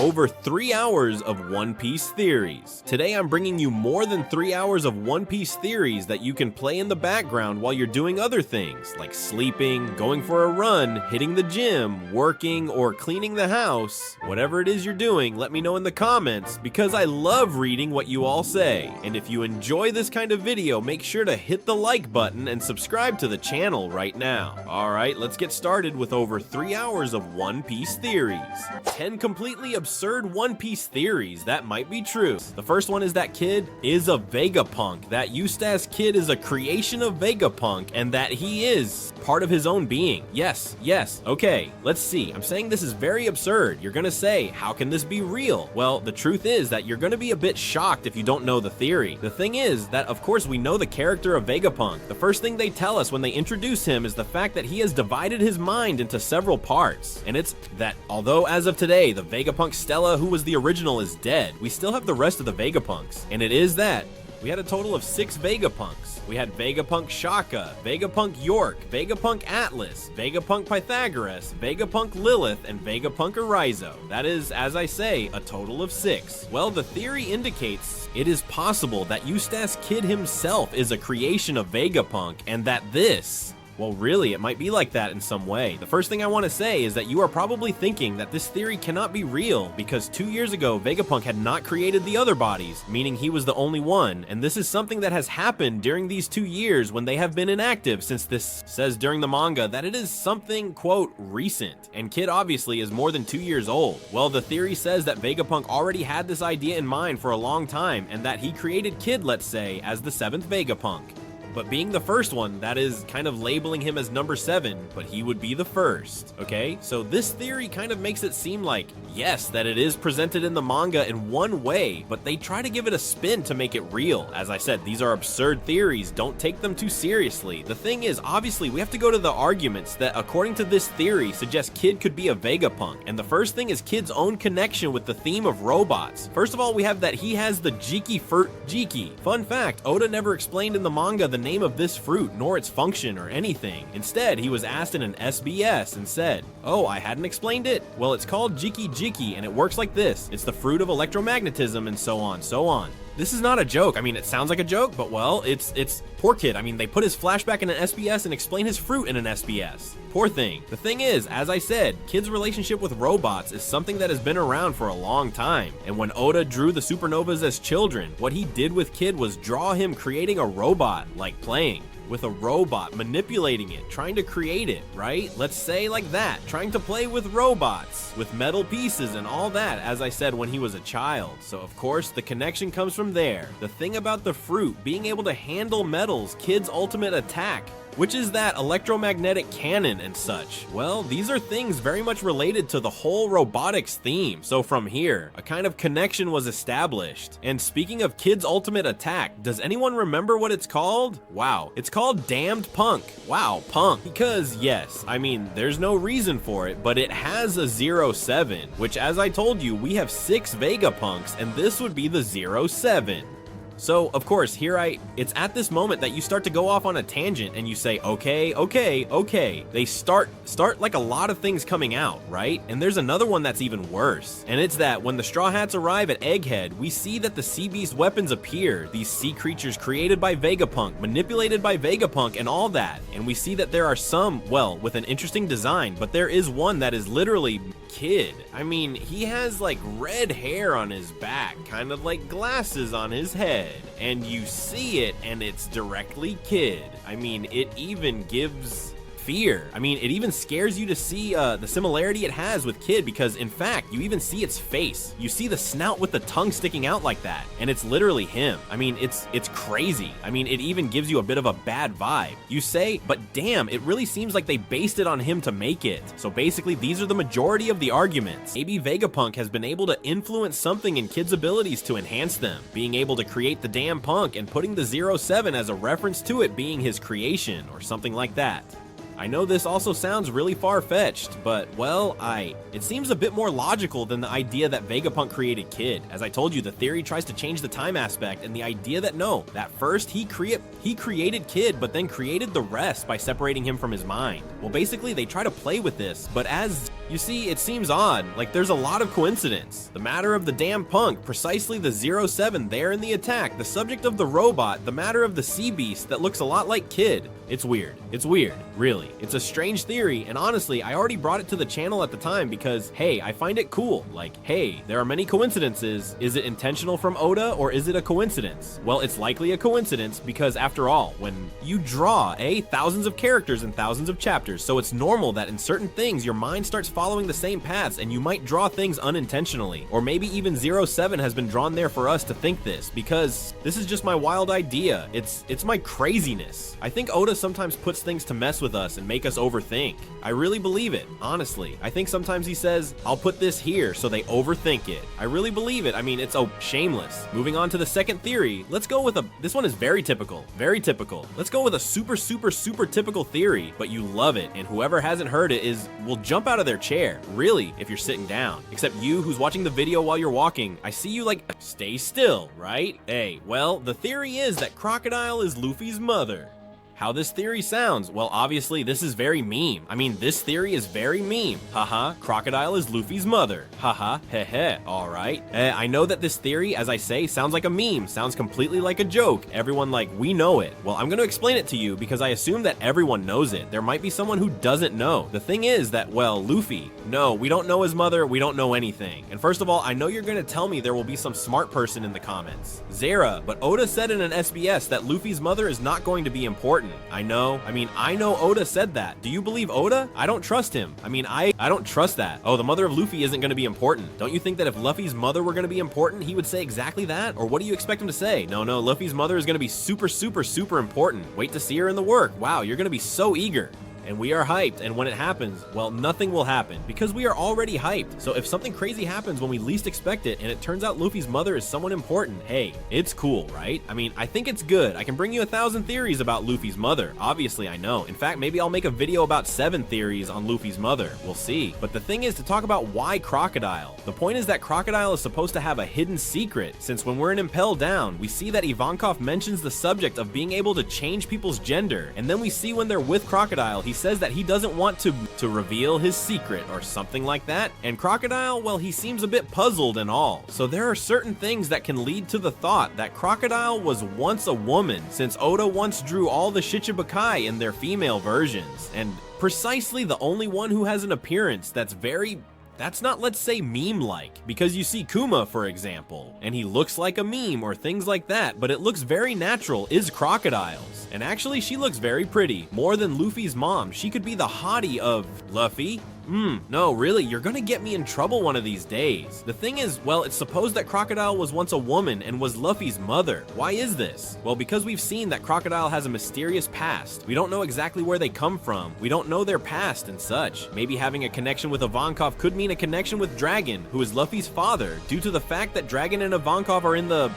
over 3 hours of One Piece theories. Today I'm bringing you more than 3 hours of One Piece theories that you can play in the background while you're doing other things, like sleeping, going for a run, hitting the gym, working, or cleaning the house. Whatever it is you're doing, let me know in the comments, because I love reading what you all say. And if you enjoy this kind of video, make sure to hit the like button and subscribe to the channel right now. Alright, let's get started with over 3 hours of One Piece theories. 10 completely absurd One Piece theories that might be true. The first one is that Kid is a Vegapunk, that Eustace Kid is a creation of Vegapunk, and that he is part of his own being. Yes, okay, let's see. I'm saying this is very absurd. You're gonna say, how can this be real? Well, the truth is that you're gonna be a bit shocked if you don't know the theory. The thing is that, of course, we know the character of Vegapunk. The first thing they tell us when they introduce him is the fact that he has divided his mind into several parts. And it's that although as of today, the Vegapunk Stella, who was the original, is dead, we still have the rest of the Vegapunks. And it is that we had a total of 6 Vegapunks. We had Vegapunk Shaka, Vegapunk York, Vegapunk Atlas, Vegapunk Pythagoras, Vegapunk Lilith, and Vegapunk Arizo. That is, as I say, a total of 6. Well, the theory indicates it is possible that Eustace Kid himself is a creation of Vegapunk, and that this, well, really, it might be like that in some way. The first thing I want to say is that you are probably thinking that this theory cannot be real because 2 years ago, Vegapunk had not created the other bodies, meaning he was the only one, and this is something that has happened during these 2 years when they have been inactive, since this says during the manga that it is something, quote, recent, and Kid obviously is more than 2 years old. Well, the theory says that Vegapunk already had this idea in mind for a long time, and that he created Kid, let's say, as the 7th Vegapunk. But being the first one, that is kind of labeling him as number 7, but he would be the first, okay? So this theory kind of makes it seem like, yes, that it is presented in the manga in one way, but they try to give it a spin to make it real. As I said, these are absurd theories, don't take them too seriously. The thing is, obviously, we have to go to the arguments that, according to this theory, suggest Kid could be a Vegapunk, and the first thing is Kid's own connection with the theme of robots. First of all, we have that he has the Jiki. Fun fact, Oda never explained in the manga the name of this fruit, nor its function or anything. Instead, he was asked in an SBS and said, oh, I hadn't explained it? Well, it's called Jiki, and it works like this. It's the fruit of electromagnetism, and so on. This is not a joke. I mean, it sounds like a joke, but well, it's poor Kid. I mean, they put his flashback in an SBS and explain his fruit in an SBS. Poor thing. The thing is, as I said, Kid's relationship with robots is something that has been around for a long time. And when Oda drew the supernovas as children, what he did with Kid was draw him creating a robot, like playing with a robot, manipulating it, trying to create it, right? Let's say like that, trying to play with robots, with metal pieces and all that, as I said, when he was a child. So of course, the connection comes from there. The thing about the fruit, being able to handle metals, Kid's ultimate attack, which is that electromagnetic cannon and such. Well, these are things very much related to the whole robotics theme. So from here, a kind of connection was established. And speaking of Kid's ultimate attack, does anyone remember what it's called? Wow, it's called Damned Punk. Wow, Punk. Because yes, I mean, there's no reason for it, but it has a 07, which as I told you, we have 6 Vegapunks, and this would be the 07. So, of course, it's at this moment that you start to go off on a tangent and you say, okay. They start like a lot of things coming out, right? And there's another one that's even worse. And it's that when the Straw Hats arrive at Egghead, we see that the Sea Beast weapons appear. These sea creatures created by Vegapunk, manipulated by Vegapunk, and all that. And we see that there are some, well, with an interesting design, but there is one that is literally Kid. I mean, he has like red hair on his back, kind of like glasses on his head. And you see it, and it's directly Kid. I mean, it even gives fear. I mean, it even scares you to see the similarity it has with Kid, because in fact, you even see its face. You see the snout with the tongue sticking out like that, and it's literally him. I mean, it's crazy. I mean, it even gives you a bit of a bad vibe. You say, but damn, it really seems like they based it on him to make it. So basically, these are the majority of the arguments. Maybe Vegapunk has been able to influence something in Kid's abilities to enhance them, being able to create the damn punk and putting the 07 as a reference to it being his creation or something like that. I know this also sounds really far-fetched, but, well, it seems a bit more logical than the idea that Vegapunk created Kid. As I told you, the theory tries to change the time aspect, and the idea that no, that first he created Kid, but then created the rest by separating him from his mind. Well, basically, they try to play with this, but as you see, it seems odd, like there's a lot of coincidence. The matter of the damn punk, precisely the 07 there in the attack, the subject of the robot, the matter of the sea beast that looks a lot like Kid. It's weird. It's weird, really. It's a strange theory, and honestly, I already brought it to the channel at the time because, hey, I find it cool. Like, hey, there are many coincidences. Is it intentional from Oda, or is it a coincidence? Well, it's likely a coincidence because, after all, when you draw, thousands of characters and thousands of chapters, so it's normal that in certain things your mind starts following the same paths and you might draw things unintentionally. Or maybe even 07 has been drawn there for us to think this, because this is just my wild idea. It's my craziness. I think Oda sometimes puts things to mess with us and make us overthink. I really believe it, honestly. I think sometimes he says, I'll put this here so they overthink it. I really believe it. I mean, it's shameless. Moving on to the second theory, let's go with this one is very typical, very typical. Let's go with a super typical theory, but you love it, and whoever hasn't heard it will jump out of their chair, really, if you're sitting down. Except you who's watching the video while you're walking, I see you like, stay still, right? Hey, well, the theory is that Crocodile is Luffy's mother. How this theory sounds? Well, obviously, this is very meme. I mean, this theory is very meme. Haha, Crocodile is Luffy's mother. Haha, heh, alright. I know that this theory, as I say, sounds like a meme, sounds completely like a joke. Everyone like, we know it. Well, I'm gonna explain it to you because I assume that everyone knows it. There might be someone who doesn't know. The thing is that, well, Luffy, no, we don't know his mother, we don't know anything. And first of all, I know you're gonna tell me there will be some smart person in the comments. Zara, but Oda said in an SBS that Luffy's mother is not going to be important. I know Oda said that. Do you believe Oda? I don't trust him. I mean, I don't trust that. Oh, the mother of Luffy isn't going to be important. Don't you think that if Luffy's mother were going to be important, he would say exactly that? Or what do you expect him to say? No, Luffy's mother is going to be super important. Wait to see her in the work. Wow, you're going to be so eager. And we are hyped, and when it happens, well, nothing will happen, because we are already hyped. So if something crazy happens when we least expect it, and it turns out Luffy's mother is someone important, hey, it's cool, right? I mean, I think it's good. I can bring you 1,000 theories about Luffy's mother. Obviously, I know. In fact, maybe I'll make a video about 7 theories on Luffy's mother. We'll see. But the thing is to talk about why Crocodile. The point is that Crocodile is supposed to have a hidden secret, since when we're in Impel Down, we see that Ivankov mentions the subject of being able to change people's gender, and then we see when they're with Crocodile, he says that he doesn't want to reveal his secret or something like that. And Crocodile, well, he seems a bit puzzled and all. So there are certain things that can lead to the thought that Crocodile was once a woman, since Oda once drew all the Shichibukai in their female versions. And precisely the only one who has an appearance that's not, let's say, meme-like, because you see Kuma, for example, and he looks like a meme or things like that, but it looks very natural, is Crocodile's. And actually, she looks very pretty, more than Luffy's mom. She could be the hottie of Luffy. No, really, you're gonna get me in trouble one of these days. The thing is, well, it's supposed that Crocodile was once a woman and was Luffy's mother. Why is this? Well, because we've seen that Crocodile has a mysterious past. We don't know exactly where they come from. We don't know their past and such. Maybe having a connection with Ivankov could mean a connection with Dragon, who is Luffy's father, due to the fact that Dragon and Ivankov are in the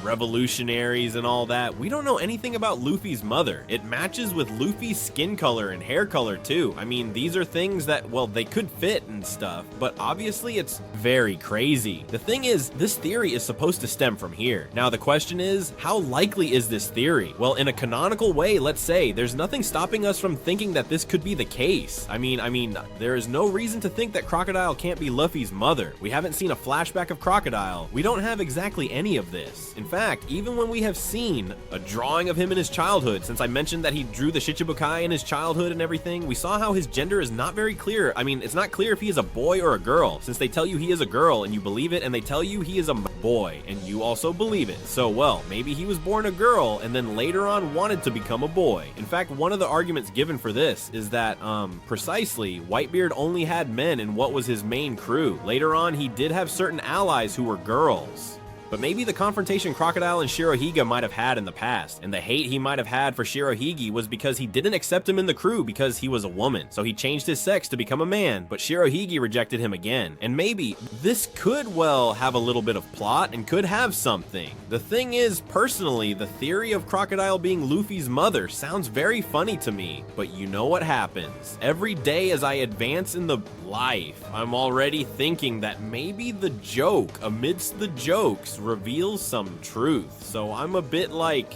revolutionaries and all that. We don't know anything about Luffy's mother. It matches with Luffy's skin color and hair color too. I mean, these are things that, well, they could fit and stuff, but obviously it's very crazy. The thing is, this theory is supposed to stem from here. Now the question is, how likely is this theory? Well, in a canonical way, let's say, there's nothing stopping us from thinking that this could be the case. I mean, there is no reason to think that Crocodile can't be Luffy's mother. We haven't seen a flashback of Crocodile. We don't have exactly any of this. In fact, even when we have seen a drawing of him in his childhood, since I mentioned that he drew the Shichibukai in his childhood and everything, we saw how his gender is not very clear. I mean, it's not clear if he is a boy or a girl, since they tell you he is a girl and you believe it, and they tell you he is a boy and you also believe it. So, well, maybe he was born a girl and then later on wanted to become a boy. In fact, one of the arguments given for this is that, precisely, Whitebeard only had men in what was his main crew. Later on, he did have certain allies who were girls. But maybe the confrontation Crocodile and Shirohige might have had in the past, and the hate he might have had for Shirohige was because he didn't accept him in the crew because he was a woman, so he changed his sex to become a man, but Shirohige rejected him again. And maybe this could well have a little bit of plot and could have something. The thing is, personally, the theory of Crocodile being Luffy's mother sounds very funny to me, but you know what happens. Every day as I advance in the life, I'm already thinking that maybe the joke amidst the jokes reveals some truth. So I'm a bit like,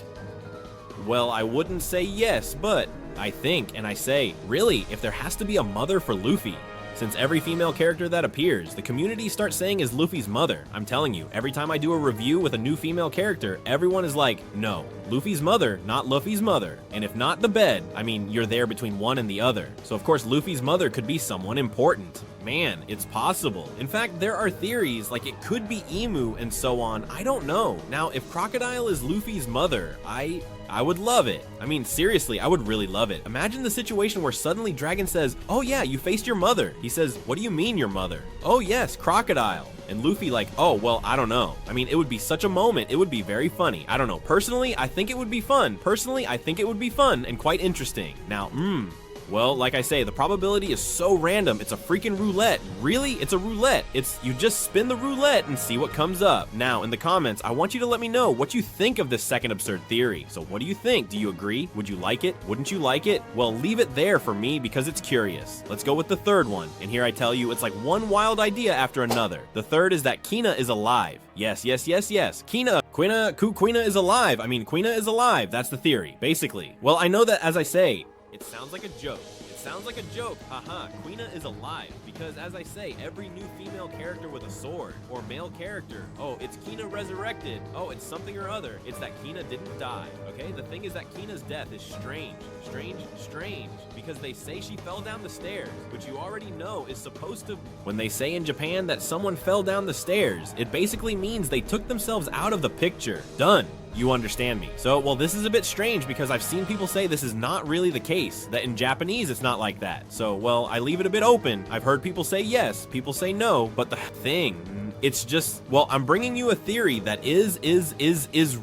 well, I wouldn't say yes, but I think and I say, really, if there has to be a mother for Luffy, since every female character that appears, the community starts saying is Luffy's mother. I'm telling you, every time I do a review with a new female character, everyone is like, no, Luffy's mother, not Luffy's mother. And if not the bed, I mean, you're there between one and the other. So of course, Luffy's mother could be someone important. Man, it's possible. In fact, there are theories like it could be Emu and so on. I don't know. Now, if Crocodile is Luffy's mother, I would love it. I mean, seriously, I would really love it. Imagine the situation where suddenly Dragon says, oh yeah, you faced your mother. He says, what do you mean your mother? Oh yes, Crocodile. And Luffy like, oh, well, I don't know. I mean, it would be such a moment. It would be very funny. I don't know. Personally, I think it would be fun. Personally, I think it would be fun and quite interesting. Now, well, like I say, the probability is so random. It's a freaking roulette. Really? It's a roulette. You just spin the roulette and see what comes up. Now, in the comments, I want you to let me know what you think of this second absurd theory. So what do you think? Do you agree? Would you like it? Wouldn't you like it? Well, leave it there for me because it's curious. Let's go with the third one. And here I tell you, it's like one wild idea after another. The third is that Kuina is alive. Yes, yes, yes, yes. Kuina is alive. I mean, Kuina is alive. That's the theory, basically. Well, I know that, as I say, it sounds like a joke. It sounds like a joke. Haha, Kuina is alive. Because as I say, every new female character with a sword, or male character, oh, it's Kuina resurrected. Oh, it's something or other. It's that Kuina didn't die. Okay, the thing is that Kuina's death is strange. Strange. Because they say she fell down the stairs, which you already know is supposed to... When they say in Japan that someone fell down the stairs, it basically means they took themselves out of the picture. Done. You understand me. So, well, this is a bit strange because I've seen people say this is not really the case, that in Japanese it's not like that. So, well, I leave it a bit open. I've heard people say yes, people say no, but the thing, it's just, well, I'm bringing you a theory that is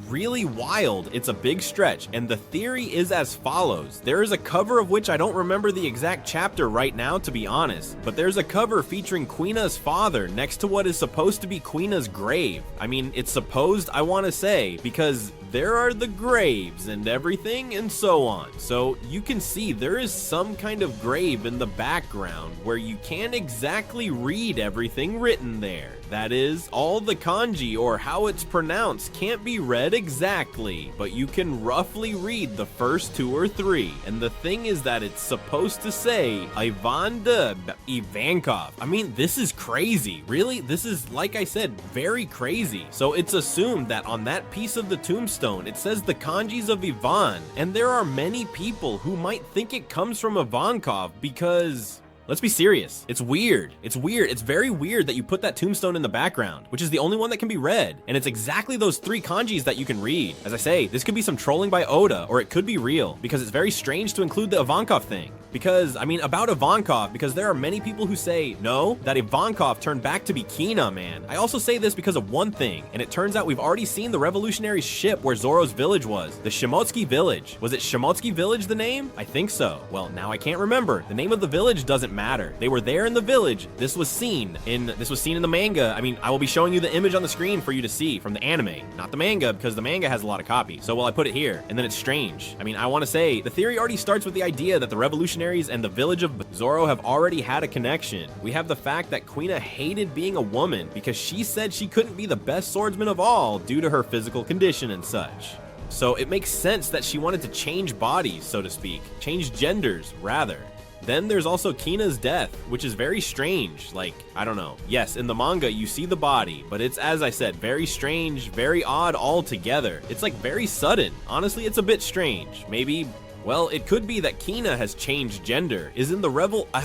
really wild. It's a big stretch, and the theory is as follows. There is a cover of which I don't remember the exact chapter right now, to be honest, but there's a cover featuring Kuina's father next to what is supposed to be Kuina's grave. I mean, it's supposed, I want to say, because there are the graves and everything and so on. So you can see there is some kind of grave in the background where you can't exactly read everything written there. That is, all the kanji or how it's pronounced can't be read exactly, but you can roughly read the first 2 or 3. And the thing is that it's supposed to say Ivan de Ivankov. I mean, this is crazy. Really? This is, like I said, very crazy. So it's assumed that on that piece of the tombstone, it says the kanjis of Ivan, and there are many people who might think it comes from Ivankov because... Let's be serious. It's weird. It's weird. It's very weird that you put that tombstone in the background, which is the only one that can be read. And it's exactly those 3 kanjis that you can read. As I say, this could be some trolling by Oda, or it could be real, because it's very strange to include the Ivankov thing. Because, I mean, about Ivankov, because there are many people who say, no, that Ivankov turned back to be Kuina, man. I also say this because of one thing, and it turns out we've already seen the revolutionary ship where Zoro's village was, the Shimotsuki village. Was it Shimotsuki village the name? I think so. Well, now I can't remember. The name of the village doesn't matter. They were there in the village. This was seen in the manga. I mean, I will be showing you the image on the screen for you to see from the anime, not the manga, because the manga has a lot of copies. So, well, I put it here, and then it's strange. I mean, I want to say, the theory already starts with the idea that the revolutionaries and the village of Zoro have already had a connection. We have the fact that Kuina hated being a woman because she said she couldn't be the best swordsman of all due to her physical condition and such. So it makes sense that she wanted to change bodies, so to speak. Change genders, rather. Then there's also Kuina's death, which is very strange. Like, I don't know. Yes, in the manga, you see the body, but it's, as I said, very strange, very odd altogether. It's like very sudden. Honestly, it's a bit strange. Maybe, well, it could be that Kuina has changed gender, is in the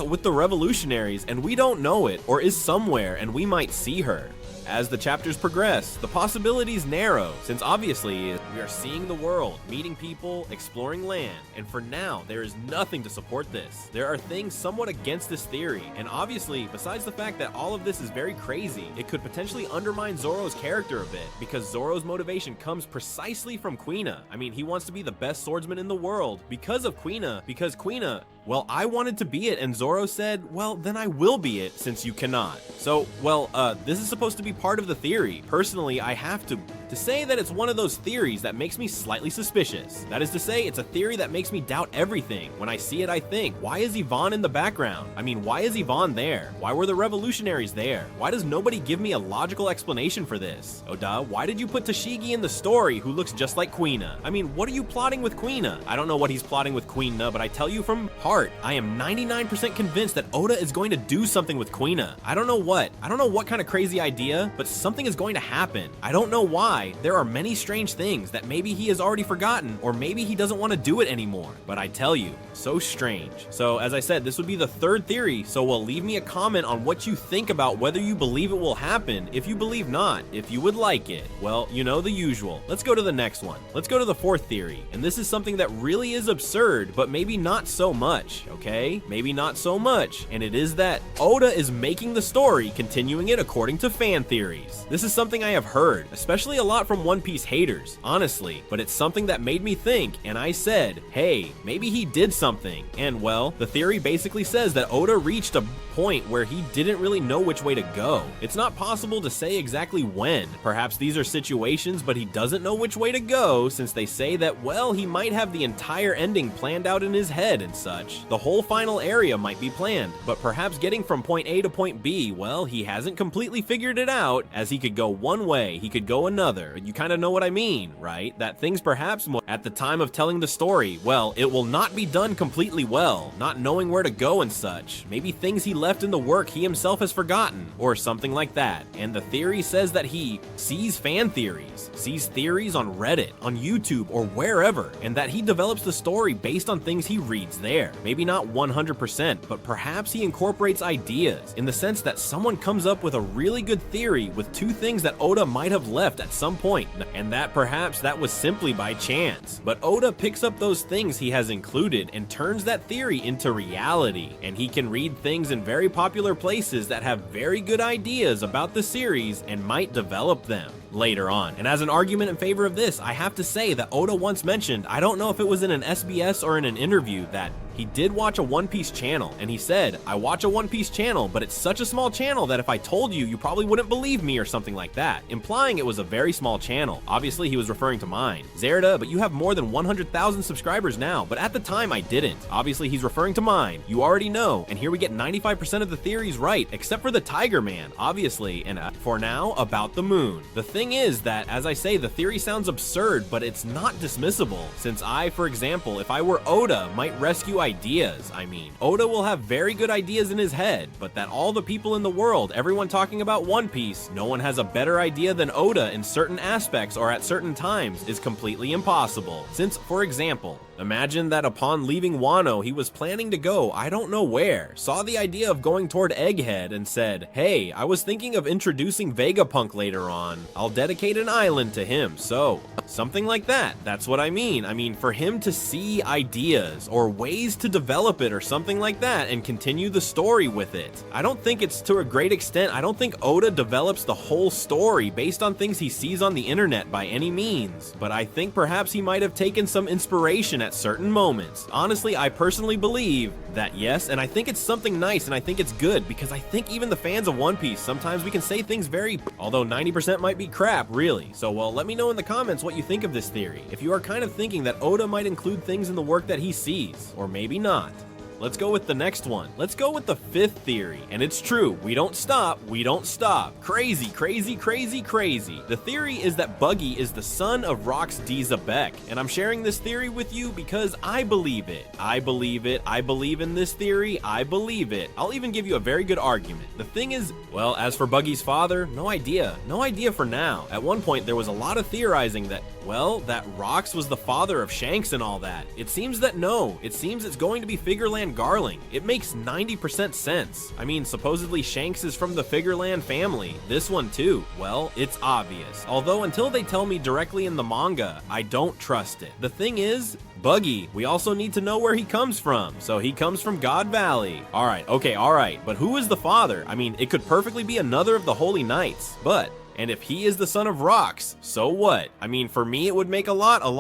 with the revolutionaries, and we don't know it, or is somewhere, and we might see her. As the chapters progress, the possibilities narrow, since obviously We are seeing the world, meeting people, exploring land, and for now, there is nothing to support this. There are things somewhat against this theory, and obviously, besides the fact that all of this is very crazy, it could potentially undermine Zoro's character a bit, because Zoro's motivation comes precisely from Kuina. I mean, he wants to be the best swordsman in the world because of Kuina, because Kuina, well, I wanted to be it, and Zoro said, well, then I will be it, since you cannot. So, well, this is supposed to be part of the theory. Personally, I have to say that it's one of those theories that makes me slightly suspicious. That is to say, it's a theory that makes me doubt everything. When I see it, I think, why is Yvonne in the background? I mean, why is Yvonne there? Why were the revolutionaries there? Why does nobody give me a logical explanation for this? Oda, why did you put Tashigi in the story who looks just like Kuina? I mean, what are you plotting with Kuina? I don't know what he's plotting with Kuina, but I tell you from heart, I am 99% convinced that Oda is going to do something with Kuina. I don't know what. I don't know what kind of crazy idea, but something is going to happen. I don't know why. There are many strange things that maybe he has already forgotten, or maybe he doesn't want to do it anymore. But I tell you, so strange. So as I said, this would be the third theory, so well, leave me a comment on what you think about whether you believe it will happen, if you believe not, if you would like it. Well, you know the usual. Let's go to the next one. Let's go to the fourth theory, and this is something that really is absurd, but maybe not so much, okay? Maybe not so much, and it is that Oda is making the story, continuing it according to fan theories. This is something I have heard, especially a lot from One Piece haters, honestly, but it's something that made me think, and I said, hey, maybe he did something. And well, the theory basically says that Oda reached a point where he didn't really know which way to go. It's not possible to say exactly when. Perhaps these are situations, but he doesn't know which way to go, since they say that, well, he might have the entire ending planned out in his head and such. The whole final area might be planned, but perhaps getting from point A to point B, well, he hasn't completely figured it out, as he could go one way, he could go another. You kind of know what I mean, right? That things perhaps at the time of telling the story, well, it will not be done completely well, not knowing where to go and such. Maybe things he left in the work he himself has forgotten, or something like that. And the theory says that he sees fan theories, sees theories on Reddit, on YouTube, or wherever, and that he develops the story based on things he reads there. Maybe not 100%, but perhaps he incorporates ideas, in the sense that someone comes up with a really good theory with two things that Oda might have left at some point, and that perhaps that was simply by chance. But Oda picks up those things he has included and turns that theory into reality, and he can read things in very popular places that have very good ideas about the series and might develop them later on. And as an argument in favor of this, I have to say that Oda once mentioned, I don't know if it was in an SBS or in an interview, that he did watch a One Piece channel, and he said, I watch a One Piece channel, but it's such a small channel that if I told you, you probably wouldn't believe me, or something like that, implying it was a very small channel. Obviously, he was referring to mine. Zerda, but you have more than 100,000 subscribers now, but at the time I didn't. Obviously, he's referring to mine. You already know, and here we get 95% of the theories right, except for the Tiger Man, obviously, and for now, about the moon. The thing is that, as I say, the theory sounds absurd, but it's not dismissible, since I, for example, if I were Oda, might rescue ideas. I mean, Oda will have very good ideas in his head, but that all the people in the world, everyone talking about One Piece, no one has a better idea than Oda in certain aspects or at certain times is completely impossible. Since, for example, imagine that upon leaving Wano, he was planning to go I don't know where, saw the idea of going toward Egghead and said, hey, I was thinking of introducing Vegapunk later on. I'll dedicate an island to him, so something like that. That's what I mean. I mean, for him to see ideas or ways to develop it or something like that and continue the story with it. I don't think it's to a great extent. I don't think Oda develops the whole story based on things he sees on the internet by any means, but I think perhaps he might have taken some inspiration at certain moments. Honestly, I personally believe that yes, and I think it's something nice, and I think it's good, because I think even the fans of One Piece, sometimes we can say things very, although 90% might be crap, really. So, well, let me know in the comments what you think of this theory. If you are kind of thinking that Oda might include things in the work that he sees, or maybe not. Let's go with the next one. Let's go with the fifth theory. And it's true, we don't stop, we don't stop. Crazy, crazy, crazy, crazy. The theory is that Buggy is the son of Rock's D. Zabek, and I'm sharing this theory with you because I believe it. I believe it, I believe in this theory, I believe it. I'll even give you a very good argument. The thing is, well, as for Buggy's father, no idea for now. At one point, there was a lot of theorizing that, well, that Rox was the father of Shanks and all that. It seems that no, it seems it's going to be Figureland from Garling. It makes 90% sense. I mean, supposedly Shanks is from the Figureland family. This one too. Well, it's obvious. Although until they tell me directly in the manga, I don't trust it. The thing is, Buggy, we also need to know where he comes from. So he comes from God Valley. Alright, okay, alright. But who is the father? I mean, it could perfectly be another of the Holy Knights. And if he is the son of Rocks, so what? I mean, for me, it would make a lot of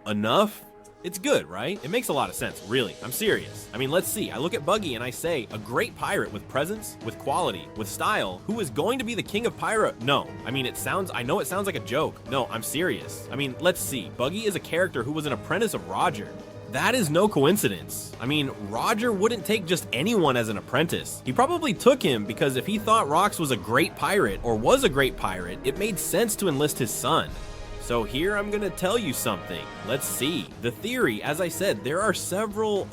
enough. It's good, right? It makes a lot of sense, really. I'm serious. I mean, let's see. I look at Buggy and I say, a great pirate with presence, with quality, with style, who is going to be the king of pirate? No. I mean, I know it sounds like a joke. No, I'm serious. I mean, let's see. Buggy is a character who was an apprentice of Roger. That is no coincidence. I mean, Roger wouldn't take just anyone as an apprentice. He probably took him because if he thought Rocks was a great pirate, or was a great pirate, it made sense to enlist his son. So here I'm gonna tell you something. Let's see. The theory, as I said, there are several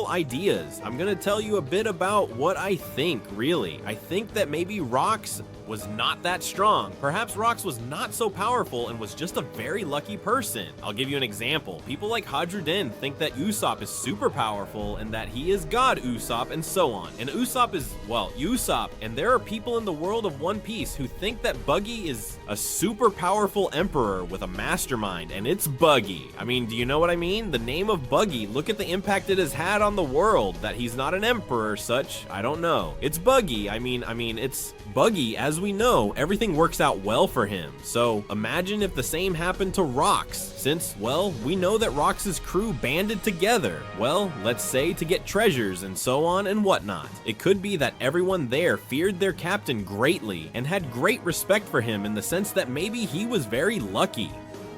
ideas. I'm gonna tell you a bit about what I think, really. I think that maybe Rocks was not that strong. Perhaps Rocks was not so powerful and was just a very lucky person. I'll give you an example. People like Hadrudin think that Usopp is super powerful and that he is God Usopp and so on. And Usopp is, well, Usopp. And there are people in the world of One Piece who think that Buggy is a super powerful emperor with a mastermind, and it's Buggy. I mean, do you know what I mean? The name of Buggy, look at the impact it has had on the world. That he's not an emperor such, I don't know. It's Buggy. I mean, it's Buggy. As we know, everything works out well for him. So imagine if the same happened to Rocks, since, well, we know that Rocks' crew banded together. Well, let's say to get treasures and so on and whatnot. It could be that everyone there feared their captain greatly and had great respect for him in the sense that maybe he was very lucky.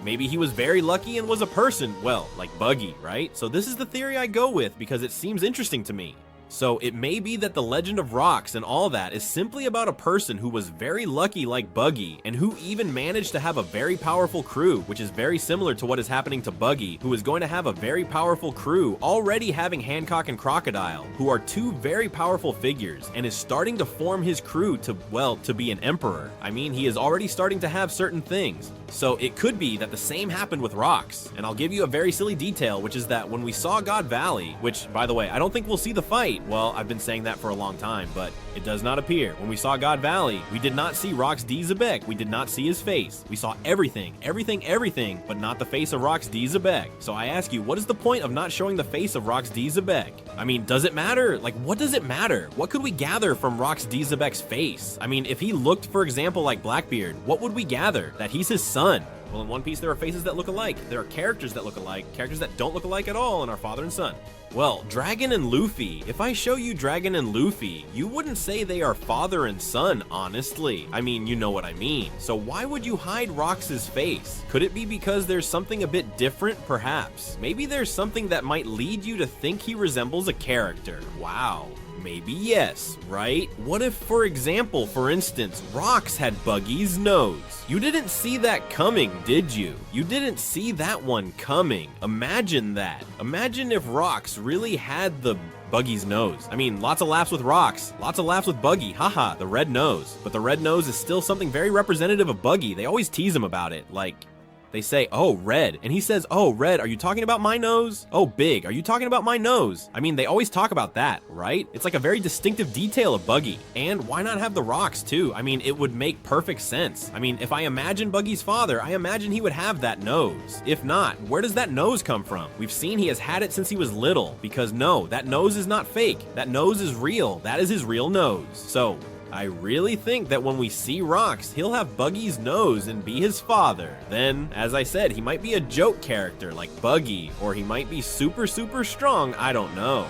Maybe he was very lucky and was a person, well, like Buggy, right? So this is the theory I go with because it seems interesting to me. So it may be that the legend of Rocks and all that is simply about a person who was very lucky like Buggy and who even managed to have a very powerful crew, which is very similar to what is happening to Buggy, who is going to have a very powerful crew, already having Hancock and Crocodile, who are two very powerful figures, and is starting to form his crew to, well, to be an emperor. I mean, he is already starting to have certain things. So it could be that the same happened with Rocks. And I'll give you a very silly detail, which is that when we saw God Valley, which, by the way, I don't think we'll see the fight. Well, I've been saying that for a long time, but it does not appear. When we saw God Valley, we did not see Rocks D. Zebek. We did not see his face. We saw everything, but not the face of Rocks D. Zebek. So I ask you, what is the point of not showing the face of Rocks D. Zebek? I mean, does it matter? Like, what does it matter? What could we gather from Rocks D. Zebek's face? I mean, if he looked, for example, like Blackbeard, what would we gather? That he's his son. Well, in One Piece, there are faces that look alike. There are characters that look alike, characters that don't look alike at all in our father and son. Well, Dragon and Luffy. If I show you Dragon and Luffy, you wouldn't say they are father and son, honestly. I mean, you know what I mean. So why would you hide Rocks' face? Could it be because there's something a bit different, perhaps? Maybe there's something that might lead you to think he resembles a character. Wow. Maybe yes, right? What if, for example, for instance, Rocks had Buggy's nose? You didn't see that coming, did you? You didn't see that one coming. Imagine that. Imagine if Rocks really had the Buggy's nose. I mean, lots of laughs with Rocks, lots of laughs with Buggy, haha, the red nose. But the red nose is still something very representative of Buggy. They always tease him about it, like, they say, oh, red. And he says, oh, red, are you talking about my nose? Oh, big, are you talking about my nose? I mean, they always talk about that, right? It's like a very distinctive detail of Buggy. And why not have the Rocks too? I mean, it would make perfect sense. I mean, if I imagine Buggy's father, I imagine he would have that nose. If not, where does that nose come from? We've seen he has had it since he was little, because no, that nose is not fake. That nose is real. That is his real nose. So, I really think that when we see Rocks, he'll have Buggy's nose and be his father. Then, as I said, he might be a joke character like Buggy, or he might be super strong, I don't know.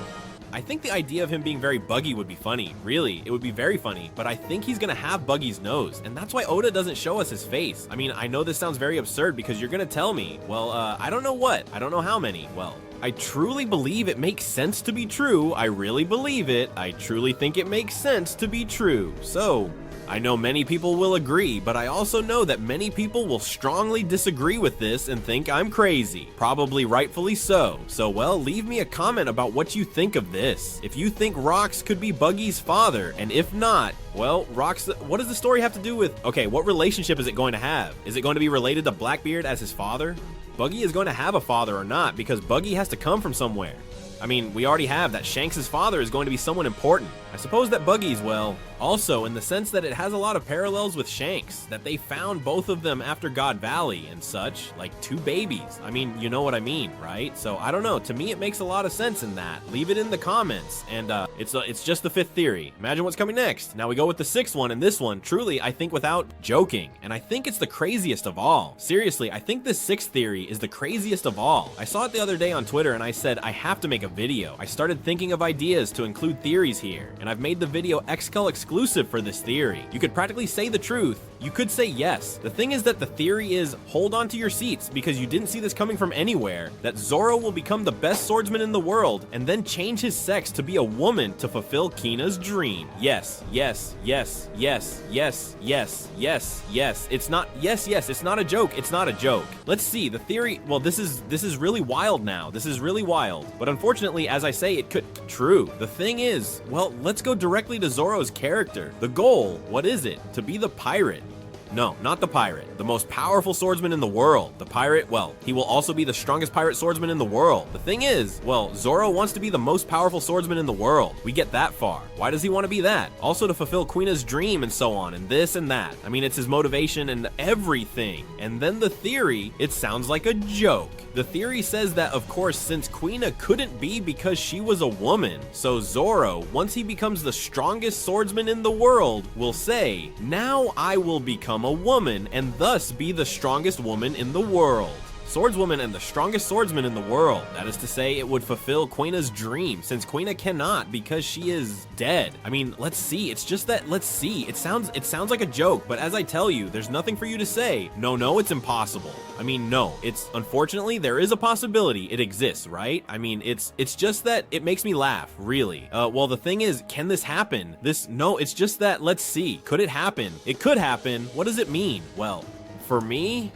I think the idea of him being very Buggy would be funny. Really, it would be very funny, but I think he's gonna have Buggy's nose, and that's why Oda doesn't show us his face. I mean, I know this sounds very absurd because you're gonna tell me, well, I don't know what, I don't know how many. Well, I truly believe it makes sense to be true. I really believe it. I truly think it makes sense to be true. So, I know many people will agree, but I also know that many people will strongly disagree with this and think I'm crazy. Probably rightfully so. So, well, leave me a comment about what you think of this. If you think Rocks could be Buggy's father, and if not, well, Rocks, what does the story have to do with, okay, what relationship is it going to have? Is it going to be related to Blackbeard as his father? Buggy is going to have a father or not, because Buggy has to come from somewhere. I mean, we already have that Shanks' father is going to be someone important. I suppose that Buggy's, well, also in the sense that it has a lot of parallels with Shanks, that they found both of them after God Valley and such, like 2 babies. I mean, you know what I mean, right? So I don't know, to me it makes a lot of sense in that. Leave it in the comments, and it's just the 5th theory. Imagine what's coming next. Now we go with the 6th one, and this one, truly, I think without joking, and I think it's the craziest of all. Seriously, I think this 6th theory is the craziest of all. I saw it the other day on Twitter, and I said, I have to make a video. I started thinking of ideas to include theories here, and I've made the video XCUL exclusive for this theory. You could practically say the truth. You could say yes. The thing is that the theory is, hold on to your seats, because you didn't see this coming from anywhere, that Zoro will become the best swordsman in the world, and then change his sex to be a woman to fulfill Kuina's dream. Yes, yes, yes, yes, yes, yes, yes, yes. It's not, yes, it's not a joke. It's not a joke. Let's see, the theory, well, this is really wild now. This is really wild. But unfortunately, as I say, it could, true. The thing is, well, let's go directly to Zoro's character. The goal, what is it? To be the pirate. No, not the pirate. The most powerful swordsman in the world. The pirate, well, he will also be the strongest pirate swordsman in the world. The thing is, well, Zoro wants to be the most powerful swordsman in the world. We get that far. Why does he want to be that? Also to fulfill Kuina's dream and so on, and this and that. I mean, it's his motivation and everything. And then the theory, it sounds like a joke. The theory says that, of course, since Kuina couldn't be because she was a woman, so Zoro, once he becomes the strongest swordsman in the world, will say, now I will become a woman and thus be the strongest woman in the world. Swordswoman and the strongest swordsman in the world. That is to say, it would fulfill Kuina's dream, since Kuina cannot because she is dead. I mean, let's see. It's just that, let's see. It sounds like a joke, but as I tell you, there's nothing for you to say. No, it's impossible. I mean, no, it's, unfortunately, there is a possibility. It exists, right? I mean, it's just that it makes me laugh, really. Well, the thing is, can this happen? No, it's just that, let's see. Could it happen? It could happen. What does it mean? Well, for me,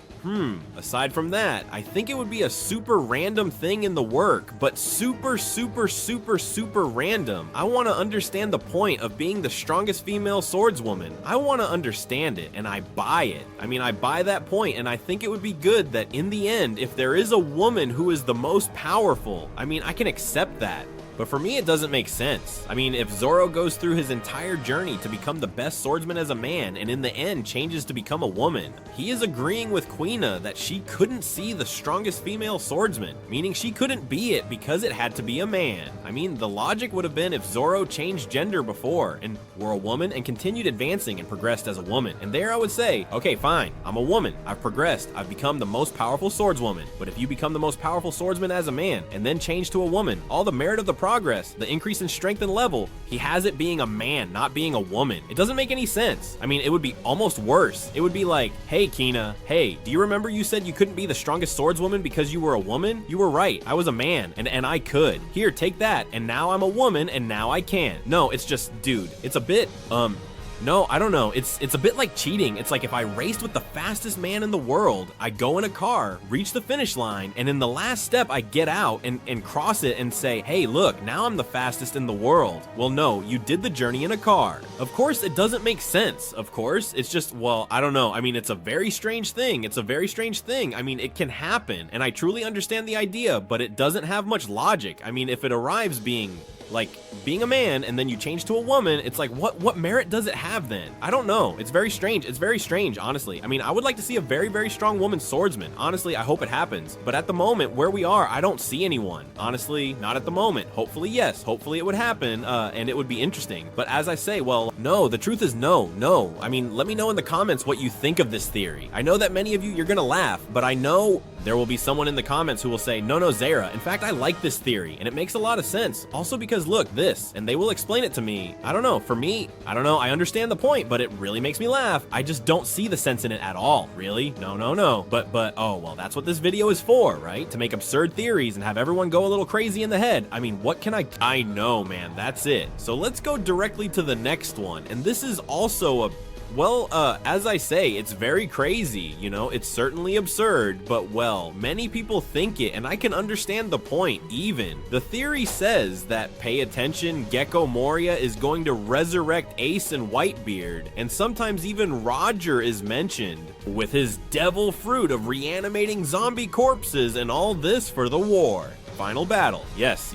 aside from that, I think it would be a super random thing in the work, but super random. I want to understand the point of being the strongest female swordswoman. I want to understand it, and I buy it. I mean, I buy that point, and I think it would be good that in the end, if there is a woman who is the most powerful, I mean, I can accept that. But for me, it doesn't make sense. I mean, if Zoro goes through his entire journey to become the best swordsman as a man, and in the end changes to become a woman, he is agreeing with Kuina that she couldn't see the strongest female swordsman, meaning she couldn't be it because it had to be a man. I mean, the logic would have been if Zoro changed gender before, and were a woman, and continued advancing and progressed as a woman. And there I would say, okay, fine, I'm a woman, I've progressed, I've become the most powerful swordswoman. But if you become the most powerful swordsman as a man, and then change to a woman, all the merit of the progress, the increase in strength and level, he has it being a man, not being a woman. It doesn't make any sense. I mean, it would be almost worse. It would be like, hey Kuina, hey, do you remember you said you couldn't be the strongest swordswoman because you were a woman? You were right, I was a man, and I could. Here, take that, and now I'm a woman, and now I can. No, it's just, dude, it's a bit, no, I don't know. It's a bit like cheating. It's like if I raced with the fastest man in the world, I go in a car, reach the finish line, and in the last step, I get out and cross it and say, hey, look, now I'm the fastest in the world. Well, no, you did the journey in a car. Of course, it doesn't make sense. Of course, it's just, well, I don't know. I mean, it's a very strange thing. It's a very strange thing. I mean, it can happen, and I truly understand the idea, but it doesn't have much logic. I mean, if it arrives being a man and then you change to a woman, it's like, what merit does it have then? I don't know. It's very strange. It's very strange, honestly. I mean, I would like to see a very strong woman swordsman. Honestly, I hope it happens. But at the moment where we are, I don't see anyone. Honestly, not at the moment. Hopefully, yes. Hopefully it would happen, and it would be interesting. But as I say, well, no, the truth is no. I mean, let me know in the comments what you think of this theory. I know that many of you, you're gonna laugh, but I know there will be someone in the comments who will say, no, Zara. In fact, I like this theory, and it makes a lot of sense. Also because, look, this, and they will explain it to me. I don't know, for me, I don't know, I understand the point, but it really makes me laugh. I just don't see the sense in it at all, really. No. But, oh, well, that's what this video is for, right? To make absurd theories and have everyone go a little crazy in the head. I mean, what can I know, man, that's it. So let's go directly to the next one, and this is also a Well, as I say, it's very crazy, you know, it's certainly absurd, but well, many people think it, and I can understand the point even. The theory says that, pay attention, Gecko Moria is going to resurrect Ace and Whitebeard, and sometimes even Roger is mentioned, with his devil fruit of reanimating zombie corpses and all this for the war. Final battle. Yes.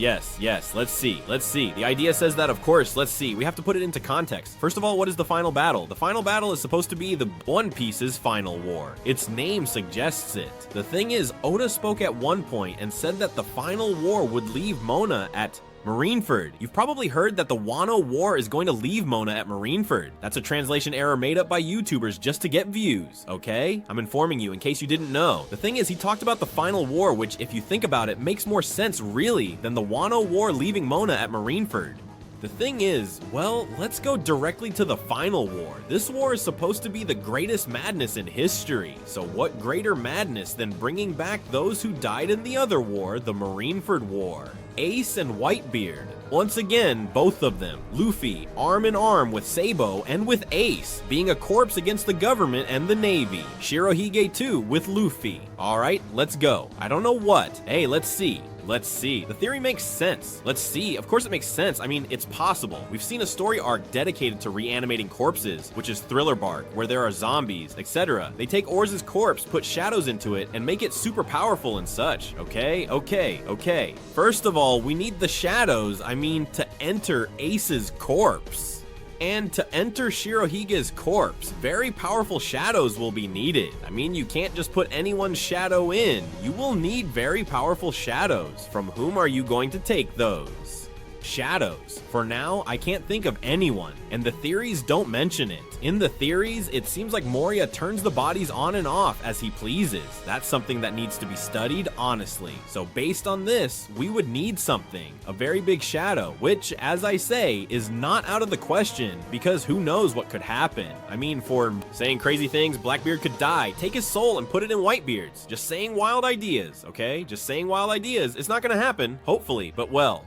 Let's see. The idea says that, of course. Let's see. We have to put it into context. First of all, what is the final battle? The final battle is supposed to be the One Piece's final war. Its name suggests it. The thing is, Oda spoke at one point and said that the final war would leave Mona at Marineford. You've probably heard that the Wano War is going to leave Mona at Marineford. That's a translation error made up by YouTubers just to get views, okay? I'm informing you in case you didn't know. The thing is, he talked about the final war, which, if you think about it, makes more sense, really, than the Wano War leaving Mona at Marineford. The thing is, well, let's go directly to the final war. This war is supposed to be the greatest madness in history. So what greater madness than bringing back those who died in the other war, the Marineford War? Ace and Whitebeard. Once again, both of them, Luffy, arm in arm with Sabo and with Ace, being a corpse against the government and the Navy. Shirohige too with Luffy. Alright, let's go. I don't know what. Hey, let's see. Let's see. The theory makes sense. Let's see. Of course it makes sense. I mean, it's possible. We've seen a story arc dedicated to reanimating corpses, which is Thriller Bark, where there are zombies, etc. They take Orz's corpse, put shadows into it, and make it super powerful and such. Okay. First of all, we need the shadows, to enter Ace's corpse. And to enter Shirohige's corpse, very powerful shadows will be needed. You can't just put anyone's shadow in. You will need very powerful shadows. From whom are you going to take those? Shadows. For now, I can't think of anyone, and the theories don't mention it. In the theories, it seems like Moria turns the bodies on and off as he pleases. That's something that needs to be studied, honestly. So based on this, we would need something, a very big shadow, which, as I say, is not out of the question, because who knows what could happen. For saying crazy things, Blackbeard could die, take his soul and put it in Whitebeard's. Just saying wild ideas, okay? Just saying wild ideas. It's not gonna happen, hopefully, but well,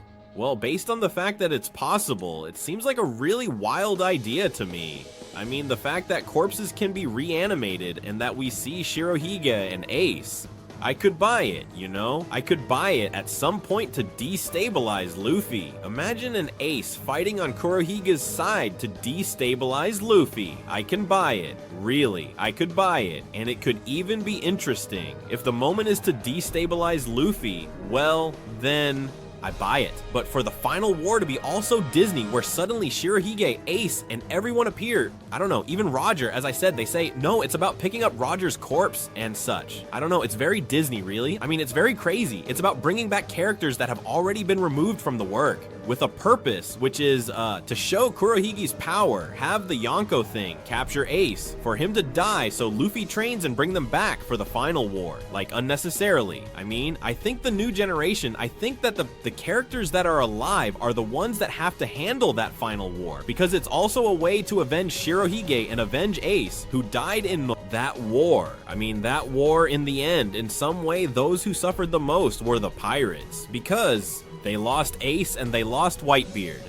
based on the fact that it's possible, it seems like a really wild idea to me. The fact that corpses can be reanimated and that we see Shirohige and Ace, I could buy it, you know? I could buy it at some point to destabilize Luffy. Imagine an Ace fighting on Kurohige's side to destabilize Luffy. I can buy it. Really, I could buy it. And it could even be interesting. If the moment is to destabilize Luffy, well, then I buy it. But for the final war to be also Disney, where suddenly Shirohige, Ace, and everyone appear, I don't know, even Roger, as I said, they say, no, it's about picking up Roger's corpse and such. I don't know, it's very Disney, really. It's very crazy. It's about bringing back characters that have already been removed from the work, with a purpose, which is to show Kurohige's power, have the Yonko thing, capture Ace, for him to die so Luffy trains and bring them back for the final war, like unnecessarily. I think the new generation, I think that the characters that are alive are the ones that have to handle that final war, because it's also a way to avenge Shirohige and avenge Ace, who died in that war. That war in the end, in some way, those who suffered the most were the pirates, because they lost Ace and they lost Whitebeard.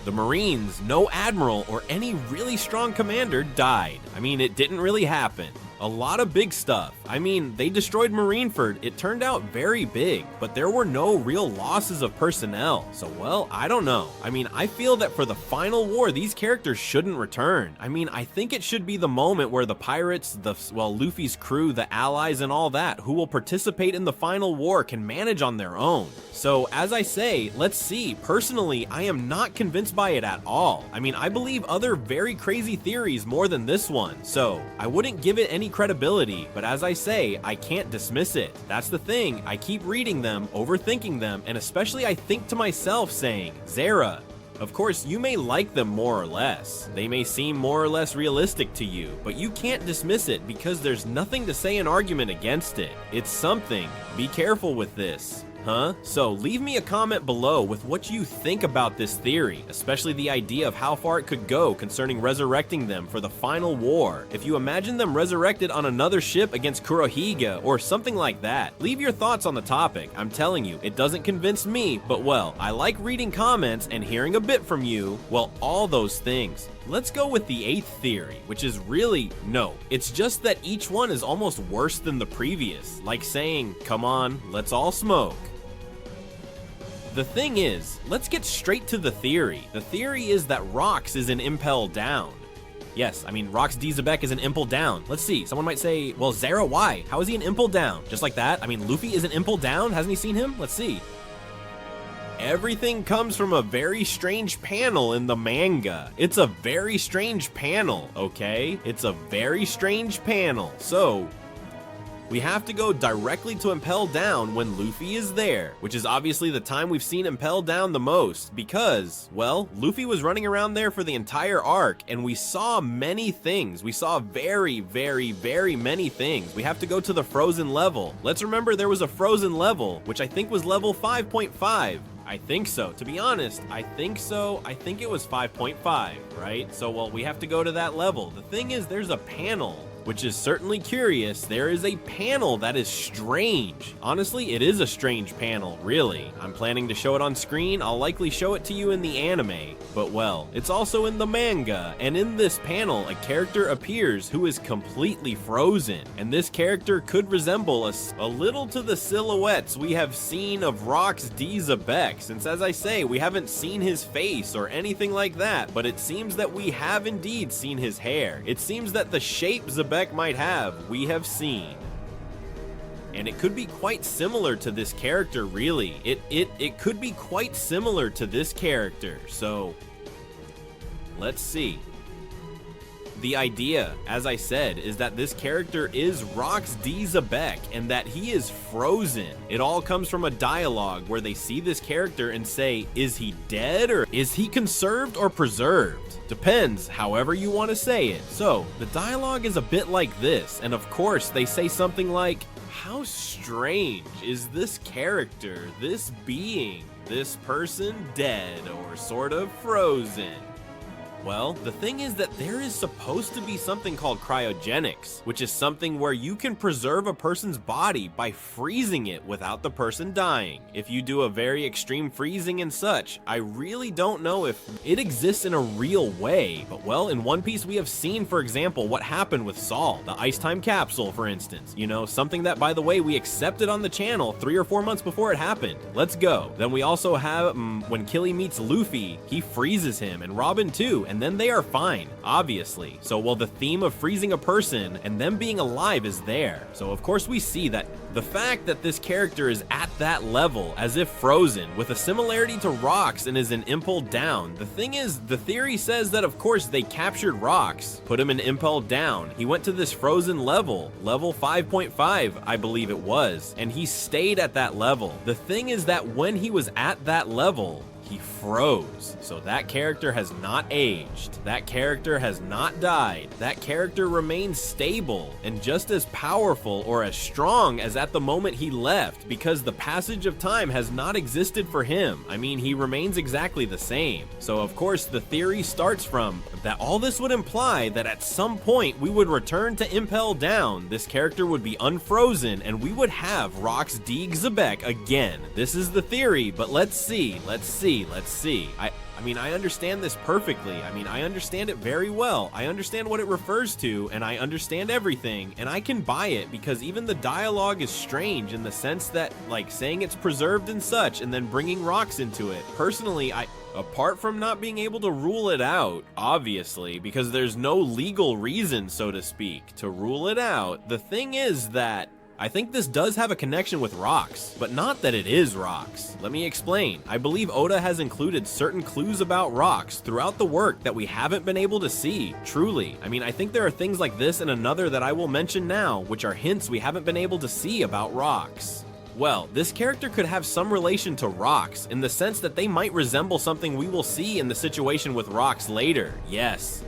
The Marines, no admiral or any really strong commander died. It didn't really happen. A lot of big stuff. They destroyed Marineford. It turned out very big, but there were no real losses of personnel. So, well, I don't know. I feel that for the final war, these characters shouldn't return. I think it should be the moment where the pirates, Luffy's crew, the allies, and all that, who will participate in the final war can manage on their own. So, as I say, let's see. Personally, I am not convinced by it at all. I believe other very crazy theories more than this one. So, I wouldn't give it any credibility, but as I say, I can't dismiss it. That's the thing. I keep reading them, overthinking them, and especially I think to myself saying, Zara, of course, you may like them more or less. They may seem more or less realistic to you, but you can't dismiss it because there's nothing to say an argument against it. It's something. Be careful with this. So leave me a comment below with what you think about this theory, especially the idea of how far it could go concerning resurrecting them for the final war. If you imagine them resurrected on another ship against Kurohige or something like that, leave your thoughts on the topic. I'm telling you, it doesn't convince me, but well, I like reading comments and hearing a bit from you, well, all those things. Let's go with the 8th theory, which is really, no, it's just that each one is almost worse than the previous, like saying, come on, let's all smoke. The thing is, let's get straight to the theory. The theory is that Rox is an impel down. Yes, I mean, Rox D. Zebek is an impel down. Let's see, someone might say, well, Zoro, why? How is he an impel down? Just like that? I mean, Luffy is an impel down? Hasn't he seen him? Let's see. Everything comes from a very strange panel in the manga. It's a very strange panel, okay? It's a very strange panel. So, we have to go directly to impel down when Luffy is there, which is obviously the time we've seen impel down the most because, well, Luffy was running around there for the entire arc and we saw many things. We saw very, very, very many things. We have to go to the frozen level. Let's remember there was a frozen level, which I think was level 5.5. I think so. To be honest, I think so. I think it was 5.5, right? So, well, we have to go to that level. The thing is, there's a panel, which is certainly curious. There is a panel that is strange. Honestly, it is a strange panel, really. I'm planning to show it on screen. I'll likely show it to you in the anime. But, well, it's also in the manga. And in this panel, a character appears who is completely frozen. And this character could resemble a little to the silhouettes we have seen of Rox D. Zebek. Since, as I say, we haven't seen his face or anything like that, but it seems that we have indeed seen his hair. It seems that the shape Zebek might have, we have seen. And it could be quite similar to this character, really. It could be quite similar to this character, so let's see. The idea, as I said, is that this character is Rox D. Zebek and that he is frozen. It all comes from a dialogue where they see this character and say, is he dead or is he conserved or preserved? Depends, however you want to say it. So, the dialogue is a bit like this, and of course they say something like, how strange is this character, this being, this person dead or sort of frozen? Well, the thing is that there is supposed to be something called cryogenics, which is something where you can preserve a person's body by freezing it without the person dying. If you do a very extreme freezing and such, I really don't know if it exists in a real way. But well, in One Piece we have seen, for example, what happened with Saul, the Ice Time Capsule, for instance. You know, something that, by the way, we accepted on the channel 3 or 4 months before it happened. Let's go. Then we also have, when Killy meets Luffy, he freezes him, and Robin too. And then they are fine, obviously. So, well, the theme of freezing a person and them being alive is there. So, of course, we see that the fact that this character is at that level, as if frozen, with a similarity to Rox and is an impel down. The thing is, the theory says that, of course, they captured Rox, put him in impel down. He went to this frozen level, level 5.5, I believe it was, and he stayed at that level. The thing is that when he was at that level, he froze. So that character has not aged. That character has not died. That character remains stable and just as powerful or as strong as at the moment he left, because the passage of time has not existed for him. I mean, he remains exactly the same. So of course the theory starts from that all this would imply that at some point we would return to impel down. This character would be unfrozen and we would have Rox D. Zebek again. This is the theory, but let's see. I mean, I understand this perfectly. I mean, I understand it very well. I understand what it refers to, and I understand everything, and I can buy it because even the dialogue is strange in the sense that, like, saying it's preserved and such, and then bringing Rox into it. Personally, apart from not being able to rule it out, obviously, because there's no legal reason, so to speak, to rule it out, the thing is that I think this does have a connection with Rox, but not that it is Rox. Let me explain. I believe Oda has included certain clues about Rox throughout the work that we haven't been able to see, truly. I mean, I think there are things like this and another that I will mention now, which are hints we haven't been able to see about Rox. Well, this character could have some relation to Rox in the sense that they might resemble something we will see in the situation with Rox later. Yes,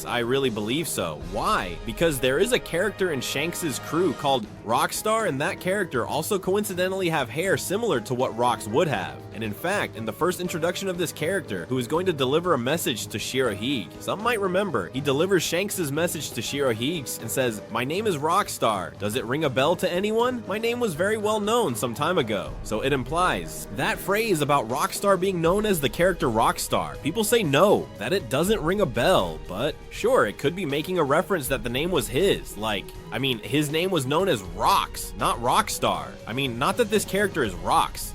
I really believe so. Why? Because there is a character in Shanks's crew called Rockstar, and that character also coincidentally have hair similar to what Rox would have. And in fact, in the first introduction of this character, who is going to deliver a message to Shirohige, some might remember, he delivers Shanks' message to Shirohige and says, "My name is Rockstar. Does it ring a bell to anyone? My name was very well known some time ago." So it implies that phrase about Rockstar being known as the character Rockstar. People say no, that it doesn't ring a bell, but sure, it could be making a reference that the name was his. Like, I mean, his name was known as Rocks, not Rockstar. I mean, not that this character is Rocks,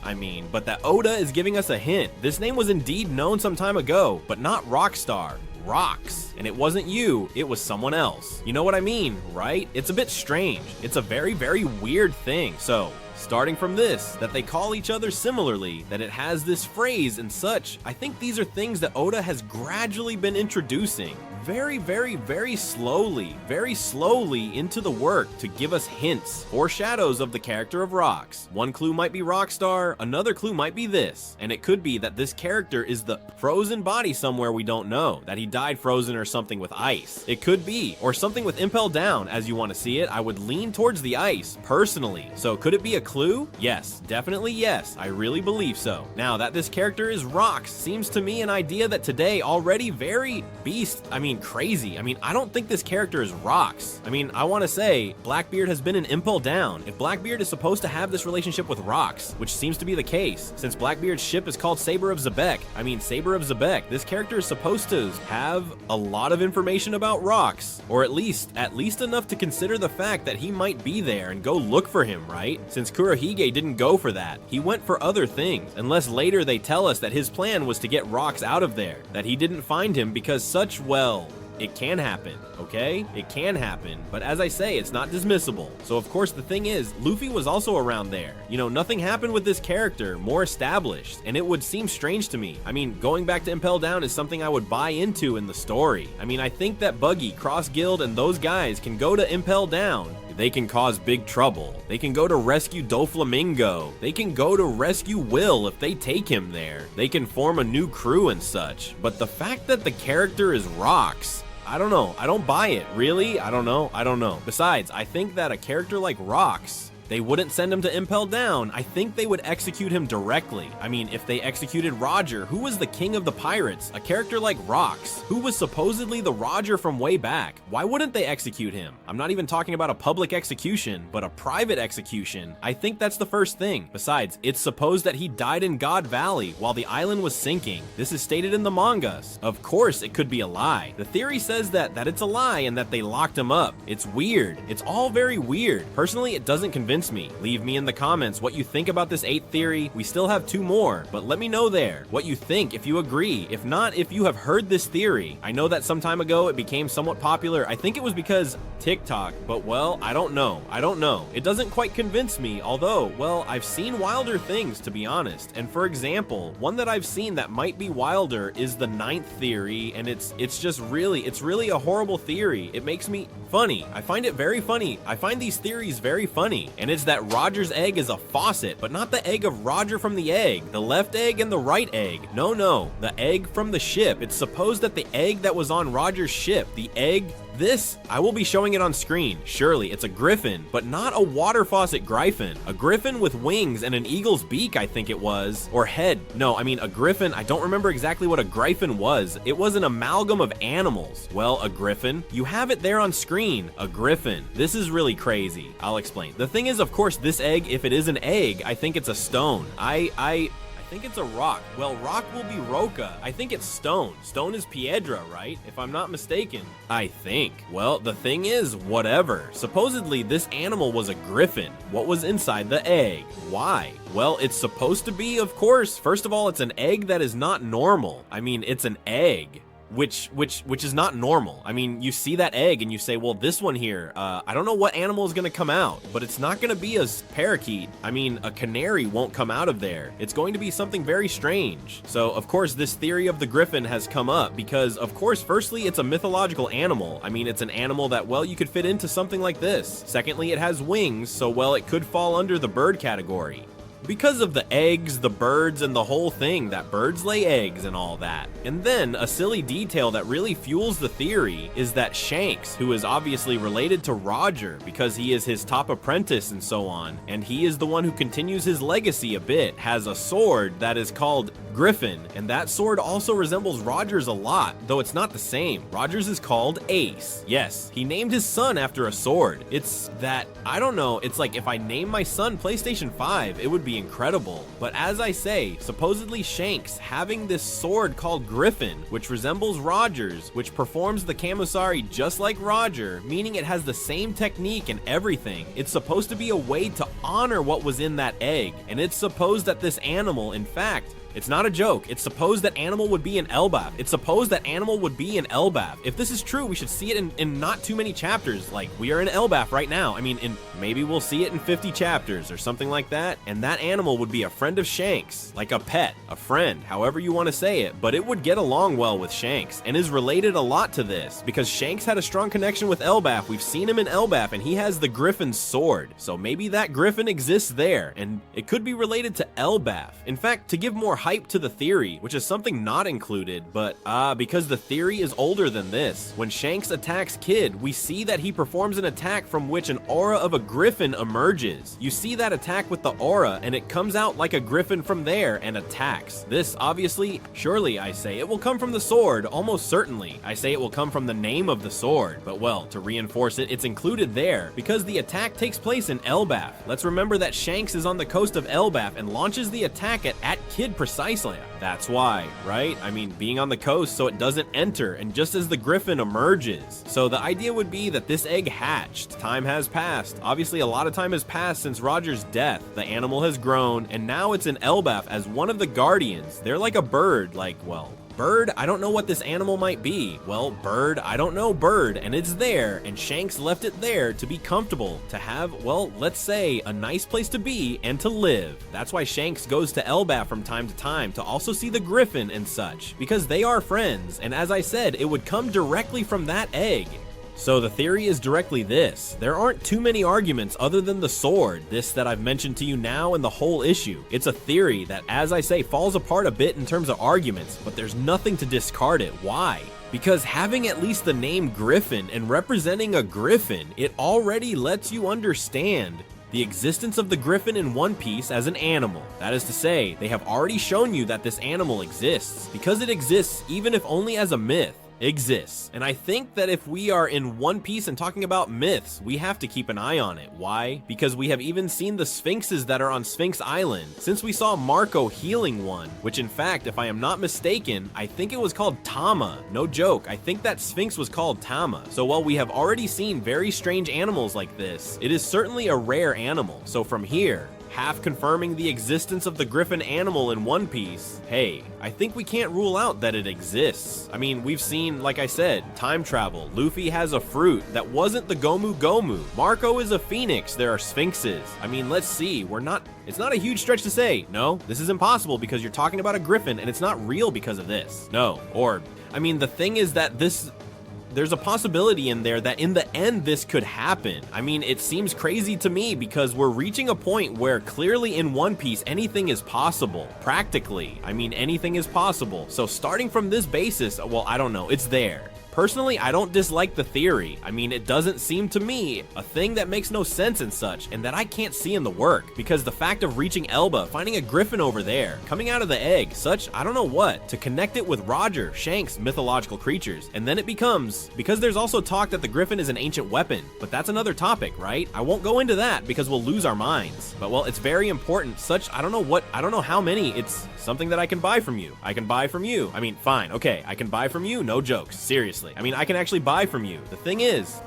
but that Oda is giving us a hint. This name was indeed known some time ago, but not Rockstar. Rocks. And it wasn't you, it was someone else. You know what I mean, right? It's a bit strange. It's a very, very weird thing. So, starting from this, that they call each other similarly, that it has this phrase and such, I think these are things that Oda has gradually been introducing very, very, very slowly into the work to give us hints, foreshadows of the character of Rocks. One clue might be Rockstar, another clue might be this, and it could be that this character is the frozen body somewhere we don't know, that he died frozen or something with ice. It could be, or something with Impel Down, as you want to see it. I would lean towards the ice, personally. So could it be a clue? Yes, definitely yes, I really believe so. Now, that this character is Rocks seems to me an idea that today already very crazy. I don't think this character is Rocks. I want to say Blackbeard has been in Impel Down. If Blackbeard is supposed to have this relationship with Rocks, which seems to be the case, since Blackbeard's ship is called Saber of Zebek, Saber of Zebek, this character is supposed to have a lot of information about Rocks, or at least enough to consider the fact that he might be there and go look for him, right? Since Kurohige didn't go for that. He went for other things, unless later they tell us that his plan was to get Rocks out of there, that he didn't find him because such, well, it can happen, okay? It can happen, but as I say, it's not dismissible. So of course the thing is, Luffy was also around there. Nothing happened with this character, more established, and it would seem strange to me. Going back to Impel Down is something I would buy into in the story. I think that Buggy, Cross Guild, and those guys can go to Impel Down. They can cause big trouble. They can go to rescue Doflamingo. They can go to rescue Will if they take him there. They can form a new crew and such. But the fact that the character is Rocks, I don't know. I don't buy it. Really? I don't know. Besides, I think that a character like Rocks, they wouldn't send him to Impel Down. I think they would execute him directly. If they executed Roger, who was the king of the pirates, a character like Rocks, who was supposedly the Roger from way back, why wouldn't they execute him? I'm not even talking about a public execution, but a private execution. I think that's the first thing. Besides, it's supposed that he died in God Valley while the island was sinking. This is stated in the mangas. Of course, it could be a lie. The theory says that it's a lie and that they locked him up. It's weird. It's all very weird. Personally, it doesn't convince me. Leave me in the comments what you think about this 8th theory. We still have 2 more, but let me know there what you think, if you agree. If not, if you have heard this theory. I know that some time ago it became somewhat popular. I think it was because TikTok, but well, I don't know. It doesn't quite convince me, although, well, I've seen wilder things, to be honest. And for example, one that I've seen that might be wilder is the 9th theory, and it's really a horrible theory. It makes me funny. I find it very funny. I find these theories very funny, and it's that Roger's egg is a faucet, but not the egg of Roger from the egg, the left egg and the right egg. No, the egg from the ship. It's supposed that the egg that was on Roger's ship, the egg, this, I will be showing it on screen. Surely, it's a griffin, but not a water faucet griffin. A griffin with wings and an eagle's beak, I think it was. Or head. No, a griffin, I don't remember exactly what a griffin was. It was an amalgam of animals. Well, a griffin, you have it there on screen. A griffin. This is really crazy. I'll explain. The thing is, of course, this egg, if it is an egg, I think it's a stone. I think it's a rock. Well, rock will be roca. I think it's stone. Stone is piedra, right? If I'm not mistaken. I think. Well, the thing is, whatever. Supposedly, this animal was a griffin. What was inside the egg? Why? Well, it's supposed to be, of course. First of all, it's an egg that is not normal. It's an egg. Which is not normal. You see that egg and you say, well, this one here, I don't know what animal is gonna come out, but it's not gonna be a parakeet. A canary won't come out of there. It's going to be something very strange. So, of course, this theory of the griffin has come up because, of course, firstly, it's a mythological animal. It's an animal that, well, you could fit into something like this. Secondly, it has wings, so, well, it could fall under the bird category. Because of the eggs, the birds, and the whole thing, that birds lay eggs and all that. And then, a silly detail that really fuels the theory is that Shanks, who is obviously related to Roger because he is his top apprentice and so on, and he is the one who continues his legacy a bit, has a sword that is called Griffin, and that sword also resembles Roger's a lot, though it's not the same. Roger's is called Ace. Yes, he named his son after a sword. It's that, I don't know, it's like if I name my son PlayStation 5, it would be incredible. But as I say, supposedly Shanks having this sword called Griffin, which resembles Roger's, which performs the Kamusari just like Roger, meaning it has the same technique and everything. It's supposed to be a way to honor what was in that egg, and it's supposed that this animal, in fact, it's not a joke. It's supposed that animal would be an Elbaf. It's supposed that animal would be an Elbaf. If this is true, we should see it in not too many chapters. Like, we are in Elbaf right now. I mean, maybe we'll see it in 50 chapters or something like that. And that animal would be a friend of Shanks, like a pet, a friend, however you want to say it. But it would get along well with Shanks and is related a lot to this because Shanks had a strong connection with Elbaf. We've seen him in Elbaf and he has the Griffin's sword. So maybe that Griffin exists there and it could be related to Elbaf. In fact, to give more hype to the theory, which is something not included, but because the theory is older than this. When Shanks attacks Kid, we see that he performs an attack from which an aura of a griffin emerges. You see that attack with the aura, and it comes out like a griffin from there and attacks. This, obviously, surely I say, it will come from the sword, almost certainly. I say it will come from the name of the sword, but well, to reinforce it, it's included there, because the attack takes place in Elbaf. Let's remember that Shanks is on the coast of Elbaf and launches the attack at Kid precisely. That's why, right? I mean, being on the coast so it doesn't enter, and just as the griffin emerges. So the idea would be that this egg hatched. Time has passed. Obviously, a lot of time has passed since Roger's death. The animal has grown, and now it's in Elbaf as one of the guardians. They're like a bird, like, well, bird, I don't know what this animal might be. Well, bird, I don't know, bird, and it's there, and Shanks left it there to be comfortable, to have, well, let's say, a nice place to be and to live. That's why Shanks goes to Elbaf from time to time, to also see the griffin and such, because they are friends, and as I said, it would come directly from that egg. So the theory is directly this. There aren't too many arguments other than the sword, this that I've mentioned to you now and the whole issue. It's a theory that, as I say, falls apart a bit in terms of arguments, but there's nothing to discard it. Why? Because having at least the name Griffin and representing a griffin, it already lets you understand the existence of the griffin in One Piece as an animal. That is to say, they have already shown you that this animal exists, because it exists even if only as a myth. Exists. And I think that if we are in One Piece and talking about myths, we have to keep an eye on it. Why? Because we have even seen the sphinxes that are on Sphinx Island, since we saw Marco healing one, which in fact, if I am not mistaken, I think it was called Tama. No joke, I think that sphinx was called Tama. So while we have already seen very strange animals like this, it is certainly a rare animal. So from here, half confirming the existence of the griffin animal in One Piece, hey, I think we can't rule out that it exists. I mean, we've seen, like I said, time travel. Luffy has a fruit that wasn't the Gomu Gomu. Marco is a phoenix. There are sphinxes. I mean, let's see. It's not a huge stretch to say, no, this is impossible because you're talking about a griffin and it's not real because of this. No, or, I mean, the thing is that there's a possibility in there that in the end this could happen. I mean, it seems crazy to me because we're reaching a point where clearly in One Piece anything is possible. Practically. I mean, anything is possible. So starting from this basis, well, I don't know, it's there. Personally, I don't dislike the theory. I mean, it doesn't seem to me a thing that makes no sense and such, and that I can't see in the work, because the fact of reaching Elba, finding a griffin over there, coming out of the egg, such, I don't know what, to connect it with Roger, Shanks, mythological creatures, and then it becomes, because there's also talk that the griffin is an ancient weapon, but that's another topic, right? I won't go into that because we'll lose our minds, but well, it's very important, such, I don't know how many, it's something that I can buy from you. I can buy from you. I mean, fine, okay, I can buy from you, no jokes, seriously. I mean, I can actually buy from you. The thing is,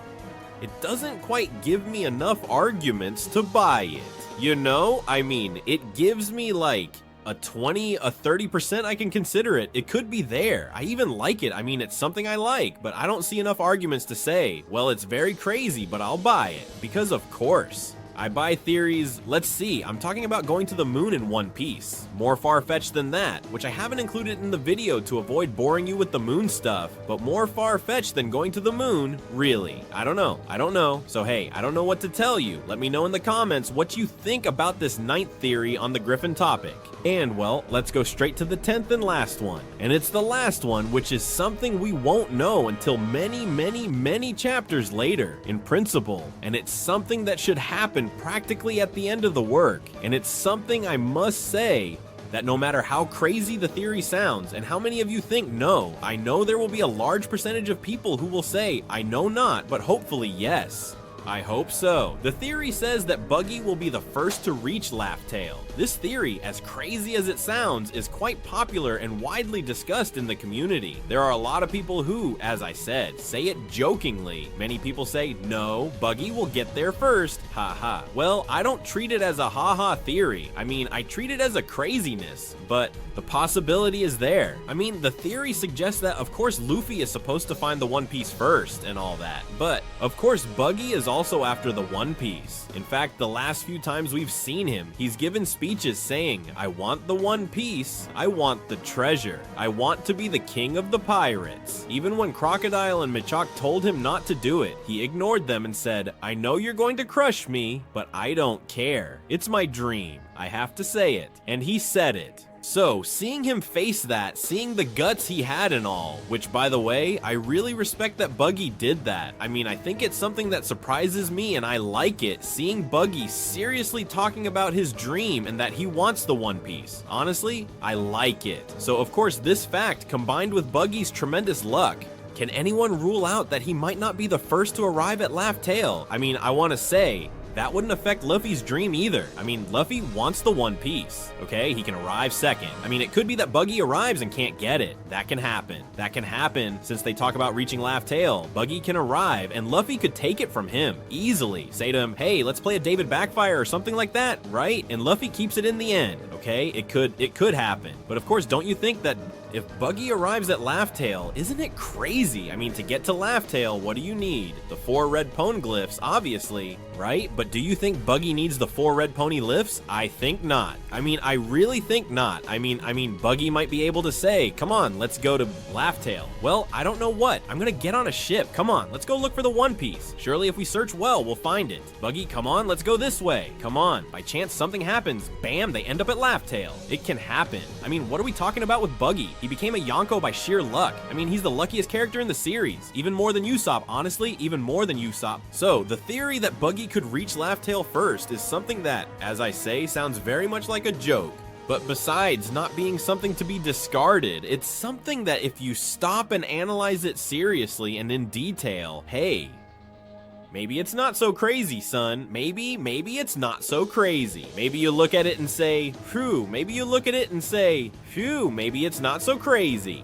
it doesn't quite give me enough arguments to buy it. You know, I mean, it gives me like a 20, a 30% I can consider it. It could be there. I even like it. I mean, it's something I like, but I don't see enough arguments to say, well, it's very crazy, but I'll buy it. Because of course. I buy theories, let's see, I'm talking about going to the moon in One Piece. More far-fetched than that, which I haven't included in the video to avoid boring you with the moon stuff, but more far-fetched than going to the moon, really. I don't know. So hey, I don't know what to tell you. Let me know in the comments what you think about this 9th theory on the Griffin topic. And well, let's go straight to the 10th and last one. And it's the last one, which is something we won't know until many chapters later, in principle. And it's something that should happen practically at the end of the work. And it's something I must say that no matter how crazy the theory sounds and how many of you think no, I know there will be a large percentage of people who will say, I know not, but hopefully yes. I hope so. The theory says that Buggy will be the first to reach Laugh Tale. This theory, as crazy as it sounds, is quite popular and widely discussed in the community. There are a lot of people who, as I said, say it jokingly. Many people say, no, Buggy will get there first, haha. Well, I don't treat it as a haha theory. I mean, I treat it as a craziness, but the possibility is there. I mean, the theory suggests that, of course, Luffy is supposed to find the One Piece first and all that, but, of course, Buggy is also after the One Piece. In fact, the last few times we've seen him, he's given speeches saying, I want the One Piece, I want the treasure, I want to be the king of the pirates. Even when Crocodile and Machok told him not to do it, he ignored them and said, I know you're going to crush me, but I don't care. It's my dream. I have to say it. And he said it. So, seeing him face that, seeing the guts he had and all, which by the way, I really respect that Buggy did that. I mean, I think it's something that surprises me and I like it, seeing Buggy seriously talking about his dream and that he wants the One Piece. Honestly, I like it. So of course, this fact combined with Buggy's tremendous luck, can anyone rule out that he might not be the first to arrive at Laugh Tale? I mean, I want to say, that wouldn't affect Luffy's dream either. I mean, Luffy wants the One Piece, okay? He can arrive second. I mean, it could be that Buggy arrives and can't get it. That can happen. That can happen since they talk about reaching Laugh Tale. Buggy can arrive and Luffy could take it from him easily. Say to him, hey, let's play a David Backfire or something like that, right? And Luffy keeps it in the end, okay? It could happen. But of course, don't you think that if Buggy arrives at Laugh Tale, isn't it crazy? I mean, to get to Laugh Tale, what do you need? The 4 red poneglyphs, obviously, right? But do you think Buggy needs the 4 red pony lifts? I think not. I mean, I really think not. I mean, Buggy might be able to say, come on, let's go to Laugh Tale. Well, I don't know what. I'm gonna get on a ship. Come on, let's go look for the One Piece. Surely if we search well, we'll find it. Buggy, come on, let's go this way. Come on. By chance something happens, bam, they end up at Laugh Tale. It can happen. I mean, what are we talking about with Buggy? He became a Yonko by sheer luck. I mean, he's the luckiest character in the series. Even more than Usopp, honestly, even more than Usopp. So, the theory that Buggy could reach Laugh Tale first is something that, as I say, sounds very much like a joke. But besides not being something to be discarded, it's something that if you stop and analyze it seriously and in detail, hey, maybe it's not so crazy, son. Maybe it's not so crazy. Maybe you look at it and say, phew. Maybe you look at it and say, phew, maybe it's not so crazy.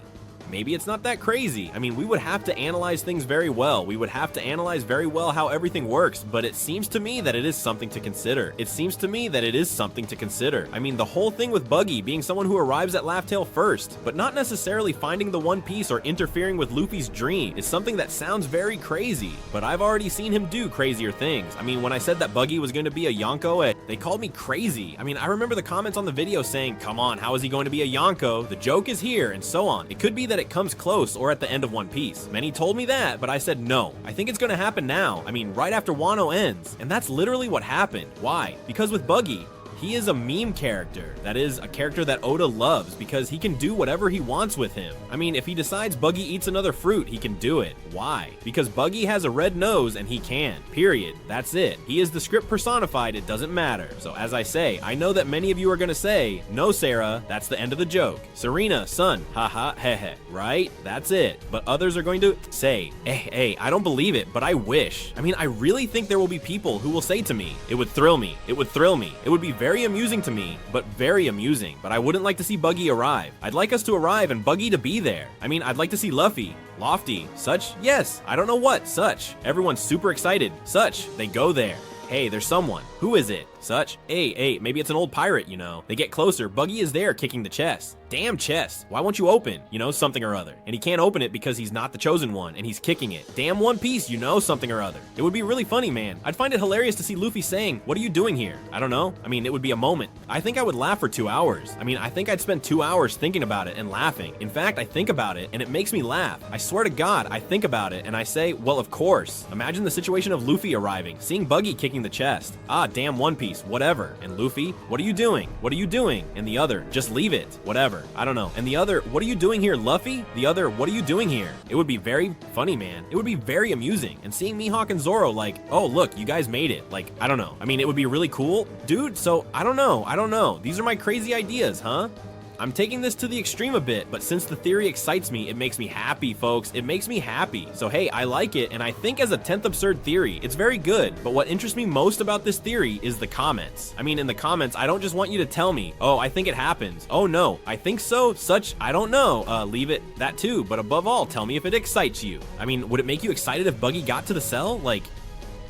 Maybe it's not that crazy. I mean, we would have to analyze things very well. We would have to analyze very well how everything works, but it seems to me that it is something to consider. It seems to me that it is something to consider. I mean, the whole thing with Buggy being someone who arrives at Laugh Tale first, but not necessarily finding the One Piece or interfering with Luffy's dream is something that sounds very crazy, but I've already seen him do crazier things. I mean, when I said that Buggy was going to be a Yonko, they called me crazy. I mean, I remember the comments on the video saying, come on, how is he going to be a Yonko? The joke is here, and so on. It could be that it comes close or at the end of One Piece. Many told me that, but I said no. I think it's gonna happen now. I mean, right after Wano ends. And that's literally what happened. Why? Because with Buggy, he is a meme character. That is, a character that Oda loves because he can do whatever he wants with him. I mean, if he decides Buggy eats another fruit, he can do it. Why? Because Buggy has a red nose and he can. Period. That's it. He is the script personified, it doesn't matter. So as I say, I know that many of you are gonna say, no Sarah, that's the end of the joke. Serena, son, haha, hehe, right? That's it. But others are going to say, hey, I don't believe it, but I wish. I mean, I really think there will be people who will say to me, it would thrill me, it would thrill me, it would be very amusing to me, but very amusing. But I wouldn't like to see Buggy arrive. I'd like us to arrive and Buggy to be there. I mean, I'd like to see Luffy, Lofty, such, yes, I don't know what, such. Everyone's super excited, such, they go there. Hey, there's someone. Who is it? Such. Hey, maybe it's an old pirate, you know. They get closer. Buggy is there kicking the chest. Damn chest. Why won't you open? You know, something or other. And he can't open it because he's not the chosen one and he's kicking it. Damn One Piece, you know, something or other. It would be really funny, man. I'd find it hilarious to see Luffy saying, "What are you doing here?" I don't know. I mean, it would be a moment. I think I would laugh for 2 hours. I mean, I think I'd spend 2 hours thinking about it and laughing. In fact, I think about it and it makes me laugh. I swear to God, I think about it and I say, well, of course. Imagine the situation of Luffy arriving, seeing Buggy kicking the chest. Ah, damn One Piece, whatever. And Luffy, what are you doing? What are you doing? And the other, just leave it. Whatever. I don't know. And the other, what are you doing here, Luffy? The other, what are you doing here? It would be very funny, man. It would be very amusing. And seeing Mihawk and Zoro like, oh, look, you guys made it. Like, I don't know. I mean, it would be really cool. Dude, so I don't know. These are my crazy ideas, huh? I'm taking this to the extreme a bit, but since the theory excites me, it makes me happy, folks. It makes me happy. So hey, I like it, and I think as a 10th absurd theory, it's very good. But what interests me most about this theory is the comments. I mean, in the comments, I don't just want you to tell me, oh, I think it happens. Oh no, I think so, such, I don't know. Leave it that too, but above all, tell me if it excites you. I mean, would it make you excited if Buggy got to the cell? Like,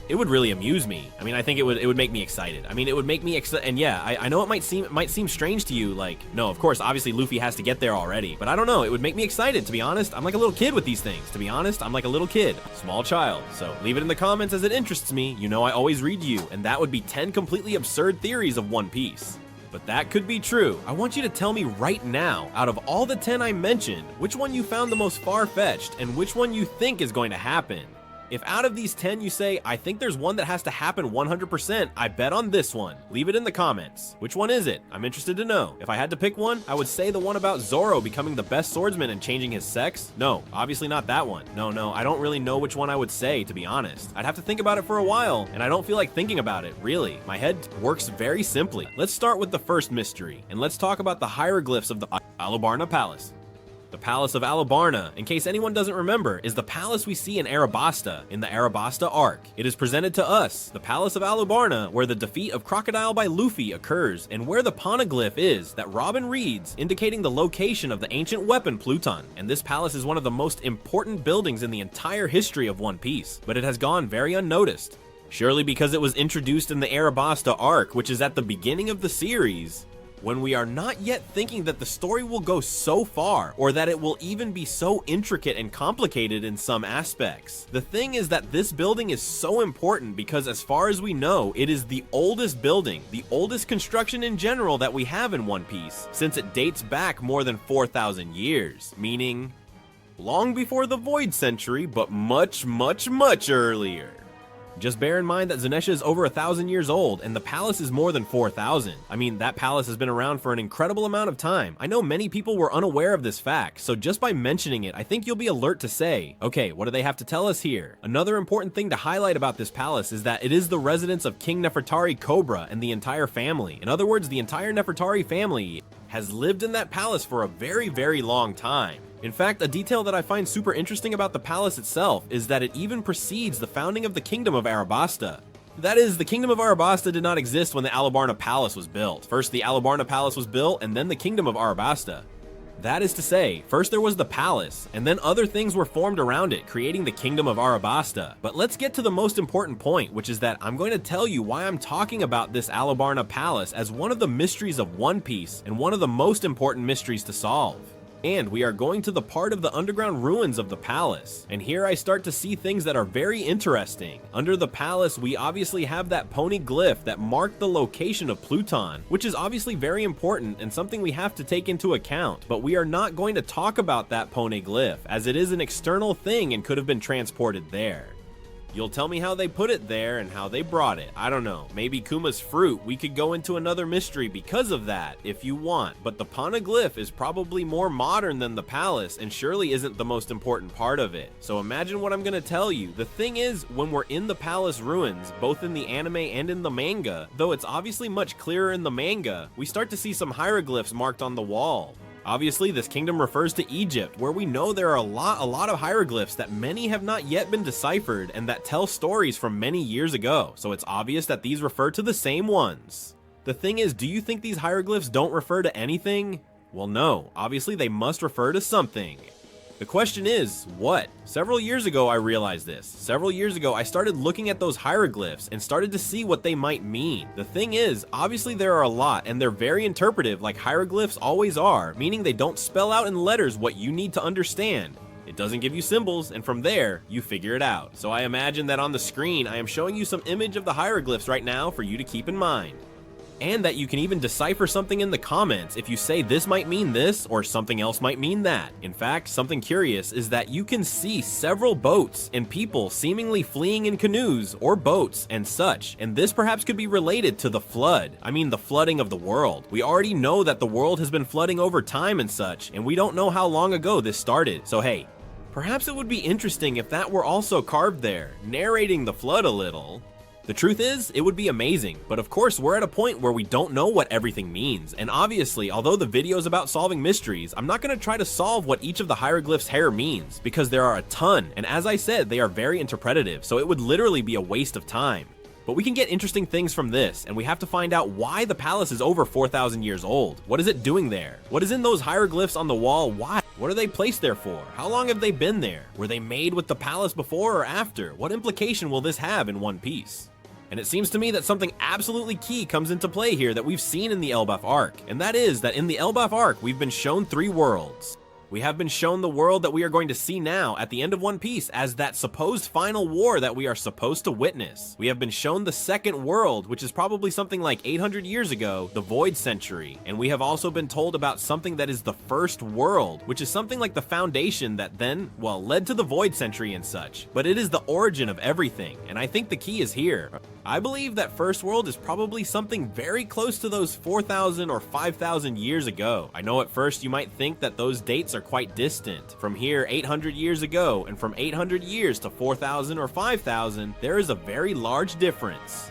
it would really amuse me. I mean, I think it would make me excited. I mean, it would make me excited. And yeah, I know it might seem strange to you. Like, no, of course, obviously Luffy has to get there already. But I don't know. It would make me excited, to be honest. I'm like a little kid with these things. To be honest, I'm like a little kid, small child. So leave it in the comments as it interests me. You know, I always read you, and that would be 10 completely absurd theories of One Piece. But that could be true. I want you to tell me right now, out of all the 10 I mentioned, which one you found the most far-fetched and which one you think is going to happen. If out of these 10 you say, I think there's one that has to happen 100%, I bet on this one. Leave it in the comments. Which one is it? I'm interested to know. If I had to pick one, I would say the one about Zoro becoming the best swordsman and changing his sex. No, obviously not that one. No, I don't really know which one I would say, to be honest. I'd have to think about it for a while, and I don't feel like thinking about it, really. My head works very simply. Let's start with the first mystery, and let's talk about the hieroglyphs of the Alabasta Palace. The Palace of Alabasta, in case anyone doesn't remember, is the palace we see in Alabasta, in the Alabasta arc. It is presented to us, the Palace of Alabasta, where the defeat of Crocodile by Luffy occurs, and where the poneglyph is that Robin reads, indicating the location of the ancient weapon Pluton. And this palace is one of the most important buildings in the entire history of One Piece, but it has gone very unnoticed. Surely because it was introduced in the Alabasta arc, which is at the beginning of the series, when we are not yet thinking that the story will go so far, or that it will even be so intricate and complicated in some aspects. The thing is that this building is so important because as far as we know, it is the oldest building, the oldest construction in general that we have in One Piece, since it dates back more than 4,000 years, meaning long before the Void Century, but much earlier. Just bear in mind that Zunisha is over 1,000 years old, and the palace is more than 4,000. I mean, that palace has been around for an incredible amount of time. I know many people were unaware of this fact, so just by mentioning it, I think you'll be alert to say, okay, what do they have to tell us here? Another important thing to highlight about this palace is that it is the residence of King Nefertari Cobra and the entire family. In other words, the entire Nefertari family has lived in that palace for a very long time. In fact, a detail that I find super interesting about the palace itself is that it even precedes the founding of the Kingdom of Alabasta. That is, the Kingdom of Alabasta did not exist when the Alabasta Palace was built. First, the Alabasta Palace was built, and then the Kingdom of Alabasta. That is to say, first there was the palace, and then other things were formed around it, creating the Kingdom of Alabasta. But let's get to the most important point, which is that I'm going to tell you why I'm talking about this Alabasta Palace as one of the mysteries of One Piece, and one of the most important mysteries to solve. And we are going to the part of the underground ruins of the palace. And here I start to see things that are very interesting. Under the palace, we obviously have that pony glyph that marked the location of Pluton, which is obviously very important and something we have to take into account. But we are not going to talk about that pony glyph, as it is an external thing and could have been transported there. You'll tell me how they put it there and how they brought it. I don't know, maybe Kuma's fruit. We could go into another mystery because of that if you want, but the poneglyph is probably more modern than the palace and surely isn't the most important part of it. So imagine what I'm gonna tell you. The thing is, when we're in the palace ruins, both in the anime and in the manga, though it's obviously much clearer in the manga, we start to see some hieroglyphs marked on the wall. Obviously, this kingdom refers to Egypt, where we know there are a lot of hieroglyphs that many have not yet been deciphered and that tell stories from many years ago, so it's obvious that these refer to the same ones. The thing is, do you think these hieroglyphs don't refer to anything? Well, no, obviously they must refer to something. The question is, what? Several years ago I realized this. Several years ago I started looking at those hieroglyphs and started to see what they might mean. The thing is, obviously there are a lot and they're very interpretive like hieroglyphs always are, meaning they don't spell out in letters what you need to understand. It doesn't give you symbols, and from there, you figure it out. So I imagine that on the screen I am showing you some image of the hieroglyphs right now for you to keep in mind. And that you can even decipher something in the comments if you say this might mean this or something else might mean that. In fact, something curious is that you can see several boats and people seemingly fleeing in canoes or boats and such, and this perhaps could be related to the flood. I mean the flooding of the world. We already know that the world has been flooding over time and such, and we don't know how long ago this started. So hey, perhaps it would be interesting if that were also carved there, narrating the flood a little. The truth is, it would be amazing, but of course we're at a point where we don't know what everything means, and obviously, although the video is about solving mysteries, I'm not going to try to solve what each of the hieroglyphs' hair means, because there are a ton, and as I said, they are very interpretative, so it would literally be a waste of time. But we can get interesting things from this, and we have to find out why the palace is over 4,000 years old. What is it doing there? What is in those hieroglyphs on the wall? Why? What are they placed there for? How long have they been there? Were they made with the palace before or after? What implication will this have in One Piece? And it seems to me that something absolutely key comes into play here that we've seen in the Elbaf arc, and that is that in the Elbaf arc, we've been shown 3 worlds. We have been shown the world that we are going to see now at the end of One Piece as that supposed final war that we are supposed to witness. We have been shown the second world, which is probably something like 800 years ago, the Void Century. And we have also been told about something that is the first world, which is something like the foundation that then, well, led to the Void Century and such. But it is the origin of everything, and I think the key is here. I believe that first world is probably something very close to those 4,000 or 5,000 years ago. I know at first you might think that those dates are quite distant. From here 800 years ago, and from 800 years to 4,000 or 5,000, there is a very large difference.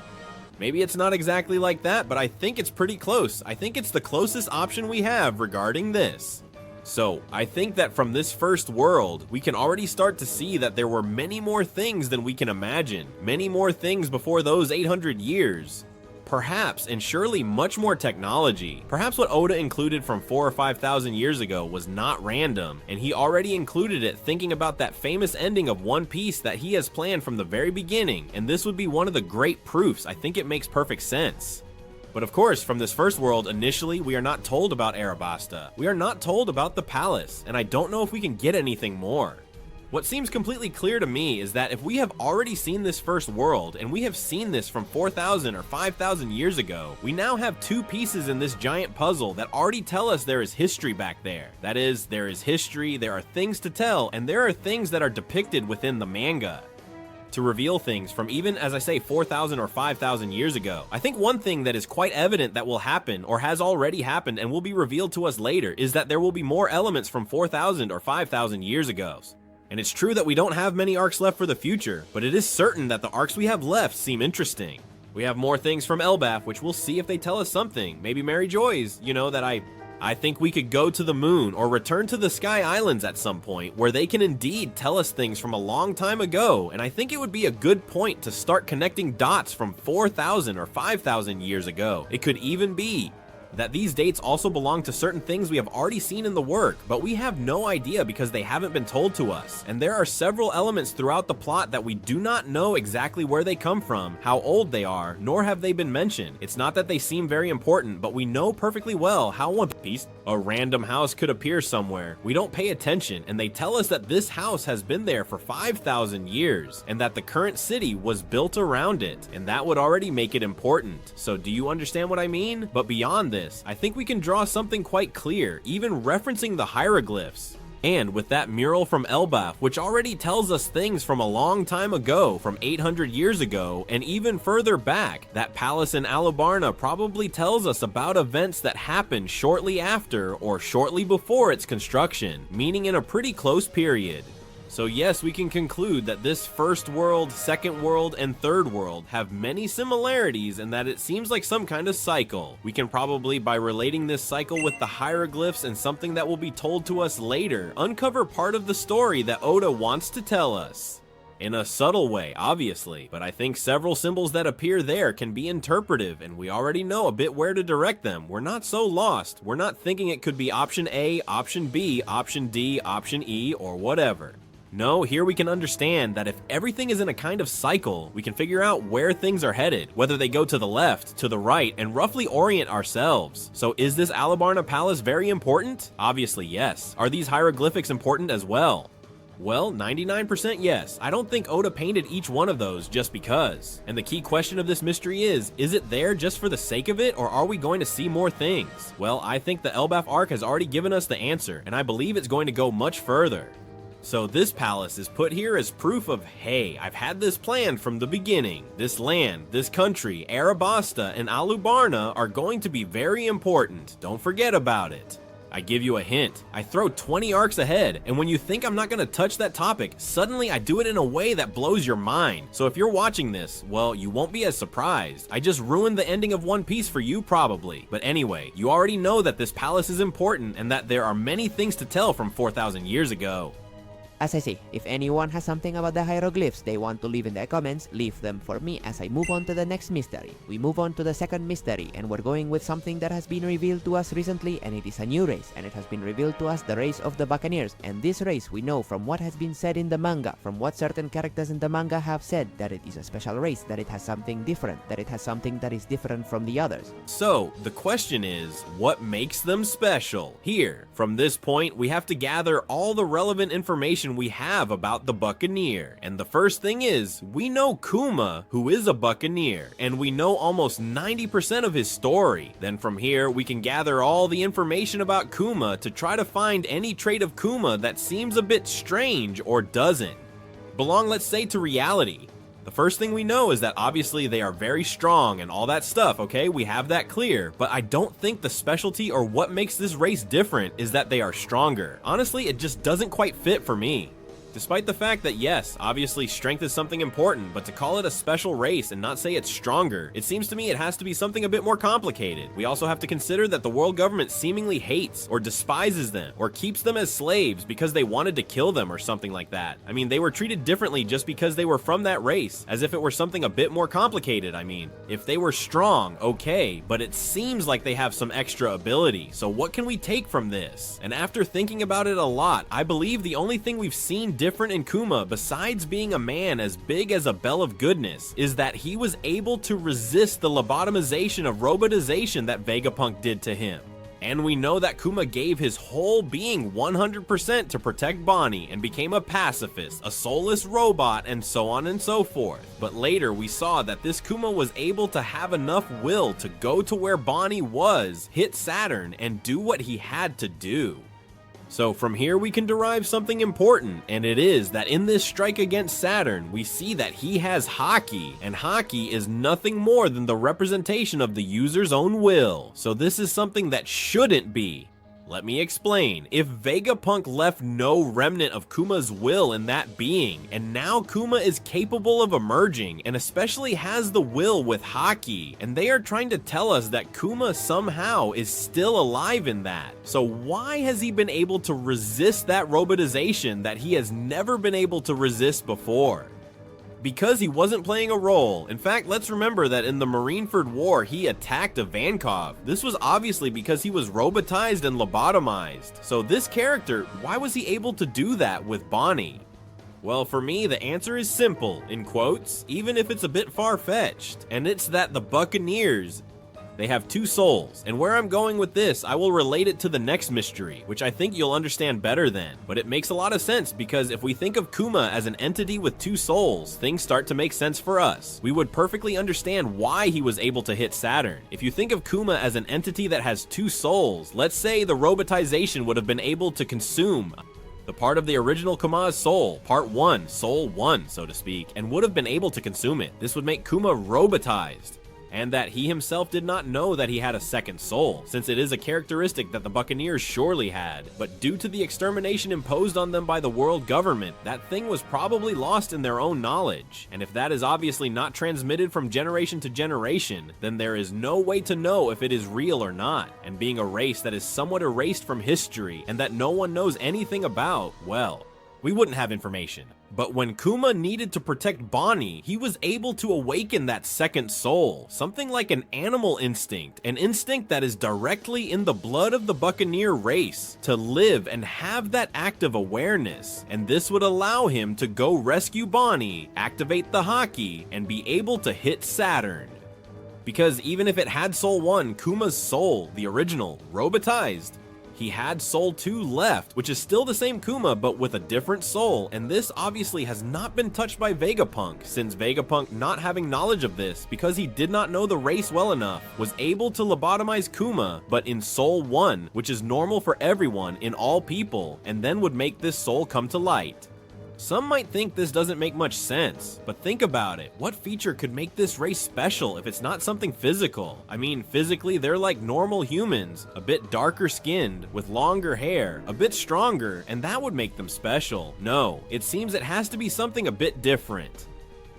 Maybe it's not exactly like that, but I think it's pretty close. I think it's the closest option we have regarding this. So, I think that from this first world, we can already start to see that there were many more things than we can imagine. Many more things before those 800 years. Perhaps, and surely much more technology. Perhaps what Oda included from 4,000 or 5,000 years ago was not random, and he already included it thinking about that famous ending of One Piece that he has planned from the very beginning, and this would be one of the great proofs. I think it makes perfect sense. But of course, from this first world, initially, we are not told about Alabasta. We are not told about the palace, and I don't know if we can get anything more. What seems completely clear to me is that if we have already seen this first world, and we have seen this from 4,000 or 5,000 years ago, we now have 2 pieces in this giant puzzle that already tell us there is history back there. That is, there is history, there are things to tell, and there are things that are depicted within the manga to reveal things from even, as I say, 4,000 or 5,000 years ago. I think one thing that is quite evident that will happen, or has already happened and will be revealed to us later, is that there will be more elements from 4,000 or 5,000 years ago. And it's true that we don't have many arcs left for the future, but it is certain that the arcs we have left seem interesting. We have more things from Elbaf, which we'll see if they tell us something. Maybe Mary Joy's, you know, that I think we could go to the moon or return to the Sky Islands at some point where they can indeed tell us things from a long time ago, and I think it would be a good point to start connecting dots from 4,000 or 5,000 years ago. It could even be that these dates also belong to certain things we have already seen in the work, but we have no idea because they haven't been told to us. And there are several elements throughout the plot that we do not know exactly where they come from, how old they are, nor have they been mentioned. It's not that they seem very important, but we know perfectly well how One Piece, a random house could appear somewhere. We don't pay attention, and they tell us that this house has been there for 5,000 years, and that the current city was built around it, and that would already make it important. So do you understand what I mean? But beyond this, I think we can draw something quite clear, even referencing the hieroglyphs. And with that mural from Elbaf, which already tells us things from a long time ago, from 800 years ago, and even further back, that palace in Alabasta probably tells us about events that happened shortly after or shortly before its construction, meaning in a pretty close period. So yes, we can conclude that this first world, second world, and third world have many similarities and that it seems like some kind of cycle. We can probably, by relating this cycle with the hieroglyphs and something that will be told to us later, uncover part of the story that Oda wants to tell us. In a subtle way, obviously, but I think several symbols that appear there can be interpretive, and we already know a bit where to direct them. We're not so lost. We're not thinking it could be option A, option B, option D, option E, or whatever. No, here we can understand that if everything is in a kind of cycle, we can figure out where things are headed, whether they go to the left, to the right, and roughly orient ourselves. So is this Alabasta Palace very important? Obviously yes. Are these hieroglyphics important as well? Well, 99% yes. I don't think Oda painted each one of those just because. And the key question of this mystery is it there just for the sake of it, or are we going to see more things? Well, I think the Elbaf arc has already given us the answer, and I believe it's going to go much further. So this palace is put here as proof of, hey, I've had this planned from the beginning. This land, this country, Alabasta, and Alubarna are going to be very important. Don't forget about it. I give you a hint. I throw 20 arcs ahead, and when you think I'm not going to touch that topic, suddenly I do it in a way that blows your mind. So if you're watching this, well, you won't be as surprised. I just ruined the ending of One Piece for you probably. But anyway, you already know that this palace is important and that there are many things to tell from 4,000 years ago. As I say, if anyone has something about the hieroglyphs they want to leave in the comments, leave them for me as I move on to the next mystery. We move on to the second mystery, and we're going with something that has been revealed to us recently, and it is a new race, and it has been revealed to us, the race of the Buccaneers. And this race, we know from what has been said in the manga, from what certain characters in the manga have said, that it is a special race, that it has something different, that it has something that is different from the others. So, the question is, what makes them special? Here, from this point, we have to gather all the relevant information we have about the Buccaneer. And the first thing is, we know Kuma, who is a Buccaneer, and we know almost 90% of his story. Then from here, we can gather all the information about Kuma to try to find any trait of Kuma that seems a bit strange or doesn't belong, let's say, to reality. The first thing we know is that obviously they are very strong and all that stuff, okay? We have that clear, but I don't think the specialty or what makes this race different is that they are stronger. Honestly, it just doesn't quite fit for me. Despite the fact that yes, obviously strength is something important, but to call it a special race and not say it's stronger, it seems to me it has to be something a bit more complicated. We also have to consider that the world government seemingly hates or despises them or keeps them as slaves because they wanted to kill them or something like that. I mean, they were treated differently just because they were from that race, as if it were something a bit more complicated. I mean, if they were strong, okay, but it seems like they have some extra ability, so what can we take from this? And after thinking about it a lot, I believe the only thing we've seen different in Kuma, besides being a man as big as a bell of goodness, is that he was able to resist the lobotomization of robotization that Vegapunk did to him. And we know that Kuma gave his whole being 100% to protect Bonnie and became a pacifist, a soulless robot, and so on and so forth. But later we saw that this Kuma was able to have enough will to go to where Bonnie was, hit Saturn, and do what he had to do. So from here we can derive something important, and it is that in this strike against Saturn, we see that he has Haki, and Haki is nothing more than the representation of the user's own will. So this is something that shouldn't be. Let me explain. If Vegapunk left no remnant of Kuma's will in that being, and now Kuma is capable of emerging, and especially has the will with Haki, and they are trying to tell us that Kuma somehow is still alive in that. So why has he been able to resist that robotization that he has never been able to resist before? Because he wasn't playing a role. In fact, let's remember that in the Marineford War, he attacked Ivankov. This was obviously because he was robotized and lobotomized. So this character, why was he able to do that with Bonnie? Well, for me, the answer is simple, in quotes, even if it's a bit far-fetched. And it's that the Buccaneers, they have two souls, and where I'm going with this, I will relate it to the next mystery, which I think you'll understand better then. But it makes a lot of sense, because if we think of Kuma as an entity with two souls, things start to make sense for us. We would perfectly understand why he was able to hit Saturn. If you think of Kuma as an entity that has two souls, let's say the robotization would have been able to consume the part of the original Kuma's soul, part 1, soul 1, so to speak, and would have been able to consume it. This would make Kuma robotized, and that he himself did not know that he had a second soul, since it is a characteristic that the Buccaneers surely had. But due to the extermination imposed on them by the world government, that thing was probably lost in their own knowledge. And if that is obviously not transmitted from generation to generation, then there is no way to know if it is real or not. And being a race that is somewhat erased from history and that no one knows anything about, well, we wouldn't have information. But when Kuma needed to protect Bonnie, he was able to awaken that second soul, something like an animal instinct, an instinct that is directly in the blood of the Buccaneer race, to live and have that active awareness, and this would allow him to go rescue Bonnie, activate the Haki, and be able to hit Saturn. Because even if it had Soul 1, Kuma's soul, the original, robotized, he had Soul 2 left, which is still the same Kuma but with a different soul, and this obviously has not been touched by Vegapunk, since Vegapunk, not having knowledge of this because he did not know the race well enough, was able to lobotomize Kuma but in Soul 1, which is normal for everyone in all people, and then would make this soul come to light. Some might think this doesn't make much sense, but think about it. What feature could make this race special if it's not something physical? I mean, physically they're like normal humans, a bit darker skinned, with longer hair, a bit stronger, and that would make them special. No, it seems it has to be something a bit different.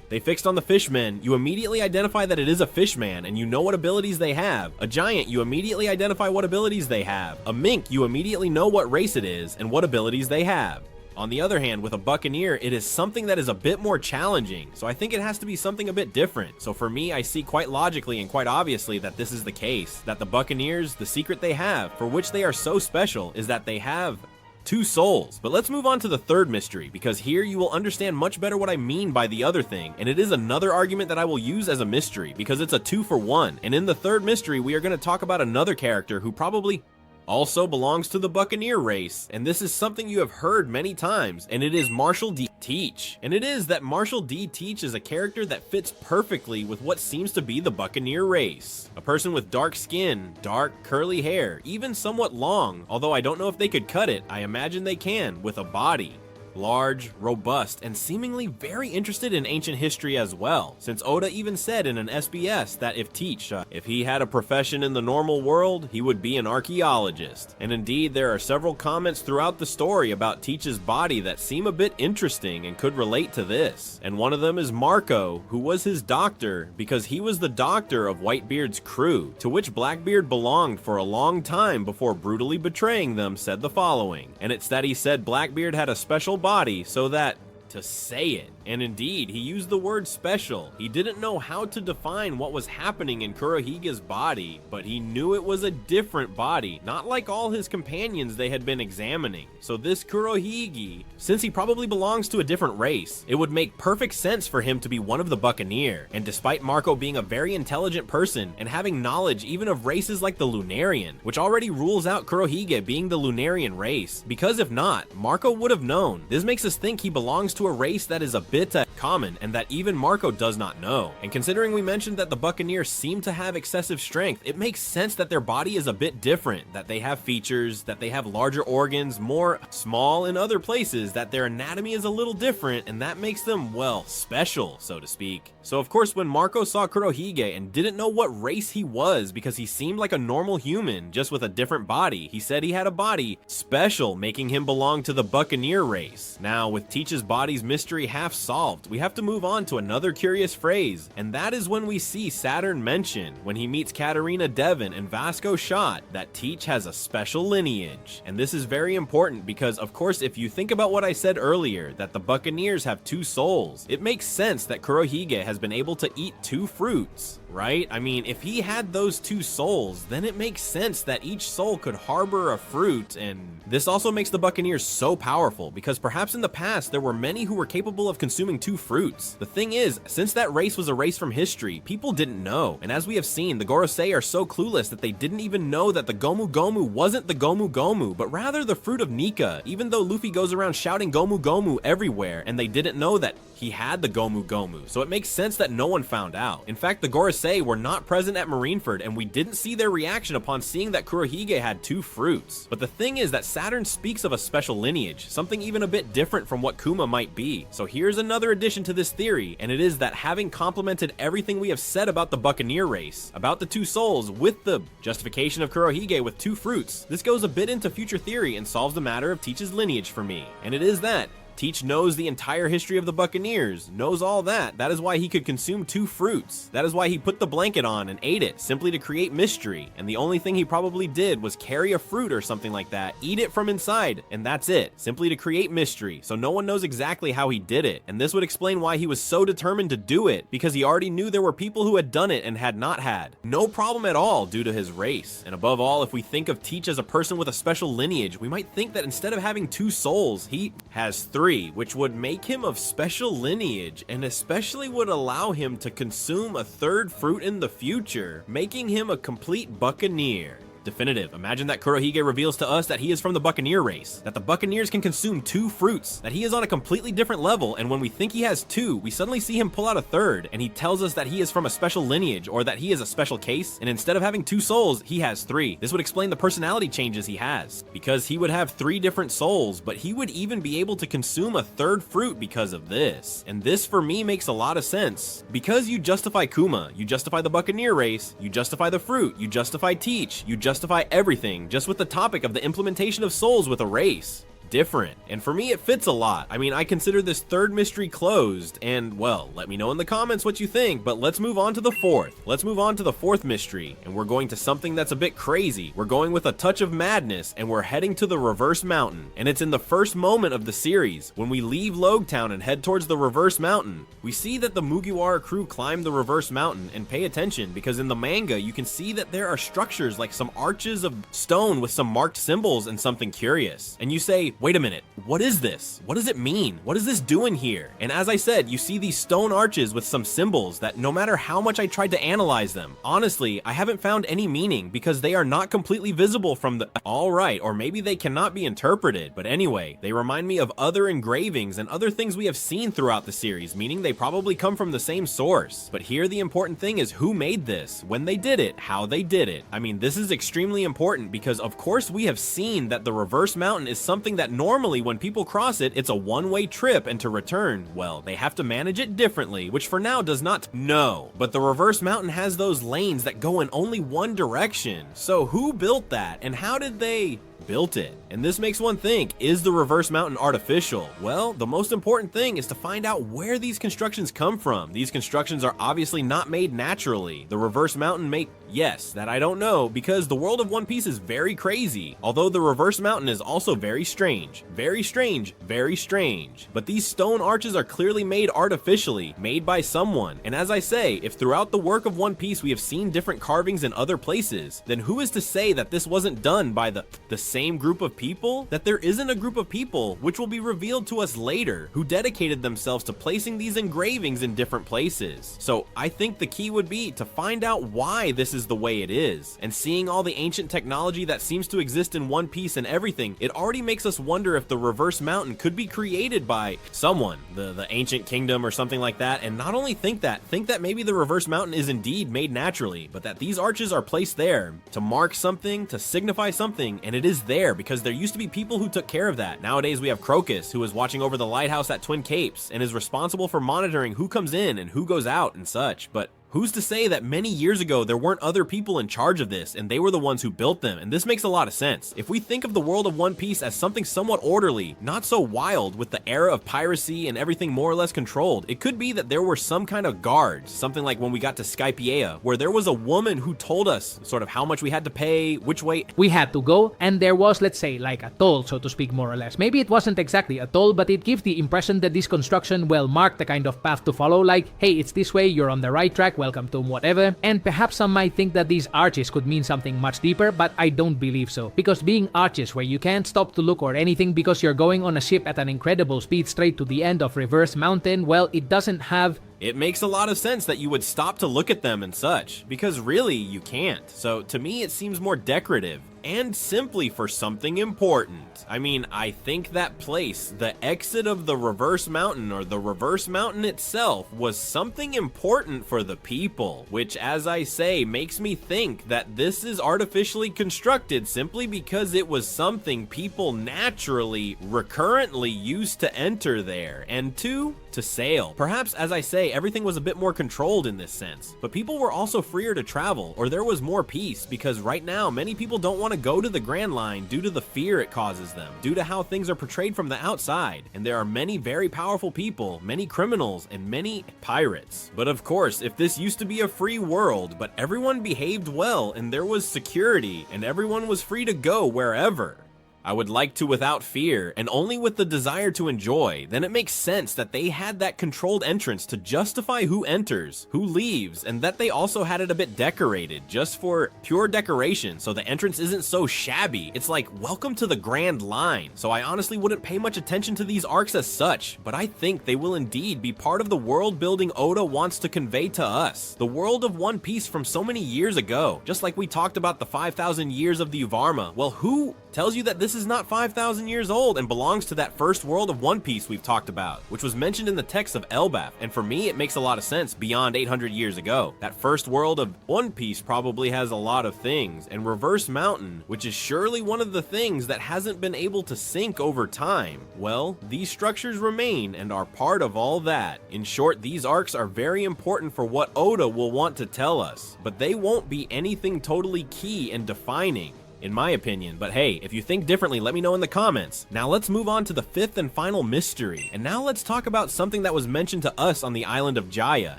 They fixed on the fishmen, you immediately identify that it is a fishman and you know what abilities they have. A giant, you immediately identify what abilities they have. A mink, you immediately know what race it is and what abilities they have. On the other hand, with a Buccaneer, it is something that is a bit more challenging, so I think it has to be something a bit different. So for me, I see quite logically and quite obviously that this is the case, that the Buccaneers, the secret they have, for which they are so special, is that they have 2 souls. But let's move on to the third mystery, because here you will understand much better what I mean by the other thing, and it is another argument that I will use as a mystery, because it's a 2-for-1, and in the third mystery, we are going to talk about another character who probably also belongs to the Buccaneer race, and this is something you have heard many times, and it is Marshall D. Teach. And it is that Marshall D. Teach is a character that fits perfectly with what seems to be the Buccaneer race. A person with dark skin, dark curly hair, even somewhat long, although I don't know if they could cut it, I imagine they can, with a body. Large, robust, and seemingly very interested in ancient history as well, since Oda even said in an SBS that if he had a profession in the normal world, he would be an archaeologist. And indeed, there are several comments throughout the story about Teach's body that seem a bit interesting and could relate to this. And one of them is Marco, who was his doctor, because he was the doctor of Whitebeard's crew, to which Blackbeard belonged for a long time before brutally betraying them, said the following. And it's that he said Blackbeard had a special body so that, to say it, and indeed, he used the word special. He didn't know how to define what was happening in Kurohige's body, but he knew it was a different body, not like all his companions they had been examining. So this Kurohige, since he probably belongs to a different race, it would make perfect sense for him to be one of the Buccaneer. And despite Marco being a very intelligent person and having knowledge even of races like the Lunarian, which already rules out Kurohige being the Lunarian race, because if not, Marco would have known. This makes us think he belongs to a race that is a bit common and that even Marco does not know. And considering we mentioned that the Buccaneers seem to have excessive strength, it makes sense that their body is a bit different, that they have features, that they have larger organs, more small in other places, that their anatomy is a little different, and that makes them, well, special, so to speak. So of course, when Marco saw Kurohige and didn't know what race he was because he seemed like a normal human, just with a different body, he said he had a body special, making him belong to the Buccaneer race. Now, with Teach's body's mystery half solved, we have to move on to another curious phrase, and that is when we see Saturn mention, when he meets Katarina Devon and Vasco Shot, that Teach has a special lineage. And this is very important because, of course, if you think about what I said earlier, that the Buccaneers have 2 souls, it makes sense that Kurohige has been able to eat 2 fruits, right? I mean, if he had those 2 souls, then it makes sense that each soul could harbor a fruit, and this also makes the Buccaneers so powerful, because perhaps in the past there were many who were capable of consuming 2 fruits. The thing is, since that race was erased from history, people didn't know, and as we have seen, the Gorosei are so clueless that they didn't even know that the Gomu Gomu wasn't the Gomu Gomu, but rather the fruit of Nika, even though Luffy goes around shouting Gomu Gomu everywhere, and they didn't know that he had the Gomu Gomu, so it makes sense that no one found out. In fact, the Gorosei were not present at Marineford, and we didn't see their reaction upon seeing that Kurohige had 2 fruits. But the thing is that Saturn speaks of a special lineage, something even a bit different from what Kuma might be. So here's another addition to this theory, and it is that having complemented everything we have said about the Buccaneer race, about the 2 souls, with the justification of Kurohige with 2 fruits, this goes a bit into future theory and solves the matter of Teach's lineage for me. And it is that Teach knows the entire history of the Buccaneers, knows all that. That is why he could consume 2 fruits. That is why he put the blanket on and ate it, simply to create mystery. And the only thing he probably did was carry a fruit or something like that, eat it from inside, and that's it. Simply to create mystery, so no one knows exactly how he did it. And this would explain why he was so determined to do it, because he already knew there were people who had done it and had not had. No problem at all due to his race. And above all, if we think of Teach as a person with a special lineage, we might think that instead of having 2 souls, he has 3, which would make him of special lineage, and especially would allow him to consume a 3rd fruit in the future, making him a complete Buccaneer. Definitive. Imagine that Kurohige reveals to us that he is from the Buccaneer race, that the Buccaneers can consume 2 fruits, that he is on a completely different level, and when we think he has 2, we suddenly see him pull out a 3rd, and he tells us that he is from a special lineage, or that he is a special case, and instead of having 2 souls, he has 3. This would explain the personality changes he has, because he would have 3 different souls, but he would even be able to consume a 3rd fruit because of this. And this for me makes a lot of sense, because you justify Kuma, you justify the Buccaneer race, you justify the fruit, you justify Teach, you justify everything just with the topic of the implementation of souls with a race. Different. And for me, it fits a lot. I mean, I consider this 3rd mystery closed, and well, let me know in the comments what you think, but let's move on to the 4th. Let's move on to the 4th mystery, and we're going to something that's a bit crazy. We're going with a touch of madness, and we're heading to the Reverse Mountain, and it's in the first moment of the series. When we leave Logetown and head towards the Reverse Mountain, we see that the Mugiwara crew climb the Reverse Mountain, and pay attention, because in the manga, you can see that there are structures like some arches of stone with some marked symbols and something curious. And you say, wait a minute, what is this? What does it mean? What is this doing here? And as I said, you see these stone arches with some symbols that no matter how much I tried to analyze them, honestly, I haven't found any meaning because they are not completely visible from the... Alright, or maybe they cannot be interpreted, but anyway, they remind me of other engravings and other things we have seen throughout the series, meaning they probably come from the same source. But here the important thing is who made this, when they did it, how they did it. I mean, this is extremely important because of course we have seen that the Reverse Mountain is something that normally when people cross it, it's a one-way trip, and to return, well, they have to manage it differently, which for now does not know. But the Reverse Mountain has those lanes that go in only one direction. So who built that, and how did they built it? And this makes one think, is the Reverse Mountain artificial? Well, the most important thing is to find out where these constructions come from. These constructions are obviously not made naturally. The Reverse Mountain yes, that I don't know, because the world of One Piece is very crazy, although the Reverse Mountain is also very strange. Very strange, very strange. But these stone arches are clearly made artificially, made by someone. And as I say, if throughout the work of One Piece we have seen different carvings in other places, then who is to say that this wasn't done by the same group of people? That there isn't a group of people, which will be revealed to us later, who dedicated themselves to placing these engravings in different places. So I think the key would be to find out why this is the way it is. And seeing all the ancient technology that seems to exist in One Piece and everything, it already makes us wonder if the Reverse Mountain could be created by someone, the ancient kingdom or something like that. And not only think that maybe the Reverse Mountain is indeed made naturally, but that these arches are placed there to mark something, to signify something, and it is there because there used to be people who took care of that. Nowadays we have Crocus, who is watching over the lighthouse at Twin Capes and is responsible for monitoring who comes in and who goes out and such. But who's to say that many years ago there weren't other people in charge of this and they were the ones who built them? And this makes a lot of sense. If we think of the world of One Piece as something somewhat orderly, not so wild with the era of piracy and everything more or less controlled, it could be that there were some kind of guards, something like when we got to Skypiea, where there was a woman who told us sort of how much we had to pay, which way we had to go, and there was, let's say, like a toll, so to speak, more or less. Maybe it wasn't exactly a toll, but it gives the impression that this construction, well, marked the kind of path to follow, like, hey, it's this way, you're on the right track, welcome to whatever. And perhaps some might think that these arches could mean something much deeper, but I don't believe so. Because being arches where you can't stop to look or anything because you're going on a ship at an incredible speed straight to the end of Reverse Mountain, well, it doesn't have... It makes a lot of sense that you would stop to look at them and such, because really you can't. So to me it seems more decorative, and simply for something important. I mean, I think that place, the exit of the Reverse Mountain, or the Reverse Mountain itself, was something important for the people, which, as I say, makes me think that this is artificially constructed simply because it was something people naturally, recurrently used to enter there. And two, to sail. Perhaps, as I say, everything was a bit more controlled in this sense, but people were also freer to travel, or there was more peace, because right now many people don't want to go to the Grand Line due to the fear it causes them, due to how things are portrayed from the outside, and there are many very powerful people, many criminals, and many pirates. But of course, if this used to be a free world, but everyone behaved well, and there was security, and everyone was free to go wherever I would like to without fear, and only with the desire to enjoy, then it makes sense that they had that controlled entrance to justify who enters, who leaves, and that they also had it a bit decorated, just for pure decoration, so the entrance isn't so shabby. It's like, welcome to the Grand Line. So I honestly wouldn't pay much attention to these arcs as such, but I think they will indeed be part of the world building Oda wants to convey to us. The world of One Piece from so many years ago, just like we talked about the 5,000 years of the Uvarma. Well, who tells you that this is not 5,000 years old and belongs to that first world of One Piece we've talked about, which was mentioned in the text of Elbaf, and for me it makes a lot of sense beyond 800 years ago. That first world of One Piece probably has a lot of things, and Reverse Mountain, which is surely one of the things that hasn't been able to sink over time, well, these structures remain and are part of all that. In short, these arcs are very important for what Oda will want to tell us, but they won't be anything totally key and defining, in my opinion. But hey, if you think differently, let me know in the comments. Now let's move on to the fifth and final mystery. And now let's talk about something that was mentioned to us on the island of Jaya.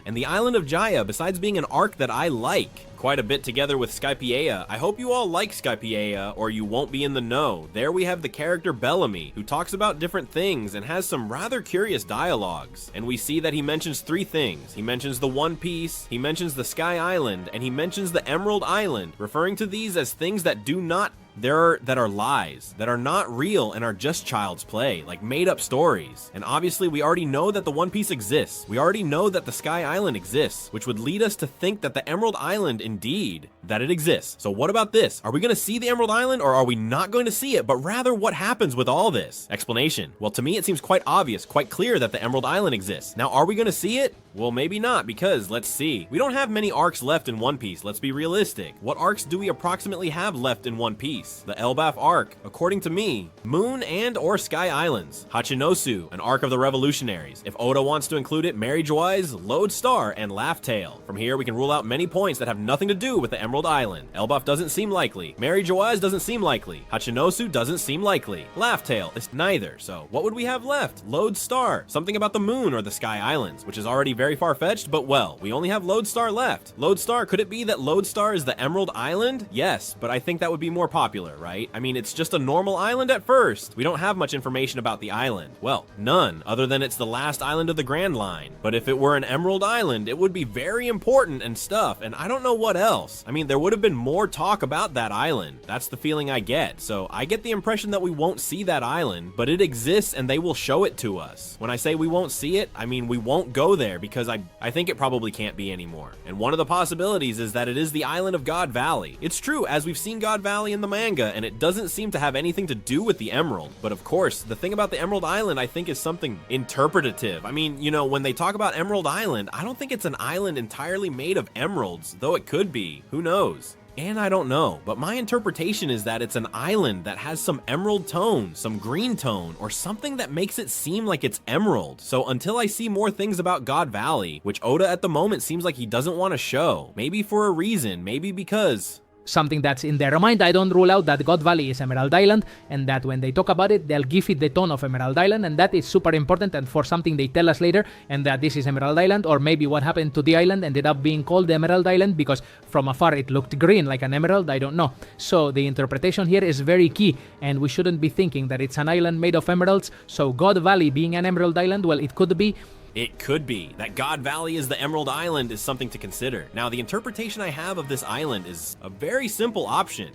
And the island of Jaya, besides being an arc that I like quite a bit together with Skypiea, I hope you all like Skypiea or you won't be in the know. There we have the character Bellamy, who talks about different things and has some rather curious dialogues. And we see that he mentions three things. He mentions the One Piece, he mentions the Sky Island, and he mentions the Emerald Island, referring to these as things that that are lies, that are not real and are just child's play, like made up stories. And obviously we already know that the One Piece exists. We already know that the Sky Island exists, which would lead us to think that the Emerald Island indeed, that it exists. So what about this? Are we going to see the Emerald Island or are we not going to see it, but rather what happens with all this? Explanation. Well, to me it seems quite obvious, quite clear that the Emerald Island exists. Now, are we going to see it? Well, maybe not, because let's see. We don't have many arcs left in One Piece, let's be realistic. What arcs do we approximately have left in One Piece? The Elbaf arc, according to me, Moon and or Sky Islands, Hachinosu, an arc of the Revolutionaries. If Oda wants to include it, Marriage Wise, Lodestar, and Laugh Tale. From here, we can rule out many points that have nothing to do with the Emerald Island. Elbaf doesn't seem likely. Marriage Wise doesn't seem likely. Hachinosu doesn't seem likely. Laugh Tale is neither. So what would we have left? Lodestar, something about the Moon or the Sky Islands, which is already very far-fetched, but well, we only have Lodestar left. Lodestar, could it be that Lodestar is the Emerald Island? Yes, but I think that would be more popular, right? I mean, it's just a normal island at first. We don't have much information about the island. Well, none, other than it's the last island of the Grand Line. But if it were an Emerald Island, it would be very important and stuff, and I don't know what else. I mean, there would have been more talk about that island. That's the feeling I get. So I get the impression that we won't see that island, but it exists and they will show it to us. When I say we won't see it, I mean we won't go there, because I think it probably can't be anymore. And one of the possibilities is that it is the island of God Valley. It's true, as we've seen God Valley in the manga, and it doesn't seem to have anything to do with the Emerald. But of course, the thing about the Emerald Island, I think, is something interpretative. I mean, you know, when they talk about Emerald Island, I don't think it's an island entirely made of emeralds, though it could be. Who knows? And I don't know, but my interpretation is that it's an island that has some emerald tone, some green tone, or something that makes it seem like it's emerald. So until I see more things about God Valley, which Oda at the moment seems like he doesn't want to show, maybe for a reason, maybe because something that's in their mind, I don't rule out that God Valley is Emerald Island, and that when they talk about it, they'll give it the tone of Emerald Island, and that is super important, and for something they tell us later, and that this is Emerald Island, or maybe what happened to the island ended up being called the Emerald Island because from afar it looked green like an emerald, I don't know. So the interpretation here is very key, and we shouldn't be thinking that it's an island made of emeralds. So God Valley being an Emerald Island, well, it could be. It could be. That God Valley is the Emerald Island is something to consider. Now, the interpretation I have of this island is a very simple option.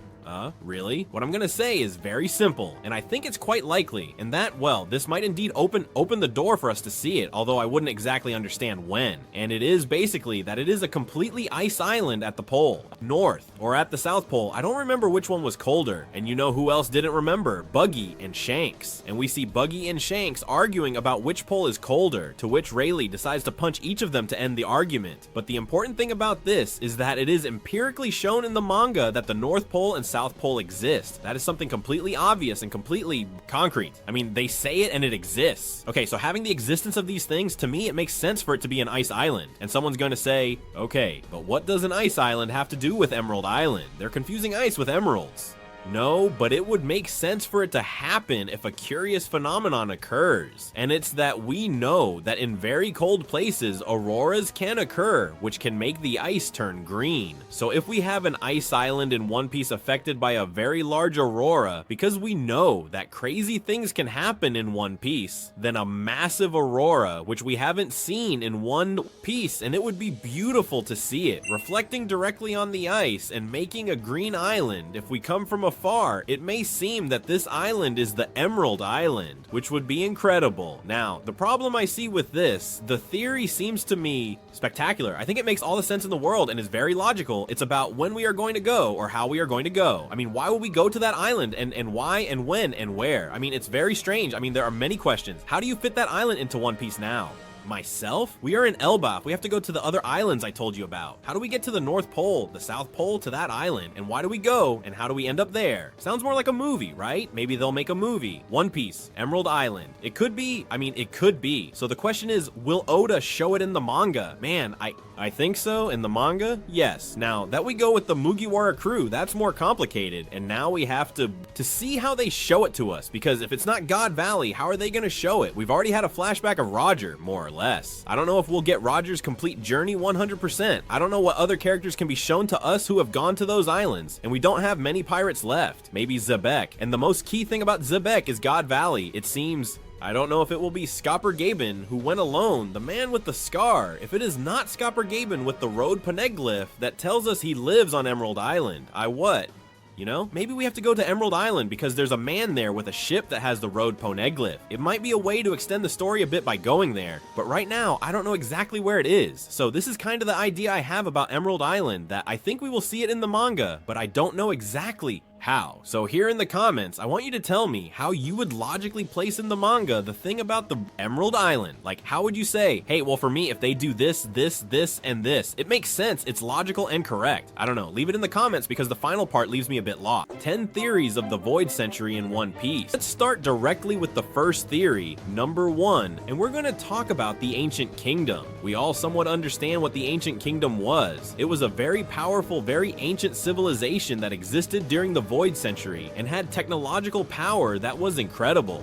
Really? What I'm gonna say is very simple, and I think it's quite likely, and that, well, this might indeed open the door for us to see it, although I wouldn't exactly understand when. And it is basically that it is a completely ice island at the pole, north, or at the South Pole. I don't remember which one was colder, and you know who else didn't remember? Buggy and Shanks. And we see Buggy and Shanks arguing about which pole is colder, to which Rayleigh decides to punch each of them to end the argument. But the important thing about this is that it is empirically shown in the manga that the North Pole and South Pole exist. That is something completely obvious and completely concrete. I mean, they say it and it exists. Okay, so having the existence of these things, to me, it makes sense for it to be an ice island. And someone's going to say, okay, but what does an ice island have to do with Emerald Island? They're confusing ice with emeralds. No, but it would make sense for it to happen if a curious phenomenon occurs. And it's that we know that in very cold places, auroras can occur, which can make the ice turn green. So if we have an ice island in One Piece affected by a very large aurora, because we know that crazy things can happen in One Piece, then a massive aurora, which we haven't seen in One Piece, and it would be beautiful to see it, reflecting directly on the ice and making a green island. If we come from afar, it may seem that this island is the Emerald Island, which would be incredible. Now, the problem I see with this, the theory seems to me spectacular. I think it makes all the sense in the world and is very logical. It's about when we are going to go or how we are going to go. I mean, why would we go to that island and why and when and where? I mean, it's very strange. I mean, there are many questions. How do you fit that island into One Piece now? Myself? We are in Elbaf. We have to go to the other islands I told you about. How do we get to the North Pole, the South Pole, to that island? And why do we go? And how do we end up there? Sounds more like a movie, right? Maybe they'll make a movie. One Piece, Emerald Island. It could be. I mean, it could be. So the question is, will Oda show it in the manga? Man, I think so. In the manga? Yes. Now, that we go with the Mugiwara crew, that's more complicated. And now we have to see how they show it to us. Because if it's not God Valley, how are they going to show it? We've already had a flashback of Roger, more or less. I don't know if we'll get Roger's complete journey 100%. I don't know what other characters can be shown to us who have gone to those islands. And we don't have many pirates left. Maybe Zebek. And the most key thing about Zebek is God Valley. It seems... I don't know if it will be Skopper Gaben who went alone, the man with the scar. If it is not Skopper Gaben with the road poneglyph that tells us he lives on Emerald Island, what? You know, maybe we have to go to Emerald Island because there's a man there with a ship that has the road poneglyph. It might be a way to extend the story a bit by going there, but right now, I don't know exactly where it is. So this is kind of the idea I have about Emerald Island, that I think we will see it in the manga, but I don't know exactly how. So here in the comments, I want you to tell me how you would logically place in the manga the thing about the Emerald Island. Like, how would you say, hey, well, for me, if they do this, this, and this, it makes sense, it's logical and correct. I don't know, leave it in the comments because the final part leaves me a bit lost. 10 theories of the Void Century in One Piece. Let's start directly with the first theory, number 1, and we're gonna talk about the Ancient Kingdom. We all somewhat understand what the Ancient Kingdom was. It was a very powerful, very ancient civilization that existed during the Void Century and had technological power that was incredible.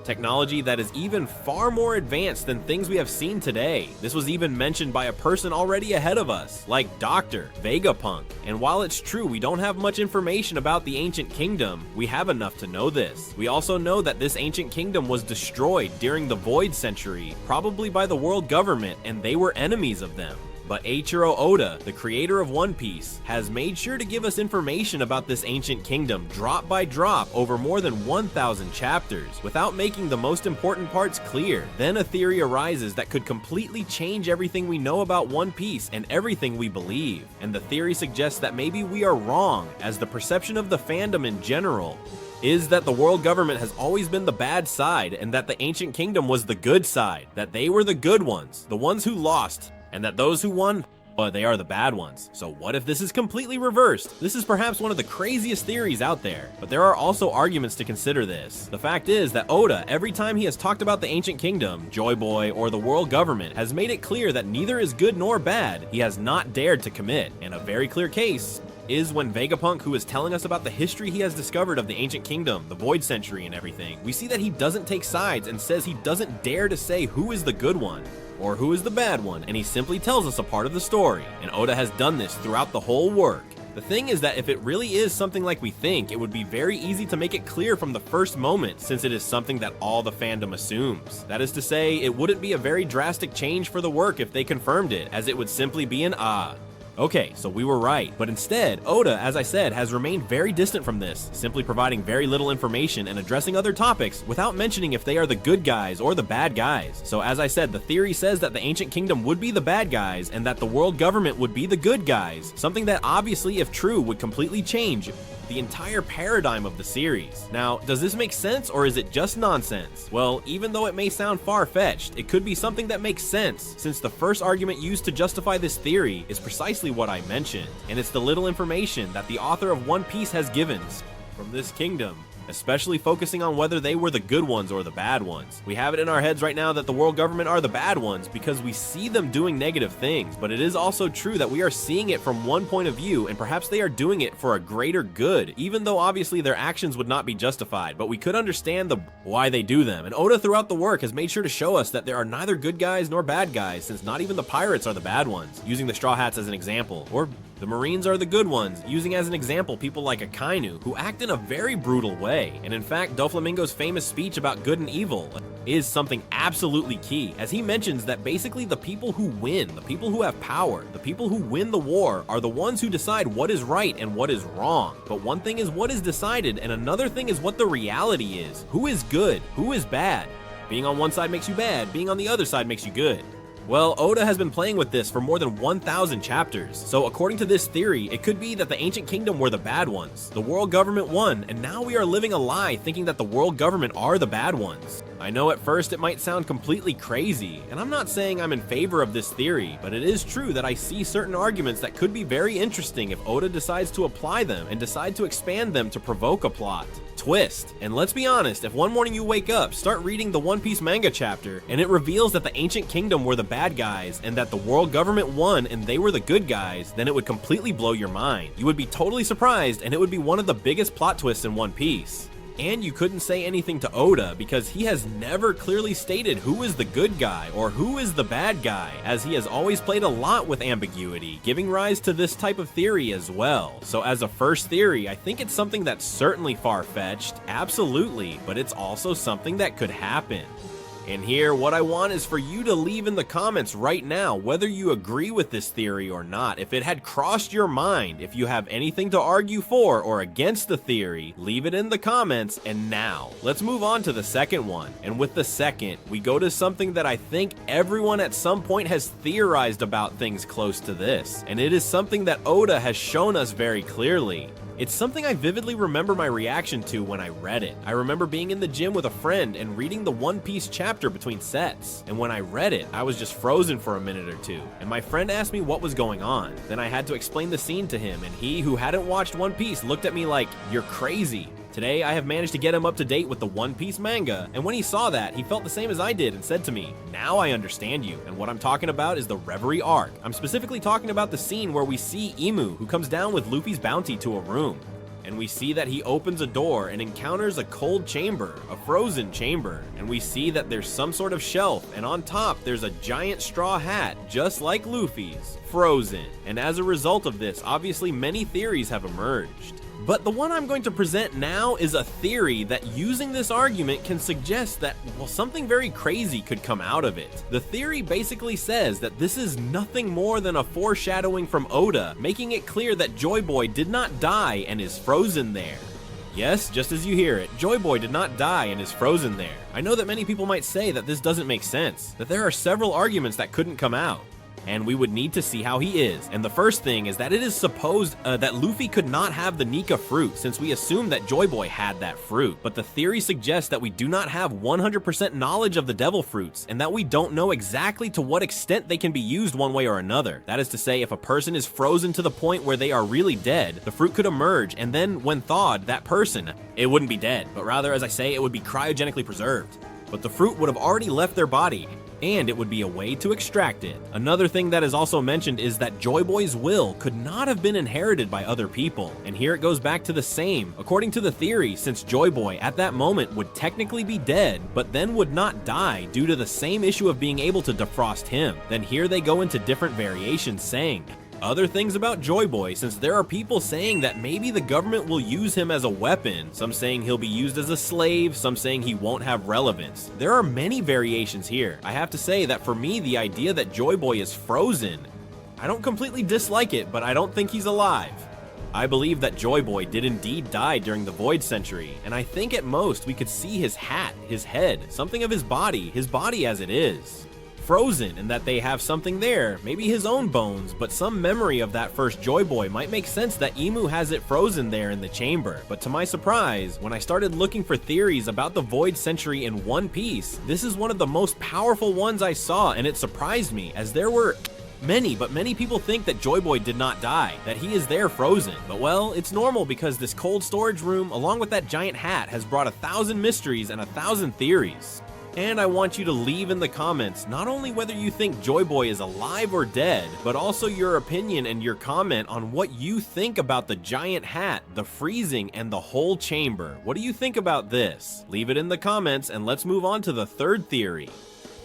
Technology that is even far more advanced than things we have seen today. This was even mentioned by a person already ahead of us, like Dr. Vegapunk. And while it's true we don't have much information about the Ancient Kingdom, we have enough to know this. We also know that this Ancient Kingdom was destroyed during the Void Century, probably by the world government, and they were enemies of them. But Eiichiro Oda, the creator of One Piece, has made sure to give us information about this ancient kingdom drop by drop over more than 1,000 chapters, without making the most important parts clear. Then a theory arises that could completely change everything we know about One Piece and everything we believe. And the theory suggests that maybe we are wrong, as the perception of the fandom in general is that the world government has always been the bad side and that the ancient kingdom was the good side, that they were the good ones, the ones who lost, and that those who won, well, they are the bad ones. So what if this is completely reversed? This is perhaps one of the craziest theories out there, but there are also arguments to consider this. The fact is that Oda, every time he has talked about the Ancient Kingdom, Joy Boy, or the world government, has made it clear that neither is good nor bad. He has not dared to commit, and a very clear case is when Vegapunk, who is telling us about the history he has discovered of the Ancient Kingdom, the Void Century and everything, we see that he doesn't take sides and says he doesn't dare to say who is the good one or who is the bad one, and he simply tells us a part of the story. And Oda has done this throughout the whole work. The thing is that if it really is something like we think, it would be very easy to make it clear from the first moment, since it is something that all the fandom assumes. That is to say, it wouldn't be a very drastic change for the work if they confirmed it, as it would simply be an Okay, so we were right, but instead, Oda, as I said, has remained very distant from this, simply providing very little information and addressing other topics without mentioning if they are the good guys or the bad guys. So as I said, the theory says that the Ancient Kingdom would be the bad guys and that the world government would be the good guys, something that obviously, if true, would completely change the entire paradigm of the series. Now, does this make sense or is it just nonsense? Well, even though it may sound far-fetched, it could be something that makes sense, since the first argument used to justify this theory is precisely what I mentioned, and it's the little information that the author of One Piece has given from this kingdom, especially focusing on whether they were the good ones or the bad ones. We have it in our heads right now that the world government are the bad ones because we see them doing negative things, but it is also true that we are seeing it from one point of view, and perhaps they are doing it for a greater good, even though obviously their actions would not be justified, but we could understand why they do them. And Oda throughout the work has made sure to show us that there are neither good guys nor bad guys, since not even the pirates are the bad ones, using the Straw Hats as an example, or the Marines are the good ones, using as an example people like Akainu, who act in a very brutal way. And in fact, Doflamingo's famous speech about good and evil is something absolutely key, as he mentions that basically the people who win, the people who have power, the people who win the war are the ones who decide what is right and what is wrong. But one thing is what is decided, and another thing is what the reality is. Who is good? Who is bad? Being on one side makes you bad, being on the other side makes you good. Well, Oda has been playing with this for more than 1,000 chapters, so according to this theory, it could be that the Ancient Kingdom were the bad ones, the world government won, and now we are living a lie thinking that the world government are the bad ones. I know at first it might sound completely crazy, and I'm not saying I'm in favor of this theory, but it is true that I see certain arguments that could be very interesting if Oda decides to apply them and decide to expand them to provoke a plot twist. And let's be honest, if one morning you wake up, start reading the One Piece manga chapter, and it reveals that the Ancient Kingdom were the bad guys and that the world government won and they were the good guys, then it would completely blow your mind. You would be totally surprised, and it would be one of the biggest plot twists in One Piece. And you couldn't say anything to Oda because he has never clearly stated who is the good guy or who is the bad guy, as he has always played a lot with ambiguity, giving rise to this type of theory as well. So as a first theory, I think it's something that's certainly far-fetched, absolutely, but it's also something that could happen. And here, what I want is for you to leave in the comments right now whether you agree with this theory or not. If it had crossed your mind, if you have anything to argue for or against the theory, leave it in the comments. And now, let's move on to the second one. And with the second, we go to something that I think everyone at some point has theorized about things close to this. And it is something that Oda has shown us very clearly. It's something I vividly remember my reaction to when I read it. I remember being in the gym with a friend and reading the One Piece chapter between sets. And when I read it, I was just frozen for a minute or two. And my friend asked me what was going on. Then I had to explain the scene to him, and he, who hadn't watched One Piece, looked at me like, "You're crazy." Today, I have managed to get him up to date with the One Piece manga, and when he saw that, he felt the same as I did and said to me, "Now I understand you." And what I'm talking about is the Reverie arc. I'm specifically talking about the scene where we see Imu, who comes down with Luffy's bounty to a room. And we see that he opens a door and encounters a cold chamber, a frozen chamber. And we see that there's some sort of shelf, and on top there's a giant straw hat, just like Luffy's, frozen. And as a result of this, obviously many theories have emerged. But the one I'm going to present now is a theory that using this argument can suggest that, well, something very crazy could come out of it. The theory basically says that this is nothing more than a foreshadowing from Oda, making it clear that Joy Boy did not die and is frozen there. Yes, just as you hear it, Joy Boy did not die and is frozen there. I know that many people might say that this doesn't make sense, that there are several arguments that couldn't come out, and we would need to see how he is. And the first thing is that it is supposed that Luffy could not have the Nika fruit, since we assume that Joy Boy had that fruit. But the theory suggests that we do not have 100% knowledge of the devil fruits, and that we don't know exactly to what extent they can be used one way or another. That is to say, if a person is frozen to the point where they are really dead, the fruit could emerge, and then when thawed, that person, it wouldn't be dead, but rather, as I say, it would be cryogenically preserved. But the fruit would have already left their body, and it would be a way to extract it. Another thing that is also mentioned is that Joy Boy's will could not have been inherited by other people. And here it goes back to the same. According to the theory, since Joy Boy at that moment would technically be dead, but then would not die due to the same issue of being able to defrost him, then here they go into different variations saying other things about Joy Boy, since there are people saying that maybe the government will use him as a weapon, some saying he'll be used as a slave, some saying he won't have relevance. There are many variations here. I have to say that for me, the idea that Joy Boy is frozen, I don't completely dislike it, but I don't think he's alive. I believe that Joy Boy did indeed die during the Void Century, and I think at most we could see his hat, his head, something of his body as it is. frozen and that they have something there, maybe his own bones, but some memory of that first Joy Boy might make sense that Imu has it frozen there in the chamber. But to my surprise, when I started looking for theories about the Void Century in One Piece, this is one of the most powerful ones I saw, and it surprised me, as there were many people think that Joy Boy did not die, that he is there frozen. But well, it's normal because this cold storage room, along with that giant hat, has brought 1,000 mysteries and 1,000 theories. And I want you to leave in the comments not only whether you think Joy Boy is alive or dead, but also your opinion and your comment on what you think about the giant hat, the freezing, and the whole chamber. What do you think about this? Leave it in the comments, and let's move on to the third theory.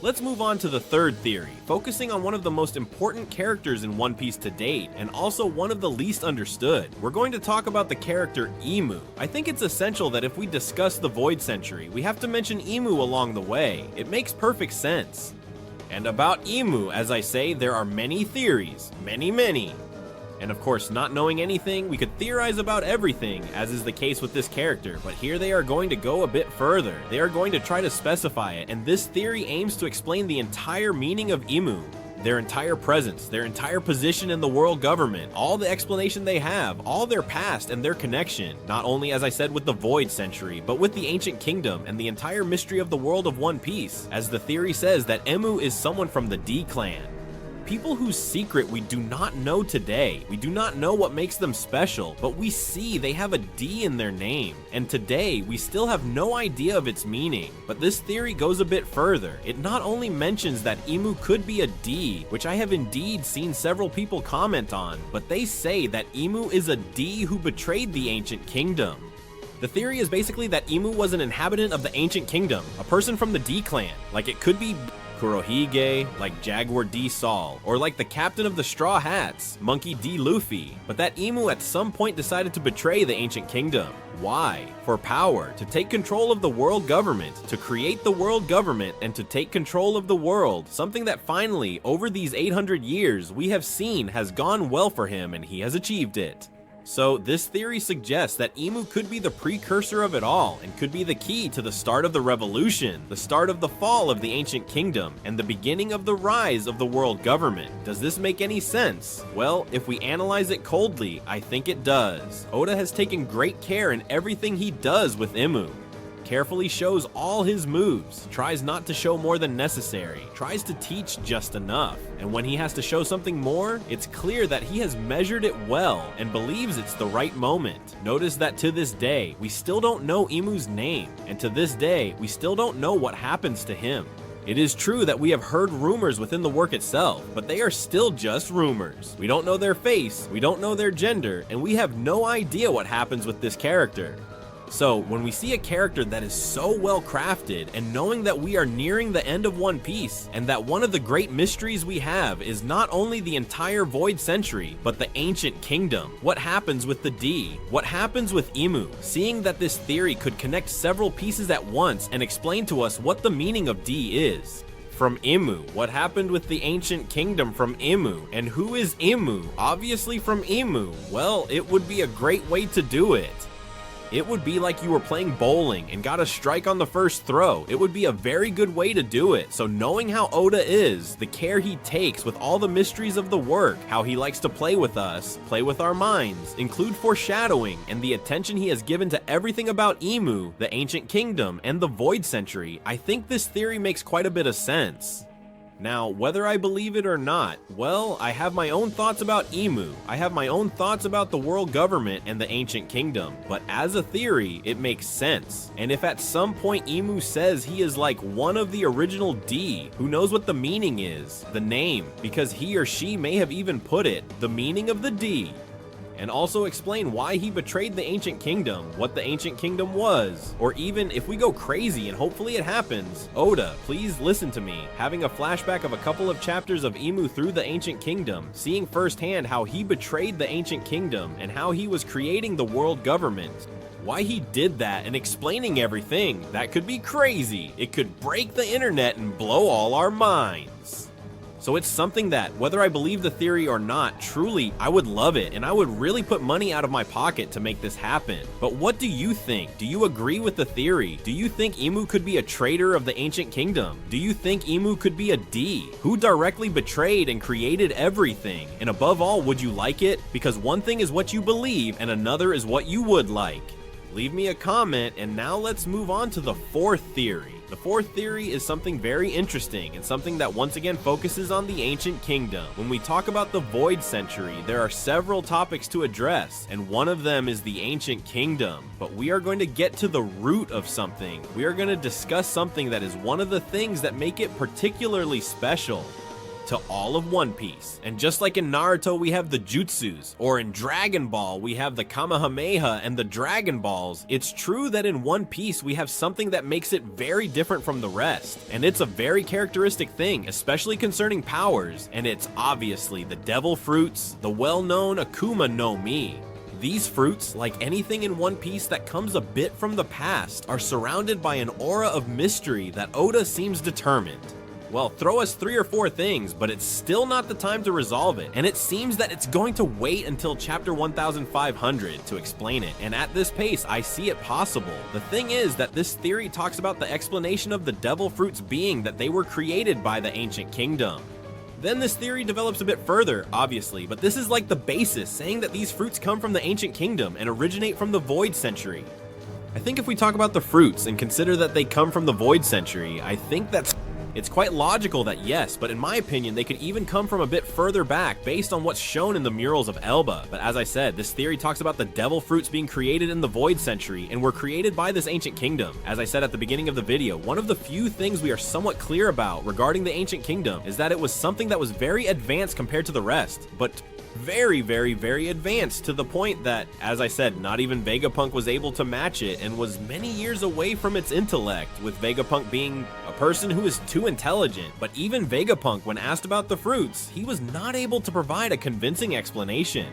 Let's move on to the third theory, focusing on one of the most important characters in One Piece to date, and also one of the least understood. We're going to talk about the character Imu. I think it's essential that if we discuss the Void Century, we have to mention Imu along the way. It makes perfect sense. And about Imu, as I say, there are many theories, many. And of course, not knowing anything, we could theorize about everything, as is the case with this character, but here they are going to go a bit further. They are going to try to specify it, and this theory aims to explain the entire meaning of Imu, their entire presence, their entire position in the world government, all the explanation they have, all their past and their connection, not only as I said with the Void Century, but with the Ancient Kingdom and the entire mystery of the world of One Piece, as the theory says that Emu is someone from the D clan. People whose secret we do not know today. We do not know what makes them special, but we see they have a D in their name. And today, we still have no idea of its meaning. But this theory goes a bit further. It not only mentions that Imu could be a D, which I have indeed seen several people comment on, but they say that Imu is a D who betrayed the Ancient Kingdom. The theory is basically that Imu was an inhabitant of the Ancient Kingdom, a person from the D clan. Like it could be Kurohige, like Jaguar D. Saul, or like the captain of the Straw Hats, Monkey D. Luffy, but that Imu at some point decided to betray the Ancient Kingdom. Why? For power, to take control of the world government, to create the world government, and to take control of the world, something that finally, over these 800 years, we have seen has gone well for him and he has achieved it. So this theory suggests that Imu could be the precursor of it all and could be the key to the start of the revolution, the start of the fall of the Ancient Kingdom, and the beginning of the rise of the world government. Does this make any sense? Well, if we analyze it coldly, I think it does. Oda has taken great care in everything he does with Imu. Carefully shows all his moves, tries not to show more than necessary, tries to teach just enough, and when he has to show something more, it's clear that he has measured it well and believes it's the right moment. Notice that to this day, we still don't know Imu's name, and to this day, we still don't know what happens to him. It is true that we have heard rumors within the work itself, but they are still just rumors. We don't know their face, we don't know their gender, and we have no idea what happens with this character. So, when we see a character that is so well crafted, and knowing that we are nearing the end of One Piece, and that one of the great mysteries we have is not only the entire Void Century, but the Ancient Kingdom, what happens with the D, what happens with Imu, seeing that this theory could connect several pieces at once and explain to us what the meaning of D is. From Imu, what happened with the Ancient Kingdom from Imu, and who is Imu? Obviously from Imu. Well, it would be a great way to do it. It would be like you were playing bowling and got a strike on the first throw. It would be a very good way to do it. So knowing how Oda is, the care he takes with all the mysteries of the work, how he likes to play with us, play with our minds, include foreshadowing, and the attention he has given to everything about Imu, the Ancient Kingdom, and the Void Century, I think this theory makes quite a bit of sense. Now, whether I believe it or not, well, I have my own thoughts about Imu. I have my own thoughts about the world government and the Ancient Kingdom. But as a theory, it makes sense. And if at some point Imu says he is like one of the original D, who knows what the meaning is? The name, because he or she may have even put it, the meaning of the D. And also explain why he betrayed the Ancient Kingdom, what the Ancient Kingdom was, or even if we go crazy and hopefully it happens, Oda, please listen to me, having a flashback of a couple of chapters of Imu through the Ancient Kingdom, seeing firsthand how he betrayed the Ancient Kingdom and how he was creating the world government. Why he did that and explaining everything, that could be crazy. It could break the internet and blow all our minds. So it's something that, whether I believe the theory or not, truly, I would love it, and I would really put money out of my pocket to make this happen. But what do you think? Do you agree with the theory? Do you think Imu could be a traitor of the Ancient Kingdom? Do you think Imu could be a D? Who directly betrayed and created everything? And above all, would you like it? Because one thing is what you believe, and another is what you would like. Leave me a comment, and now let's move on to the fourth theory. The fourth theory is something very interesting and something that once again focuses on the Ancient Kingdom. When we talk about the Void Century, there are several topics to address, and one of them is the Ancient Kingdom. But we are going to get to the root of something. We are going to discuss something that is one of the things that make it particularly special to all of One Piece. And just like in Naruto we have the jutsus, or in Dragon Ball we have the Kamehameha and the Dragon Balls, it's true that in One Piece we have something that makes it very different from the rest. And it's a very characteristic thing, especially concerning powers, and it's obviously the devil fruits, the well-known Akuma no Mi. These fruits, like anything in One Piece that comes a bit from the past, are surrounded by an aura of mystery that Oda seems determined. Well, throw us 3 or 4 things, but it's still not the time to resolve it, and it seems that it's going to wait until chapter 1500 to explain it, and at this pace, I see it possible. The thing is that this theory talks about the explanation of the devil fruits being that they were created by the Ancient Kingdom. Then this theory develops a bit further, obviously, but this is like the basis, saying that these fruits come from the Ancient Kingdom and originate from the Void Century. I think if we talk about the fruits and consider that they come from the Void Century, I think it's quite logical that yes, but in my opinion, they could even come from a bit further back based on what's shown in the murals of Elba. But as I said, this theory talks about the devil fruits being created in the Void Century and were created by this Ancient Kingdom. As I said at the beginning of the video, one of the few things we are somewhat clear about regarding the Ancient Kingdom is that it was something that was very advanced compared to the rest, but very, very, very advanced, to the point that, as I said, not even Vegapunk was able to match it and was many years away from its intellect, with Vegapunk being a person who is too intelligent. But even Vegapunk, when asked about the fruits, he was not able to provide a convincing explanation.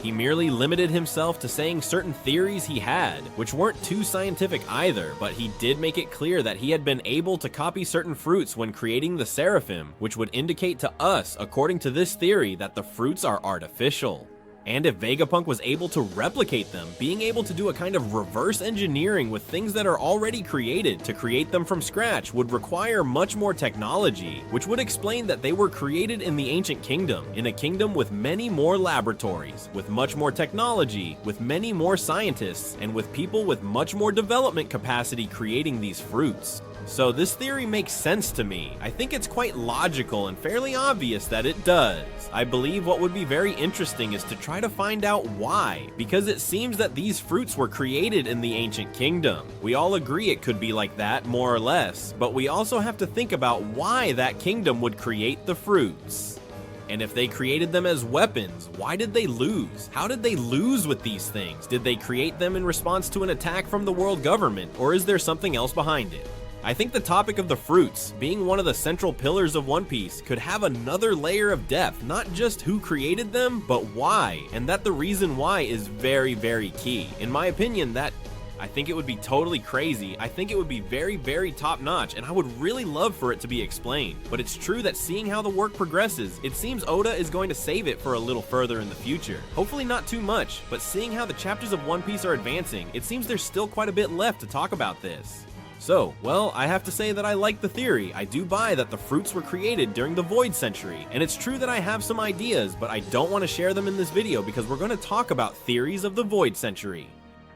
He merely limited himself to saying certain theories he had, which weren't too scientific either, but he did make it clear that he had been able to copy certain fruits when creating the Seraphim, which would indicate to us, according to this theory, that the fruits are artificial. And if Vegapunk was able to replicate them, being able to do a kind of reverse engineering with things that are already created to create them from scratch would require much more technology, which would explain that they were created in the Ancient Kingdom, in a kingdom with many more laboratories, with much more technology, with many more scientists, and with people with much more development capacity creating these fruits. So this theory makes sense to me. I think it's quite logical and fairly obvious that it does. I believe what would be very interesting is to try to find out why, because it seems that these fruits were created in the Ancient Kingdom. We all agree it could be like that, more or less, but we also have to think about why that kingdom would create the fruits. And if they created them as weapons, why did they lose? How did they lose with these things? Did they create them in response to an attack from the world government, or is there something else behind it? I think the topic of the fruits, being one of the central pillars of One Piece, could have another layer of depth, not just who created them, but why, and that the reason why is very, very key. In my opinion, I think it would be totally crazy. I think it would be very, very top-notch, and I would really love for it to be explained. But it's true that seeing how the work progresses, it seems Oda is going to save it for a little further in the future. Hopefully not too much, but seeing how the chapters of One Piece are advancing, it seems there's still quite a bit left to talk about this. So, well, I have to say that I like the theory. I do buy that the fruits were created during the Void Century, and it's true that I have some ideas, but I don't want to share them in this video because we're going to talk about theories of the Void Century.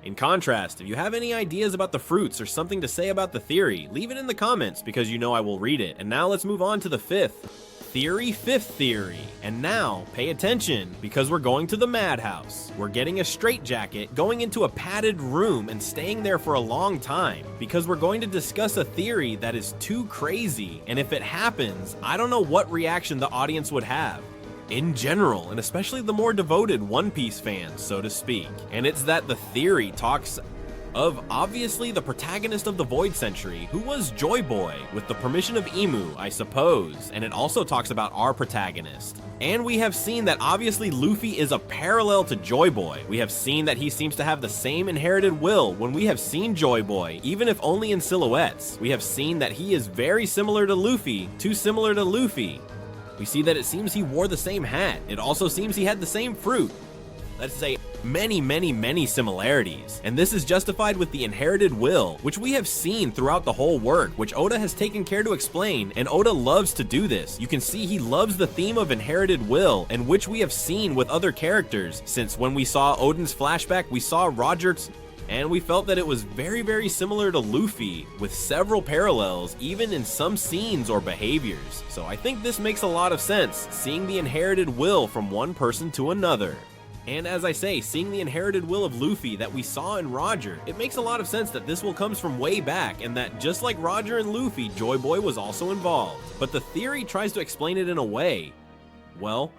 In contrast, if you have any ideas about the fruits or something to say about the theory, leave it in the comments because you know I will read it. And now let's move on to the fifth theory. And now, pay attention, because we're going to the madhouse. We're getting a straitjacket, going into a padded room, and staying there for a long time, because we're going to discuss a theory that is too crazy, and if it happens, I don't know what reaction the audience would have. In general, and especially the more devoted One Piece fans, so to speak. And it's that the theory talks of obviously the protagonist of the Void Century, who was Joy Boy, with the permission of Imu, I suppose, and it also talks about our protagonist. And we have seen that obviously Luffy is a parallel to Joy Boy. We have seen that he seems to have the same inherited will when we have seen Joy Boy, even if only in silhouettes. We have seen that he is very similar to Luffy, too similar to Luffy. We see that it seems he wore the same hat. It also seems he had the same fruit. Let's say many similarities. And this is justified with the inherited will, which we have seen throughout the whole work, which Oda has taken care to explain, and Oda loves to do this. You can see he loves the theme of inherited will, and which we have seen with other characters, since when we saw Odin's flashback, we saw Roger's, and we felt that it was very similar to Luffy, with several parallels, even in some scenes or behaviors. So I think this makes a lot of sense, seeing the inherited will from one person to another. And as I say, seeing the inherited will of Luffy that we saw in Roger, it makes a lot of sense that this will comes from way back, and that just like Roger and Luffy, Joy Boy was also involved. But the theory tries to explain it in a way, well,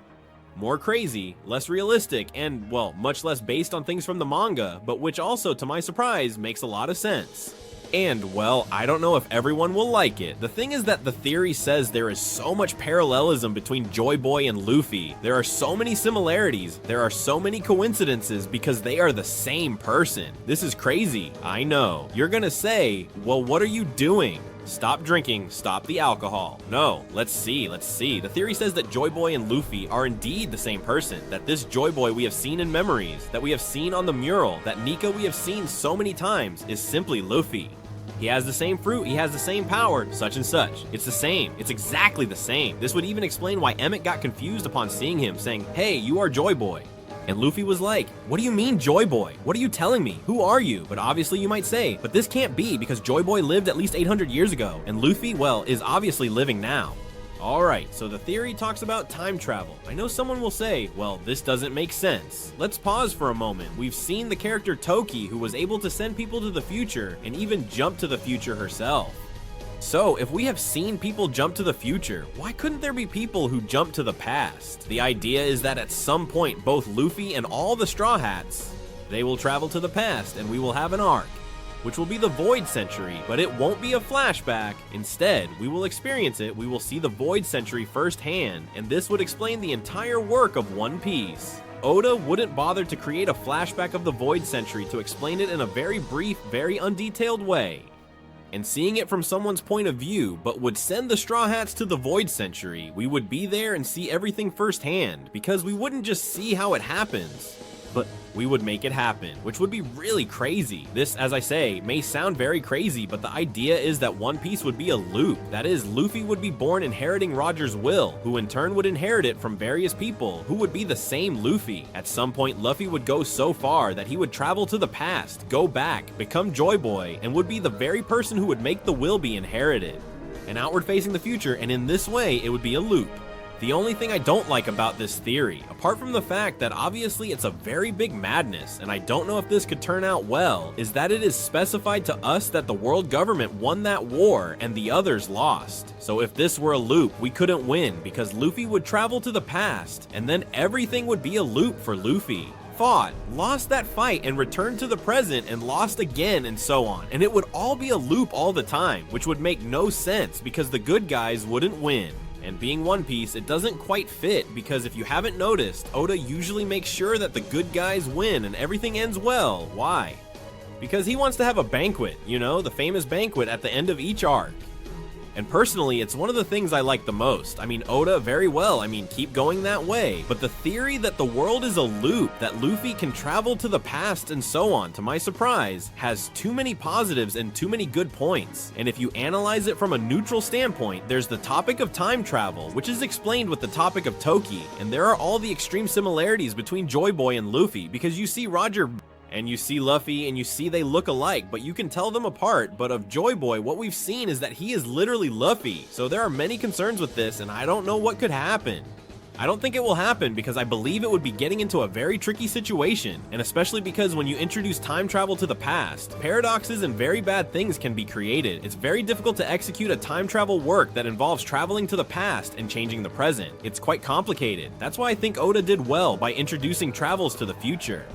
more crazy, less realistic, and, well, much less based on things from the manga, but which also, to my surprise, makes a lot of sense. And, well, I don't know if everyone will like it. The thing is that the theory says there is so much parallelism between Joy Boy and Luffy. There are so many similarities. There are so many coincidences because they are the same person. This is crazy. I know. You're gonna say, well, what are you doing? Stop drinking, stop the alcohol. No, let's see. The theory says that Joy Boy and Luffy are indeed the same person, that this Joy Boy we have seen in memories, that we have seen on the mural, that Nika we have seen so many times is simply Luffy. He has the same fruit, he has the same power, such and such. It's the same, it's exactly the same. This would even explain why Emmett got confused upon seeing him, saying, hey, you are Joy Boy. And Luffy was like, what do you mean Joy Boy? What are you telling me? Who are you? But obviously you might say, but this can't be because Joy Boy lived at least 800 years ago, and Luffy, well, is obviously living now. Alright, so the theory talks about time travel. I know someone will say, well, this doesn't make sense. Let's pause for a moment. We've seen the character Toki, who was able to send people to the future and even jump to the future herself. So, if we have seen people jump to the future, why couldn't there be people who jump to the past? The idea is that at some point, both Luffy and all the Straw Hats, they will travel to the past and we will have an arc, which will be the Void Century, but it won't be a flashback. Instead, we will experience it, we will see the Void Century firsthand, and this would explain the entire work of One Piece. Oda wouldn't bother to create a flashback of the Void Century to explain it in a very brief, very undetailed way, and seeing it from someone's point of view, but would send the Straw Hats to the Void Century. We would be there and see everything firsthand, because we wouldn't just see how it happens, but we would make it happen, which would be really crazy. This, as I say, may sound very crazy, but the idea is that One Piece would be a loop. That is, Luffy would be born inheriting Roger's will, who in turn would inherit it from various people, who would be the same Luffy. At some point, Luffy would go so far that he would travel to the past, go back, become Joy Boy, and would be the very person who would make the will be inherited, and outward facing the future, and in this way, it would be a loop. The only thing I don't like about this theory, apart from the fact that obviously it's a very big madness, and I don't know if this could turn out well, is that it is specified to us that the world government won that war and the others lost. So if this were a loop, we couldn't win because Luffy would travel to the past, and then everything would be a loop for Luffy. Fought, lost that fight, and returned to the present and lost again, and so on. And it would all be a loop all the time, which would make no sense because the good guys wouldn't win. And being One Piece, it doesn't quite fit because if you haven't noticed, Oda usually makes sure that the good guys win and everything ends well. Why? Because he wants to have a banquet, you know, the famous banquet at the end of each arc. And personally, it's one of the things I like the most. I mean, Oda, very well, I mean, keep going that way. But the theory that the world is a loop, that Luffy can travel to the past and so on, to my surprise, has too many positives and too many good points. And if you analyze it from a neutral standpoint, there's the topic of time travel, which is explained with the topic of Toki. And there are all the extreme similarities between Joy Boy and Luffy, because you see Roger and you see Luffy, and you see they look alike, but you can tell them apart. But of Joy Boy, what we've seen is that he is literally Luffy. So there are many concerns with this, and I don't know what could happen. I don't think it will happen because I believe it would be getting into a very tricky situation, and especially because when you introduce time travel to the past, paradoxes and very bad things can be created. It's very difficult to execute a time travel work that involves traveling to the past and changing the present. It's quite complicated. That's why I think Oda did well by introducing travels to the future,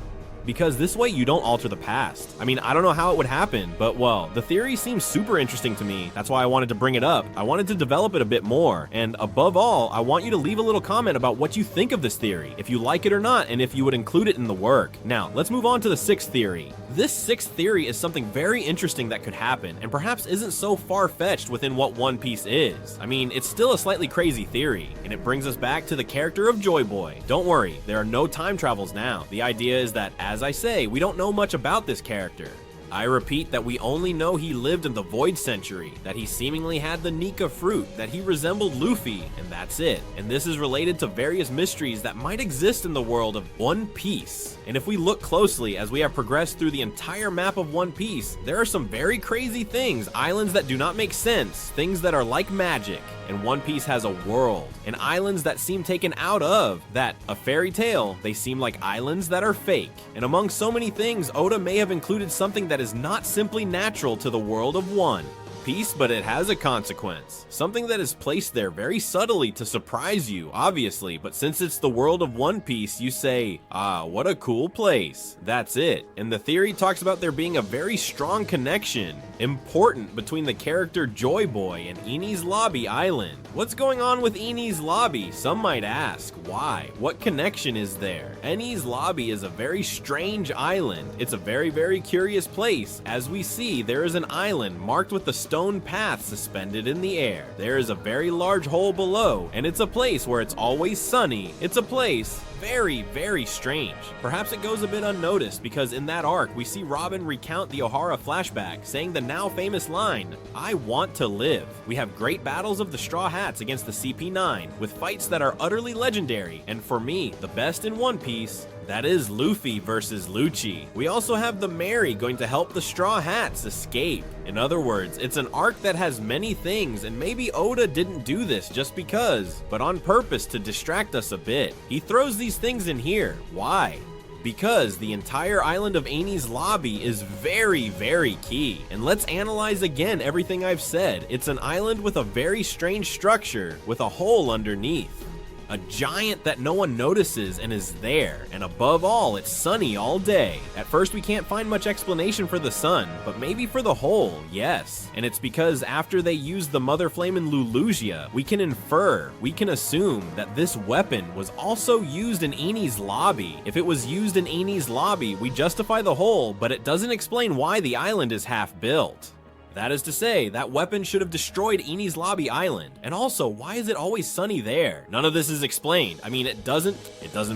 because this way you don't alter the past. I mean, I don't know how it would happen, but well, the theory seems super interesting to me. That's why I wanted to bring it up. I wanted to develop it a bit more, and above all, I want you to leave a little comment about what you think of this theory, if you like it or not, and if you would include it in the work. Now, let's move on to the sixth theory. This sixth theory is something very interesting that could happen, and perhaps isn't so far-fetched within what One Piece is. I mean, it's still a slightly crazy theory, and it brings us back to the character of Joy Boy. Don't worry, there are no time travels now. The idea is that, as I say, we don't know much about this character. I repeat that we only know he lived in the Void Century, that he seemingly had the Nika fruit, that he resembled Luffy, and that's it. And this is related to various mysteries that might exist in the world of One Piece. And if we look closely as we have progressed through the entire map of One Piece, there are some very crazy things, islands that do not make sense, things that are like magic. And One Piece has a world, and islands that seem taken out of that, a fairy tale, they seem like islands that are fake. And among so many things, Oda may have included something that is not simply natural to the world of One Piece, but it has a consequence. Something that is placed there very subtly to surprise you, obviously, but since it's the world of One Piece, you say, ah, what a cool place. That's it. And the theory talks about there being a very strong connection, important, between the character Joy Boy and Enies Lobby Island. What's going on with Enies Lobby? Some might ask, why? What connection is there? Enies Lobby is a very strange island. It's a very, very curious place. As we see, there is an island marked with the stone path suspended in the air. There is a very large hole below, and it's a place where it's always sunny. It's a place very, very strange. Perhaps it goes a bit unnoticed because in that arc, we see Robin recount the Ohara flashback, saying the now famous line, "I want to live." We have great battles of the Straw Hats against the CP9, with fights that are utterly legendary, and for me, the best in One Piece, that is Luffy versus Lucci. We also have the Mary going to help the Straw Hats escape. In other words, it's an arc that has many things, and maybe Oda didn't do this just because, but on purpose to distract us a bit. He throws these things in here. Why? Because the entire island of Enies Lobby is very, very key. And let's analyze again everything I've said. It's an island with a very strange structure, with a hole underneath. A giant that no one notices and is there, and above all, it's sunny all day. At first we can't find much explanation for the sun, but maybe for the hole, yes. And it's because after they use the Mother Flame in Lulusia, we can infer, we can assume that this weapon was also used in Enies Lobby. If it was used in Enies Lobby, we justify the hole, but it doesn't explain why the island is half built. That is to say, that weapon should have destroyed Enies Lobby Island. And also, why is it always sunny there? None of this is explained. I mean, it doesn't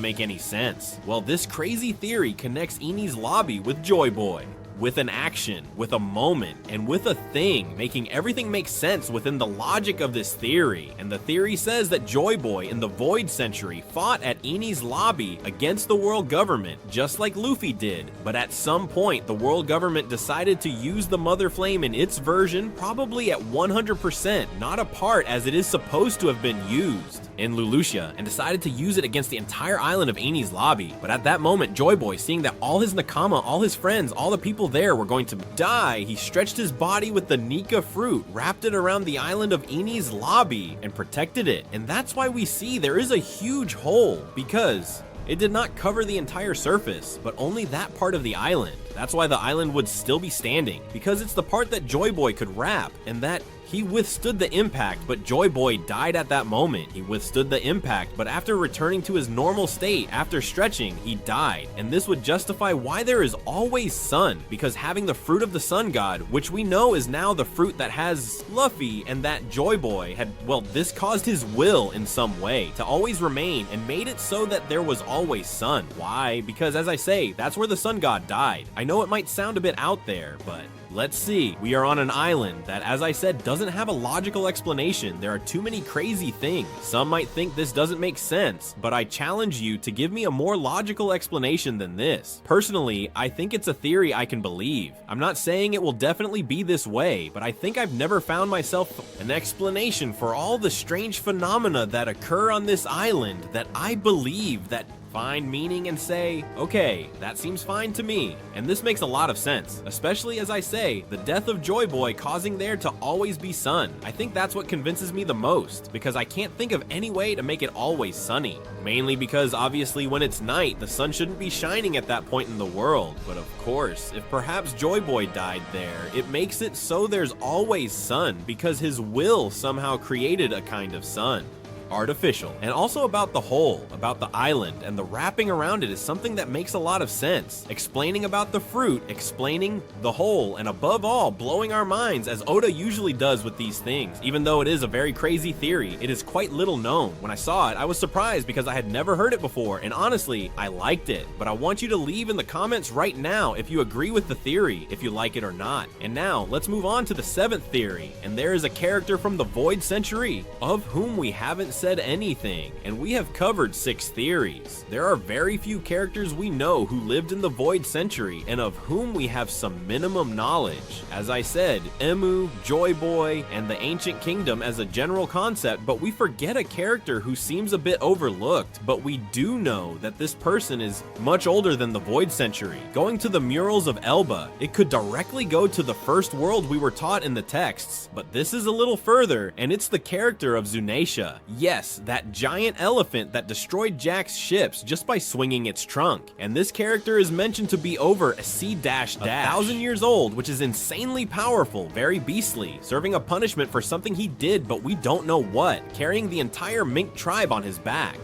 make any sense. Well, this crazy theory connects Enies Lobby with Joy Boy, with an action, with a moment, and with a thing, making everything make sense within the logic of this theory. And the theory says that Joy Boy in the Void Century fought at Enies Lobby against the world government, just like Luffy did. But at some point, the world government decided to use the Mother Flame in its version, probably at 100%, not a part as it is supposed to have been used in Lulusia, and decided to use it against the entire island of Enies Lobby. But at that moment, Joy Boy, seeing that all his Nakama, all his friends, all the people there were going to die, he stretched his body with the Nika fruit, wrapped it around the island of Enies Lobby, and protected it. And that's why we see there is a huge hole, because it did not cover the entire surface, but only that part of the island. That's why the island would still be standing, because it's the part that Joy Boy could wrap, and that he withstood the impact, but Joy Boy died at that moment. He withstood the impact, but after returning to his normal state, after stretching, he died. And this would justify why there is always sun, because having the fruit of the sun god, which we know is now the fruit that has Luffy and that Joy Boy had, well, this caused his will in some way to always remain and made it so that there was always sun. Why? Because as I say, that's where the sun god died. I know it might sound a bit out there, but let's see. We are on an island that, as I said, doesn't have a logical explanation. There are too many crazy things. Some might think this doesn't make sense, but I challenge you to give me a more logical explanation than this. Personally, I think it's a theory I can believe. I'm not saying it will definitely be this way, but I think I've never found myself an explanation for all the strange phenomena that occur on this island that I believe that find meaning and say, okay, that seems fine to me. And this makes a lot of sense, especially as I say, the death of Joy Boy causing there to always be sun. I think that's what convinces me the most, because I can't think of any way to make it always sunny. Mainly because obviously when it's night, the sun shouldn't be shining at that point in the world. But of course, if perhaps Joy Boy died there, it makes it so there's always sun, because his will somehow created a kind of sun. artificial. And also about the hole, about the island, and the wrapping around it is something that makes a lot of sense. Explaining about the fruit, explaining the hole, and above all, blowing our minds as Oda usually does with these things. Even though it is a very crazy theory, it is quite little known. When I saw it, I was surprised because I had never heard it before, and honestly, I liked it. But I want you to leave in the comments right now if you agree with the theory, if you like it or not. And now, let's move on to the 7th theory, and there is a character from the Void Century, of whom we haven't said anything, and we have covered 6 theories. There are very few characters we know who lived in the Void Century, and of whom we have some minimum knowledge. As I said, Emu, Joy Boy, and the Ancient Kingdom as a general concept, but we forget a character who seems a bit overlooked, but we do know that this person is much older than the Void Century. Going to the murals of Elba, it could directly go to the first world we were taught in the texts, but this is a little further, and it's the character of Zunisha. Yes, that giant elephant that destroyed Jack's ships just by swinging its trunk. And this character is mentioned to be over a C-1,000 years old, which is insanely powerful, very beastly, serving a punishment for something he did but we don't know what, carrying the entire mink tribe on his back.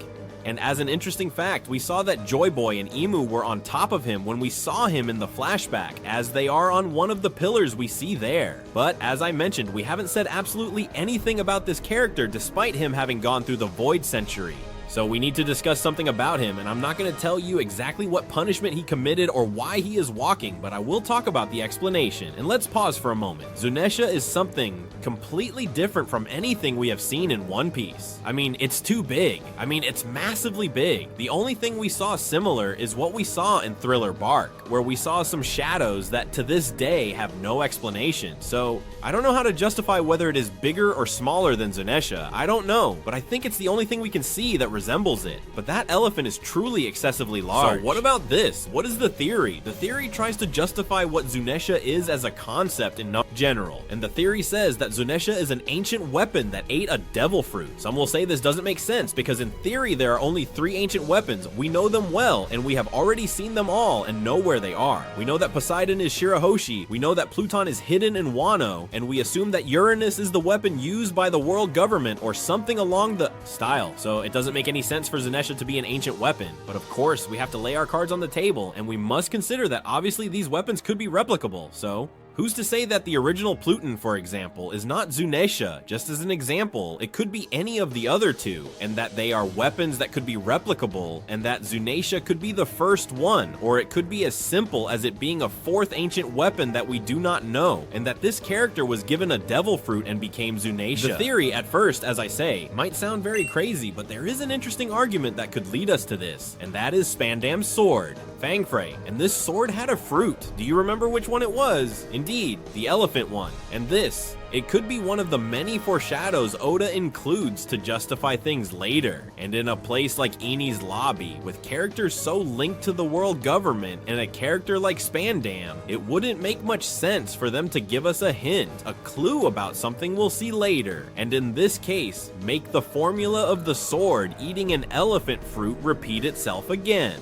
And as an interesting fact, we saw that Joy Boy and Emu were on top of him when we saw him in the flashback, as they are on one of the pillars we see there. But as I mentioned, we haven't said absolutely anything about this character despite him having gone through the Void Century. So we need to discuss something about him, and I'm not going to tell you exactly what punishment he committed or why he is walking, but I will talk about the explanation. And let's pause for a moment. Zunisha is something completely different from anything we have seen in One Piece. I mean, it's too big. I mean, it's massively big. The only thing we saw similar is what we saw in Thriller Bark, where we saw some shadows that to this day have no explanation. So I don't know how to justify whether it is bigger or smaller than Zunisha. I don't know, but I think it's the only thing we can see that resembles it. But that elephant is truly excessively large. So what about this? What is the theory? The theory tries to justify what Zunisha is as a concept in general, and the theory says that Zunisha is an ancient weapon that ate a devil fruit. Some will say this doesn't make sense because in theory there are only 3 ancient weapons. We know them well, and we have already seen them all and know where they are. We know that Poseidon is Shirahoshi, we know that Pluton is hidden in Wano, and we assume that Uranus is the weapon used by the world government or something along the style. So it doesn't make any sense for Zunisha to be an ancient weapon. But of course, we have to lay our cards on the table, and we must consider that obviously these weapons could be replicable. So who's to say that the original Pluton, for example, is not Zunisha? Just as an example, it could be any of the other 2, and that they are weapons that could be replicable, and that Zunisha could be the first one, or it could be as simple as it being a 4th ancient weapon that we do not know, and that this character was given a devil fruit and became Zunisha. The theory, at first, as I say, might sound very crazy, but there is an interesting argument that could lead us to this, and that is Spandam's sword, Fangfrey, and this sword had a fruit. Do you remember which one it was? Indeed, the elephant one. And this, it could be one of the many foreshadows Oda includes to justify things later. And in a place like Eni's lobby, with characters so linked to the world government and a character like Spandam, it wouldn't make much sense for them to give us a hint, a clue about something we'll see later. And in this case, make the formula of the sword eating an elephant fruit repeat itself again.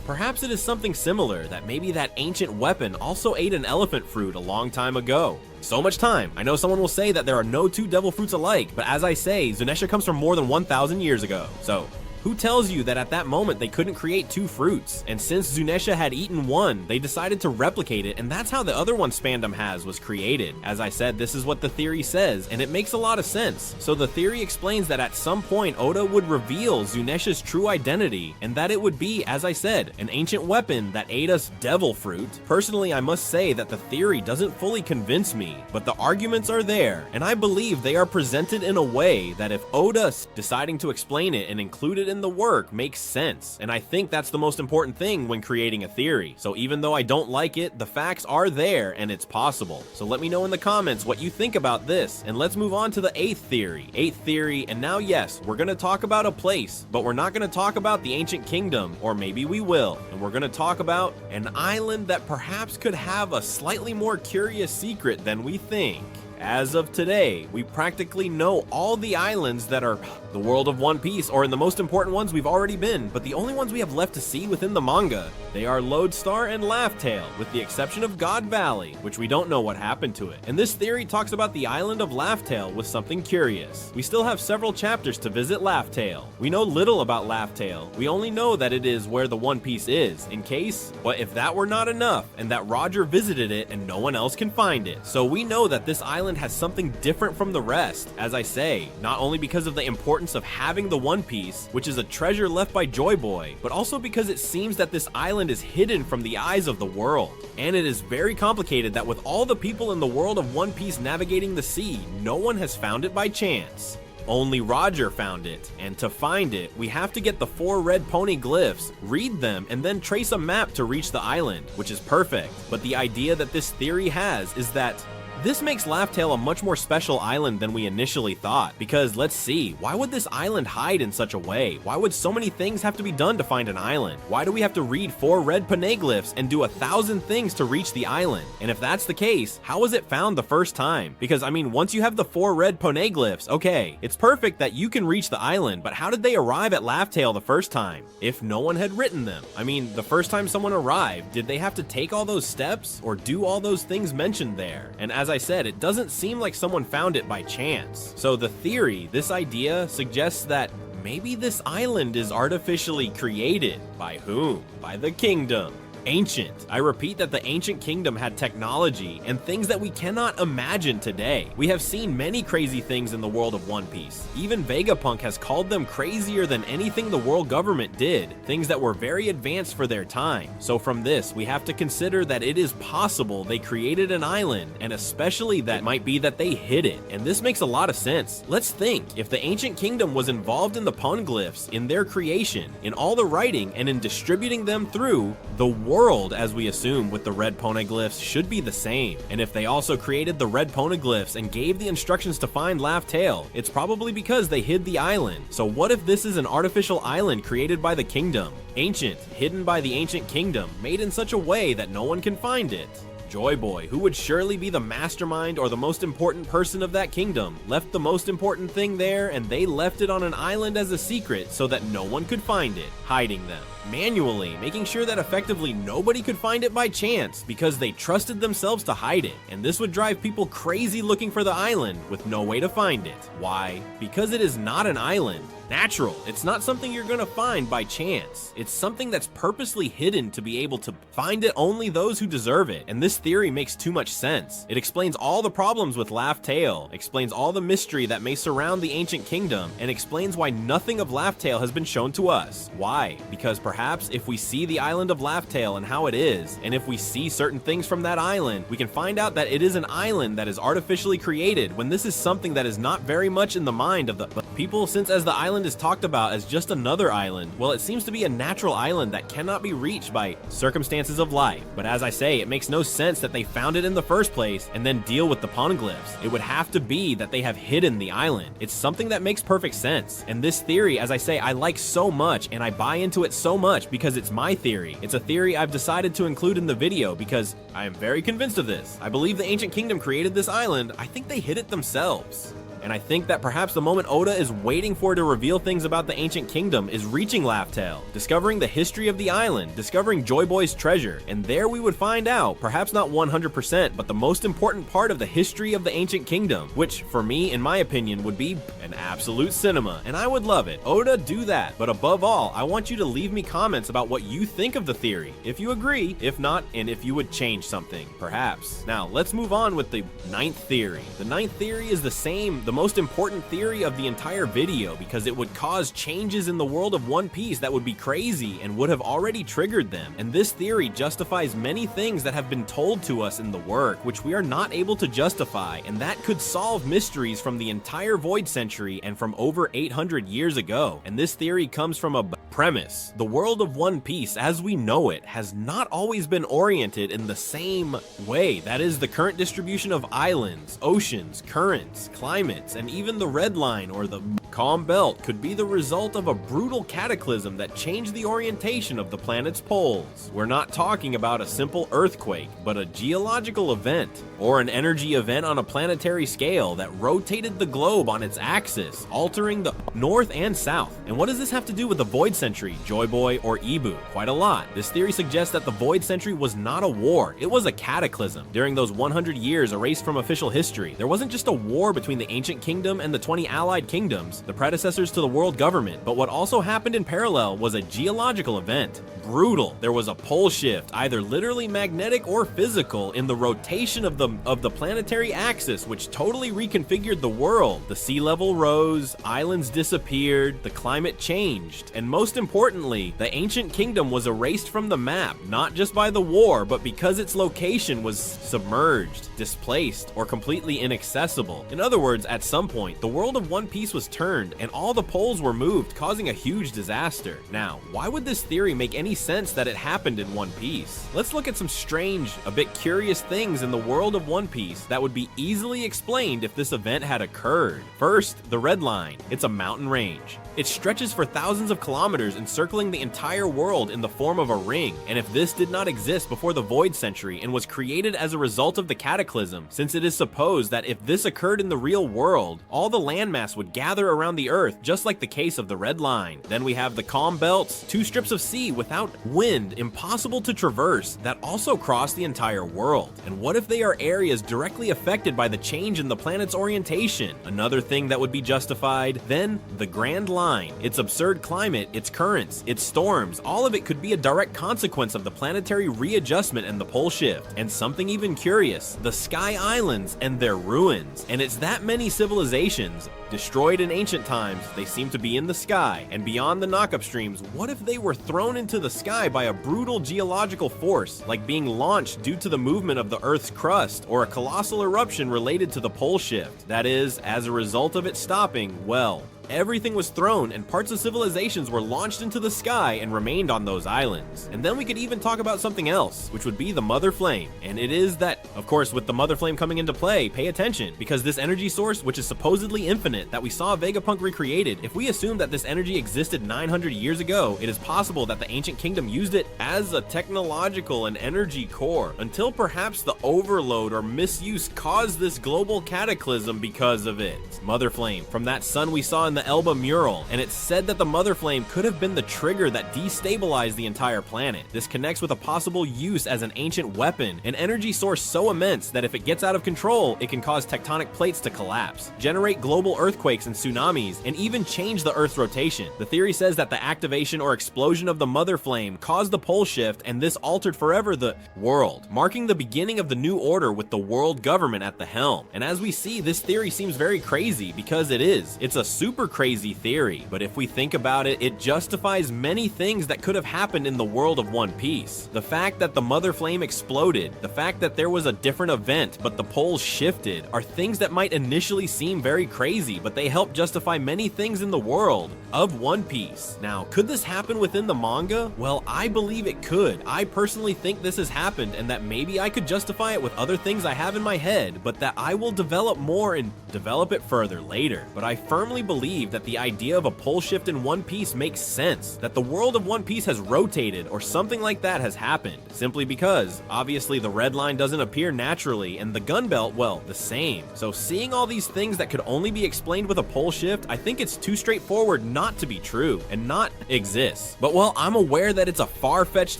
Perhaps it is something similar, that maybe that ancient weapon also ate an elephant fruit a long time ago. So much time. I know someone will say that there are no 2 devil fruits alike, but as I say, Zunisha comes from more than 1,000 years ago. So who tells you that at that moment they couldn't create 2 fruits? And since Zunisha had eaten one, they decided to replicate it, and that's how the other one Spandam has was created. As I said, this is what the theory says, and it makes a lot of sense. So the theory explains that at some point Oda would reveal Zunisha's true identity, and that it would be, as I said, an ancient weapon that ate us devil fruit. Personally, I must say that the theory doesn't fully convince me, but the arguments are there, and I believe they are presented in a way that if Oda deciding to explain it and include it in the work makes sense, and I think that's the most important thing when creating a theory. So even though I don't like it, the facts are there and it's possible. So let me know in the comments what you think about this, and let's move on to the 8th theory. 8th theory, and now yes, we're gonna talk about a place, but we're not gonna talk about the ancient kingdom, or maybe we will, and we're gonna talk about an island that perhaps could have a slightly more curious secret than we think. As of today, we practically know all the islands that are the world of One Piece, or in the most important ones we've already been, but the only ones we have left to see within the manga. They are Lodestar and Laugh Tale, with the exception of God Valley, which we don't know what happened to it. And this theory talks about the island of Laugh Tale with something curious. We still have several chapters to visit Laugh Tale. We know little about Laugh Tale. We only know that it is where the One Piece is, in case, but if that were not enough, and that Roger visited it and no one else can find it. So we know that this island has something different from the rest, as I say, not only because of the importance of having the One Piece, which is a treasure left by Joy Boy, but also because it seems that this island is hidden from the eyes of the world. And it is very complicated that with all the people in the world of One Piece navigating the sea, no one has found it by chance. Only Roger found it, and to find it, we have to get the 4 red pony glyphs, read them, and then trace a map to reach the island, which is perfect. But the idea that this theory has is that this makes Laugh Tale a much more special island than we initially thought, because let's see, why would this island hide in such a way? Why would so many things have to be done to find an island? Why do we have to read 4 red poneglyphs and do 1,000 things to reach the island? And if that's the case, how was it found the first time? Because I mean, once you have the 4 red poneglyphs, okay, it's perfect that you can reach the island, but how did they arrive at Laugh Tale the first time? If no one had written them? I mean, the first time someone arrived, did they have to take all those steps or do all those things mentioned there? And as I said, it doesn't seem like someone found it by chance. So the theory, this idea, suggests that maybe this island is artificially created. By whom? By the kingdom. Ancient. I repeat that the ancient kingdom had technology and things that we cannot imagine today. We have seen many crazy things in the world of One Piece. Even Vegapunk has called them crazier than anything the world government did, things that were very advanced for their time. So from this, we have to consider that it is possible they created an island, and especially that it might be that they hid it. And this makes a lot of sense. Let's think, if the ancient kingdom was involved in the poneglyphs, in their creation, in all the writing, and in distributing them through, the world, as we assume with the red poneglyphs, should be the same. And if they also created the red poneglyphs and gave the instructions to find Laugh Tale, it's probably because they hid the island. So what if this is an artificial island created by the kingdom? Ancient, hidden by the ancient kingdom, made in such a way that no one can find it. Joy Boy, who would surely be the mastermind or the most important person of that kingdom, left the most important thing there, and they left it on an island as a secret so that no one could find it, hiding them. Manually, making sure that effectively nobody could find it by chance because they trusted themselves to hide it, and this would drive people crazy looking for the island with no way to find it. Why? Because it is not an island. Natural. It's not something you're gonna find by chance. It's something that's purposely hidden to be able to find it only those who deserve it. And this theory makes too much sense. It explains all the problems with Laugh Tale, explains all the mystery that may surround the ancient kingdom, and explains why nothing of Laugh Tale has been shown to us. Why? Because perhaps if we see the island of Laugh Tale and how it is, and if we see certain things from that island, we can find out that it is an island that is artificially created, when this is something that is not very much in the mind of the people, since as the island is talked about as just another island, well, it seems to be a natural island that cannot be reached by circumstances of life. But as I say, it makes no sense that they found it in the first place and then deal with the poneglyphs. It would have to be that they have hidden the island. It's something that makes perfect sense. And this theory, as I say, I like so much and I buy into it so much because it's my theory. It's a theory I've decided to include in the video because I am very convinced of this. I believe the ancient kingdom created this island. I think they hid it themselves. And I think that perhaps the moment Oda is waiting for to reveal things about the ancient kingdom is reaching Laugh Tale, discovering the history of the island, discovering Joy Boy's treasure, and there we would find out, perhaps not 100%, but the most important part of the history of the ancient kingdom, which for me, in my opinion, would be an absolute cinema, and I would love it. Oda, do that. But above all, I want you to leave me comments about what you think of the theory, if you agree, if not, and if you would change something, perhaps. Now, let's move on with the 9th theory. The 9th theory is the most important theory of the entire video because it would cause changes in the world of One Piece that would be crazy and would have already triggered them. And this theory justifies many things that have been told to us in the work, which we are not able to justify, and that could solve mysteries from the entire Void Century and from over 800 years ago. And this theory comes from a Premise: the world of One Piece as we know it has not always been oriented in the same way. That is, the current distribution of islands, oceans, currents, climates, and even the red line or the calm belt could be the result of a brutal cataclysm that changed the orientation of the planet's poles. We're not talking about a simple earthquake, but a geological event, or an energy event on a planetary scale that rotated the globe on its axis, altering the north and south. And what does this have to do with the Void Century, Joy Boy, or Ibu? Quite a lot. This theory suggests that the Void Century was not a war, it was a cataclysm. During those 100 years erased from official history, there wasn't just a war between the Ancient Kingdom and the 20 allied kingdoms, the predecessors to the world government, but what also happened in parallel was a geological event. Brutal. There was a pole shift, either literally magnetic or physical, in the rotation of the planetary axis, which totally reconfigured the world. The sea level rose, islands disappeared, the climate changed, and most importantly, the Ancient Kingdom was erased from the map, not just by the war, but because its location was submerged, displaced, or completely inaccessible. In other words, at some point, the world of One Piece was turned, and all the poles were moved, causing a huge disaster. Now, why would this theory make any sense that it happened in One Piece? Let's look at some strange, a bit curious things in the world of One Piece that would be easily explained if this event had occurred. First, the red line. It's a mountain range. It stretches for thousands of kilometers, encircling the entire world in the form of a ring, and if this did not exist before the Void Century and was created as a result of the cataclysm, since it is supposed that if this occurred in the real world, all the landmass would gather around the Earth, just like the case of the red line. Then we have the calm belts, two strips of sea without wind, impossible to traverse, that also cross the entire world. And what if they are areas directly affected by the change in the planet's orientation? Another thing that would be justified. Then, the Grand Line. Its absurd climate, its currents, its storms, all of it could be a direct consequence of the planetary readjustment and the pole shift. And something even curious, the Sky Islands and their ruins. And it's that many civilizations, destroyed in ancient times, they seem to be in the sky. And beyond the knockup streams, what if they were thrown into the sky by a brutal geological force, like being launched due to the movement of the Earth's crust, or a colossal eruption related to the pole shift? That is, as a result of it stopping, well, everything was thrown and parts of civilizations were launched into the sky and remained on those islands. And then we could even talk about something else, which would be the Mother Flame. And it is that, of course, with the Mother Flame coming into play, pay attention, because this energy source, which is supposedly infinite, that we saw Vegapunk recreated, if we assume that this energy existed 900 years ago, it is possible that the Ancient Kingdom used it as a technological and energy core, until perhaps the overload or misuse caused this global cataclysm because of it. Mother Flame, from that sun we saw in the Elba mural, and it's said that the Mother Flame could have been the trigger that destabilized the entire planet. This connects with a possible use as an ancient weapon, an energy source so immense that if it gets out of control, it can cause tectonic plates to collapse, generate global earthquakes and tsunamis, and even change the Earth's rotation. The theory says that the activation or explosion of the Mother Flame caused the pole shift, and this altered forever the world, marking the beginning of the new order with the world government at the helm. And as we see, this theory seems very crazy, because it is. It's a super crazy theory, but if we think about it, it justifies many things that could have happened in the world of One Piece. The fact that the Mother Flame exploded, the fact that there was a different event but the poles shifted, are things that might initially seem very crazy, but they help justify many things in the world of One Piece. Now, could this happen within the manga? Well, I believe it could. I personally think this has happened, and that maybe I could justify it with other things I have in my head, but that I will develop more and develop it further later. But I firmly believe that the idea of a pole shift in One Piece makes sense, that the world of One Piece has rotated or something like that has happened, simply because, obviously, the red line doesn't appear naturally, and the gun belt, well, the same. So seeing all these things that could only be explained with a pole shift, I think it's too straightforward not to be true, and not exist. But well, I'm aware that it's a far-fetched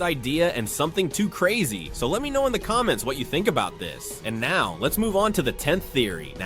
idea and something too crazy, so let me know in the comments what you think about this. And now, let's move on to the 10th theory.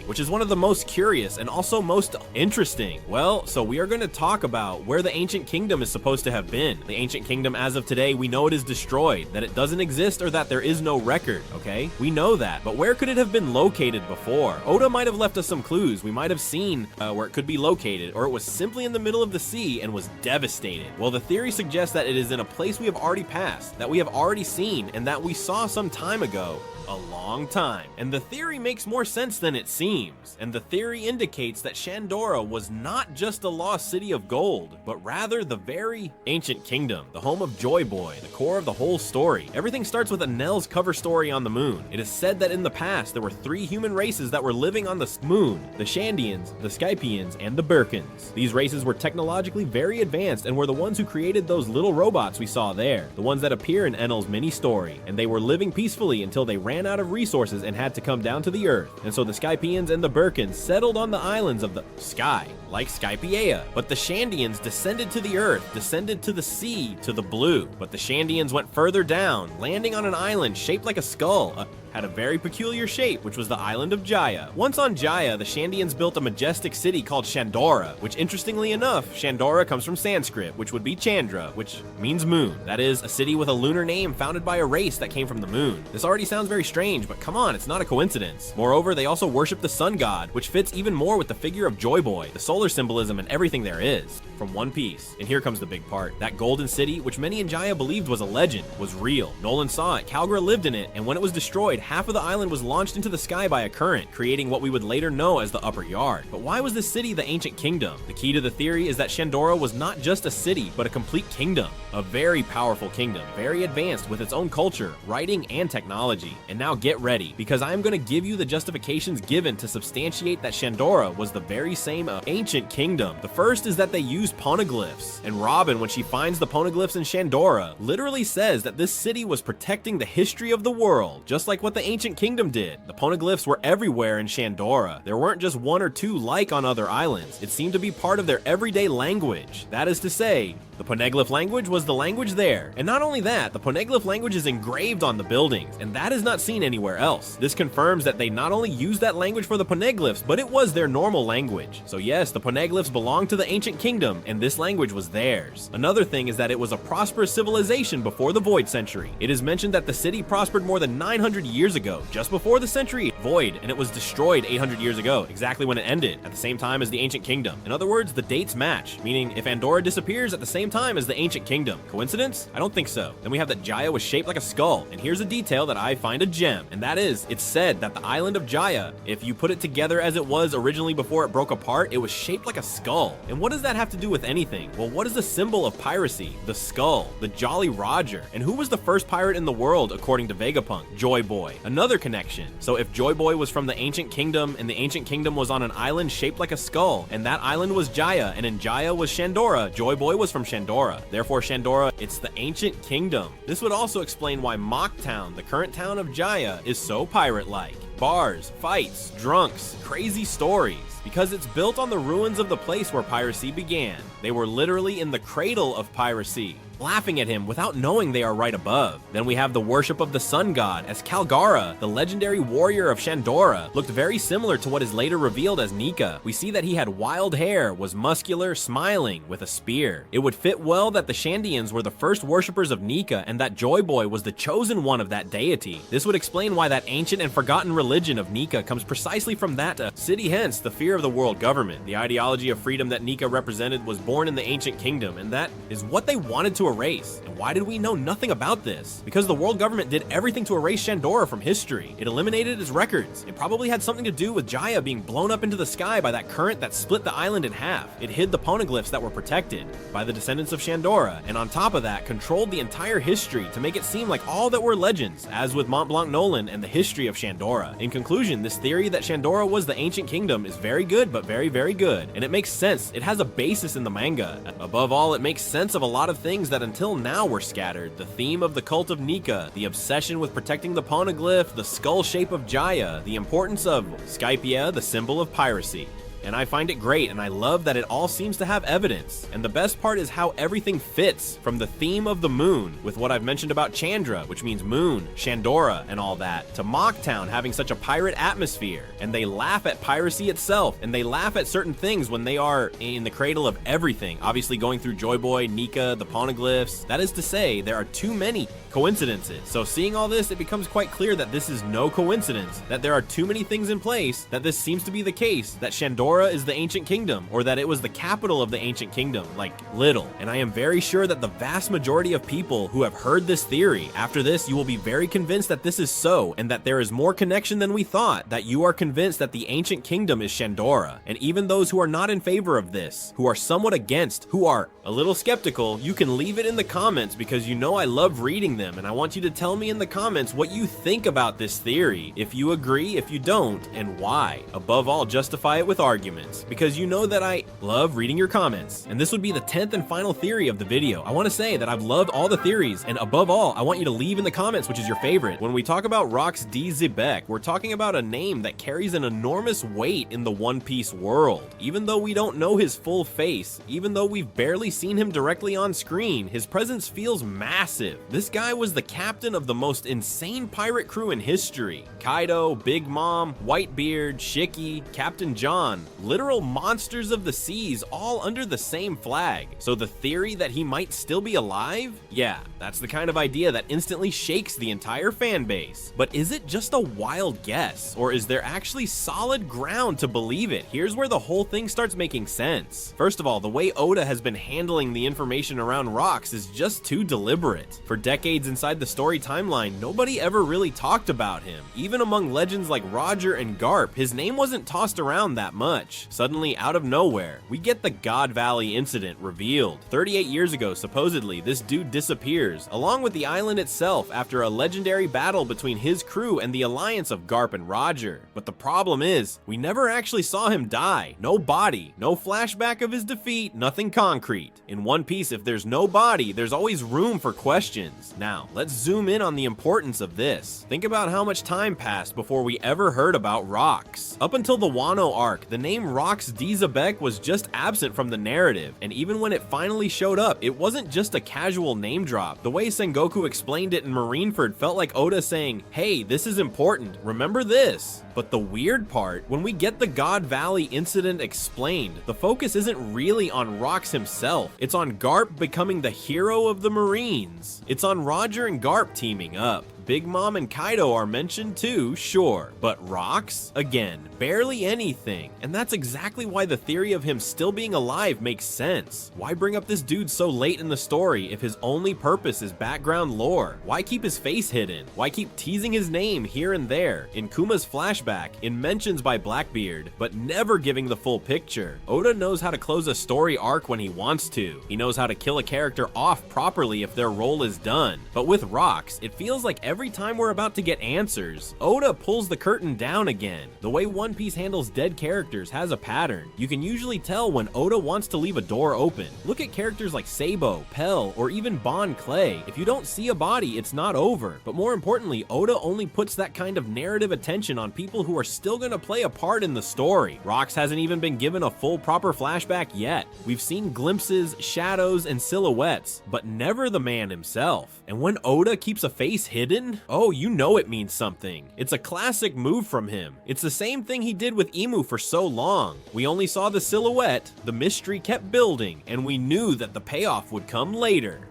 Which is one of the most curious and also most interesting. Well, so we are going to talk about where the Ancient Kingdom is supposed to have been. The Ancient Kingdom, as of today, we know it is destroyed, that it doesn't exist, or that there is no record, okay? We know that, but where could it have been located before? Oda might have left us some clues. We might have seen where it could be located, or it was simply in the middle of the sea and was devastated. Well, the theory suggests that it is in a place we have already passed, that we have already seen, and that we saw some time ago. A long time. And the theory makes makes more sense than it seems, and the theory indicates that Shandora was not just a lost city of gold, but rather the very ancient kingdom, the home of Joy Boy, the core of the whole story. Everything starts with a Nell's cover story on the moon. It is said that in the past there were 3 human races that were living on the moon: the Shandians, the Skypians, and the Burkans. These races were technologically very advanced and were the ones who created those little robots we saw there, the ones that appear in Enel's mini story, and they were living peacefully until they ran out of resources and had to come down to the earth. And so the Skypians and the Burkans settled on the islands of the sky, like Skypiea. But the Shandians descended to the earth, descended to the sea, to the blue. But the Shandians went further down, landing on an island shaped like a skull, had a very peculiar shape, which was the island of Jaya. Once on Jaya, the Shandians built a majestic city called Shandora, which interestingly enough, Shandora comes from Sanskrit, which would be Chandra, which means moon. That is, a city with a lunar name founded by a race that came from the moon. This already sounds very strange, but come on, it's not a coincidence. Moreover, they also worship the sun god, which fits even more with the figure of Joy Boy, the solar symbolism and everything there is. From One Piece. And here comes the big part. That golden city, which many in Jaya believed was a legend, was real. Nolan saw it, Calgra lived in it, and when it was destroyed, half of the island was launched into the sky by a current, creating what we would later know as the Upper Yard. But why was this city the ancient kingdom? The key to the theory is that Shandora was not just a city, but a complete kingdom. A very powerful kingdom, very advanced with its own culture, writing, and technology. And now get ready, because I'm going to give you the justifications given to substantiate that Shandora was the very same ancient kingdom. The first is that they used poneglyphs, and Robin, when she finds the poneglyphs in Shandora, literally says that this city was protecting the history of the world, just like what the ancient kingdom did. The poneglyphs were everywhere in Shandora. There weren't just 1 or 2 like on other islands. It seemed to be part of their everyday language. That is to say, the poneglyph language was the language there. And not only that, the poneglyph language is engraved on the buildings, and that is not seen anywhere else. This confirms that they not only used that language for the poneglyphs, but it was their normal language. So yes, the poneglyphs belonged to the ancient kingdom, and this language was theirs. Another thing is that it was a prosperous civilization before the Void Century. It is mentioned that the city prospered more than 900 years ago, just before the century Void, and it was destroyed 800 years ago, exactly when it ended, at the same time as the ancient kingdom. In other words, the dates match, meaning if Andorra disappears at the same time as the ancient kingdom. Coincidence? I don't think so. Then we have that Jaya was shaped like a skull, and here's a detail that I find a gem, and that is, it's said that the island of Jaya, if you put it together as it was originally before it broke apart, it was shaped like a skull. And what does that have to do with anything? Well, what is the symbol of piracy? The skull, the Jolly Roger. And who was the first pirate in the world according to Vegapunk? Joy Boy. Another connection. So if Joy Boy was from the ancient kingdom, and the ancient kingdom was on an island shaped like a skull, and that island was Jaya, and in Jaya was Shandora, Joy Boy was from Shandora. Therefore, Shandora, it's the ancient kingdom. This would also explain why Mock Town, the current town of Jaya, is so pirate-like. Bars, fights, drunks, crazy stories. Because it's built on the ruins of the place where piracy began. They were literally in the cradle of piracy, laughing at him without knowing they are right above. Then we have the worship of the sun god, as Calgara, the legendary warrior of Shandora, looked very similar to what is later revealed as Nika. We see that he had wild hair, was muscular, smiling, with a spear. It would fit well that the Shandians were the first worshippers of Nika, and that Joy Boy was the chosen one of that deity. This would explain why that ancient and forgotten religion of Nika comes precisely from that city, hence the fear of the world government. The ideology of freedom that Nika represented was born in the ancient kingdom, and that is what they wanted to erase. And why did we know nothing about this? Because the world government did everything to erase Shandora from history. It eliminated its records. It probably had something to do with Jaya being blown up into the sky by that current that split the island in half. It hid the poneglyphs that were protected by the descendants of Shandora, and on top of that, controlled the entire history to make it seem like all that were legends, as with Mont Blanc Nolan and the history of Shandora. In conclusion, this theory that Shandora was the ancient kingdom is very good, but very, very good. And it makes sense. It has a basis in the manga. Above all, it makes sense of a lot of things that until now were scattered. The theme of the cult of Nika, the obsession with protecting the poneglyph, the skull shape of Jaya, the importance of Skypiea, the symbol of piracy. And I find it great, and I love that it all seems to have evidence. And the best part is how everything fits, from the theme of the moon, with what I've mentioned about Chandra, which means moon, Shandora, and all that, to Mocktown having such a pirate atmosphere. And they laugh at piracy itself, and they laugh at certain things when they are in the cradle of everything. Obviously going through Joy Boy, Nika, the poneglyphs. That is to say, there are too many coincidences. So seeing all this, it becomes quite clear that this is no coincidence, that there are too many things in place, that this seems to be the case, that Shandora Shandora is the ancient kingdom, or that it was the capital of the ancient kingdom, like little. And I am very sure that the vast majority of people who have heard this theory, after this you will be very convinced that this is so, and that there is more connection than we thought, that you are convinced that the ancient kingdom is Shandora. And even those who are not in favor of this, who are somewhat against, who are a little skeptical, you can leave it in the comments, because you know I love reading them, and I want you to tell me in the comments what you think about this theory, if you agree, if you don't, and why. Above all, justify it with arguments, because you know that I love reading your comments. And this would be the 10th and final theory of the video. I want to say that I've loved all the theories, and above all, I want you to leave in the comments which is your favorite. When we talk about Rox D. Zebek, we're talking about a name that carries an enormous weight in the One Piece world. Even though we don't know his full face, even though we've barely seen him directly on screen, his presence feels massive. This guy was the captain of the most insane pirate crew in history. Kaido, Big Mom, Whitebeard, Shiki, Captain John, literal monsters of the seas, all under the same flag. So the theory that he might still be alive? Yeah, that's the kind of idea that instantly shakes the entire fan base. But is it just a wild guess, or is there actually solid ground to believe it? Here's where the whole thing starts making sense. First of all, the way Oda has been handling the information around Rox is just too deliberate. For decades inside the story timeline, nobody ever really talked about him. Even among legends like Roger and Garp, his name wasn't tossed around that much. Suddenly, out of nowhere, we get the God Valley incident revealed. 38 years ago, supposedly, this dude disappears, along with the island itself, after a legendary battle between his crew and the alliance of Garp and Roger. But the problem is, we never actually saw him die. No body, no flashback of his defeat, nothing concrete. In One Piece, if there's no body, there's always room for questions. Now, let's zoom in on the importance of this. Think about how much time passed before we ever heard about Rox. Up until the Wano arc, the name Rox D. Zebek was just absent from the narrative, and even when it finally showed up, it wasn't just a casual name drop. The way Sengoku explained it in Marineford felt like Oda saying, hey, this is important, remember this. But the weird part, when we get the God Valley incident explained, the focus isn't really on Rox himself. It's on Garp becoming the hero of the Marines. It's on Roger and Garp teaming up. Big Mom and Kaido are mentioned too, sure, but Rox? Again, barely anything. And that's exactly why the theory of him still being alive makes sense. Why bring up this dude so late in the story if his only purpose is background lore? Why keep his face hidden? Why keep teasing his name here and there? In Kuma's flashback, in mentions by Blackbeard, but never giving the full picture. Oda knows how to close a story arc when he wants to. He knows how to kill a character off properly if their role is done. But with Rox, it feels like every time we're about to get answers, Oda pulls the curtain down again. The way One Piece handles dead characters has a pattern. You can usually tell when Oda wants to leave a door open. Look at characters like Sabo, Pell, or even Bon Clay. If you don't see a body, it's not over. But more importantly, Oda only puts that kind of narrative attention on people who are still gonna play a part in the story. Rox hasn't even been given a full proper flashback yet. We've seen glimpses, shadows, and silhouettes, but never the man himself. And when Oda keeps a face hidden, oh, you know it means something. It's a classic move from him. It's the same thing he did with Imu for so long. We only saw the silhouette, the mystery kept building, and we knew that the payoff would come later.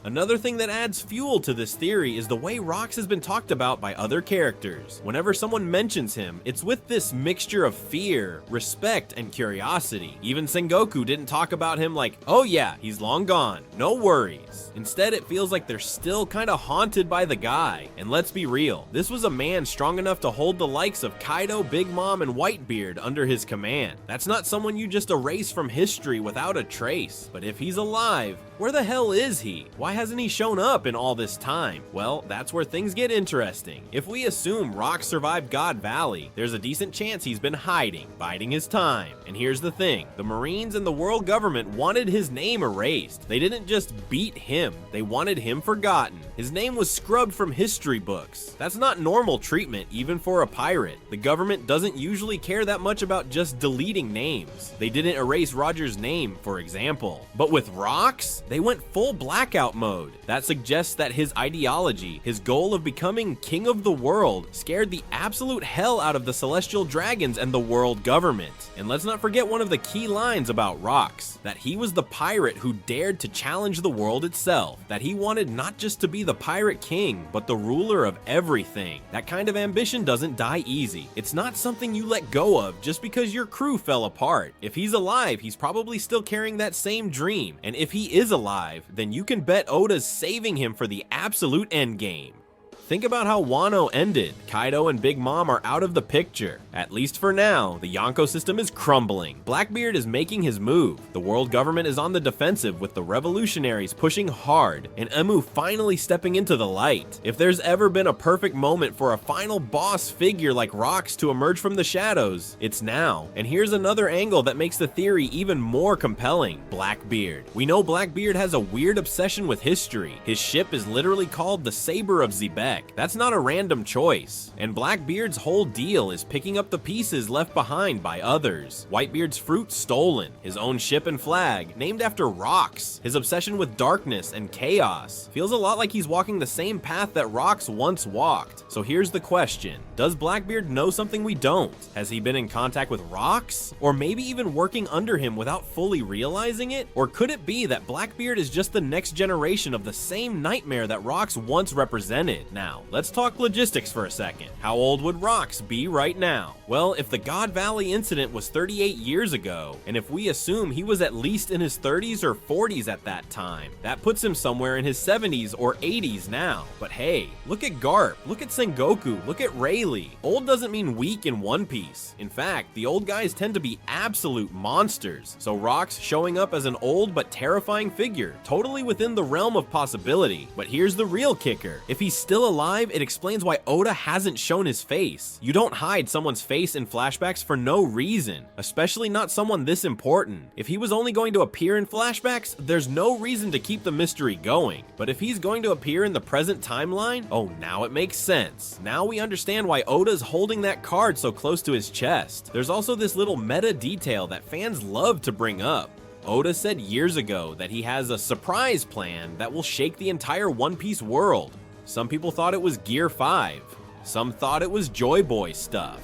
Another thing that adds fuel to this theory is the way Rox has been talked about by other characters. Whenever someone mentions him, it's with this mixture of fear, respect, and curiosity. Even Sengoku didn't talk about him like, oh yeah, he's long gone, no worries. Instead, it feels like they're still kinda haunted by the guy. And let's be real, this was a man strong enough to hold the likes of Kaido, Big Mom, and Whitebeard under his command. That's not someone you just erase from history without a trace. But if he's alive, where the hell is he? Why hasn't he shown up in all this time? Well, that's where things get interesting. If we assume Rox survived God Valley, there's a decent chance he's been hiding, biding his time. And here's the thing, the Marines and the world government wanted his name erased. They didn't just beat him, they wanted him forgotten. His name was scrubbed from history books. That's not normal treatment, even for a pirate. The government doesn't usually care that much about just deleting names. They didn't erase Roger's name, for example. But with Rox? They went full blackout mode. That suggests that his ideology, his goal of becoming king of the world, scared the absolute hell out of the celestial dragons and the world government. And let's not forget one of the key lines about Rox, that he was the pirate who dared to challenge the world itself, that he wanted not just to be the pirate king, but the ruler of everything. That kind of ambition doesn't die easy. It's not something you let go of just because your crew fell apart. If he's alive, he's probably still carrying that same dream, and if he is alive, then you can bet Oda's saving him for the absolute endgame. Think about how Wano ended. Kaido and Big Mom are out of the picture. At least for now, the Yonko system is crumbling. Blackbeard is making his move. The world government is on the defensive with the revolutionaries pushing hard, and Emu finally stepping into the light. If there's ever been a perfect moment for a final boss figure like Rox to emerge from the shadows, it's now. And here's another angle that makes the theory even more compelling. Blackbeard. We know Blackbeard has a weird obsession with history. His ship is literally called the Saber of Xebec. That's not a random choice. And Blackbeard's whole deal is picking up the pieces left behind by others. Whitebeard's fruit stolen, his own ship and flag, named after Rox, his obsession with darkness and chaos. Feels a lot like he's walking the same path that Rox once walked. So here's the question. Does Blackbeard know something we don't? Has he been in contact with Rox? Or maybe even working under him without fully realizing it? Or could it be that Blackbeard is just the next generation of the same nightmare that Rox once represented? Now, let's talk logistics for a second. How old would Rox be right now? Well, if the God Valley incident was 38 years ago, and if we assume he was at least in his 30s or 40s at that time, that puts him somewhere in his 70s or 80s now. But hey, look at Garp, look at Sengoku, look at Rayleigh. Old doesn't mean weak in One Piece. In fact, the old guys tend to be absolute monsters. So Rox showing up as an old but terrifying figure, totally within the realm of possibility. But here's the real kicker. If he's still alive, it explains why Oda hasn't shown his face. You don't hide someone's face in flashbacks for no reason, especially not someone this important. If he was only going to appear in flashbacks, there's no reason to keep the mystery going. But if he's going to appear in the present timeline, oh, now it makes sense. Now we understand why Oda's holding that card so close to his chest. There's also this little meta detail that fans love to bring up. Oda said years ago that he has a surprise plan that will shake the entire One Piece world. Some people thought it was Gear 5. Some thought it was Joy Boy stuff.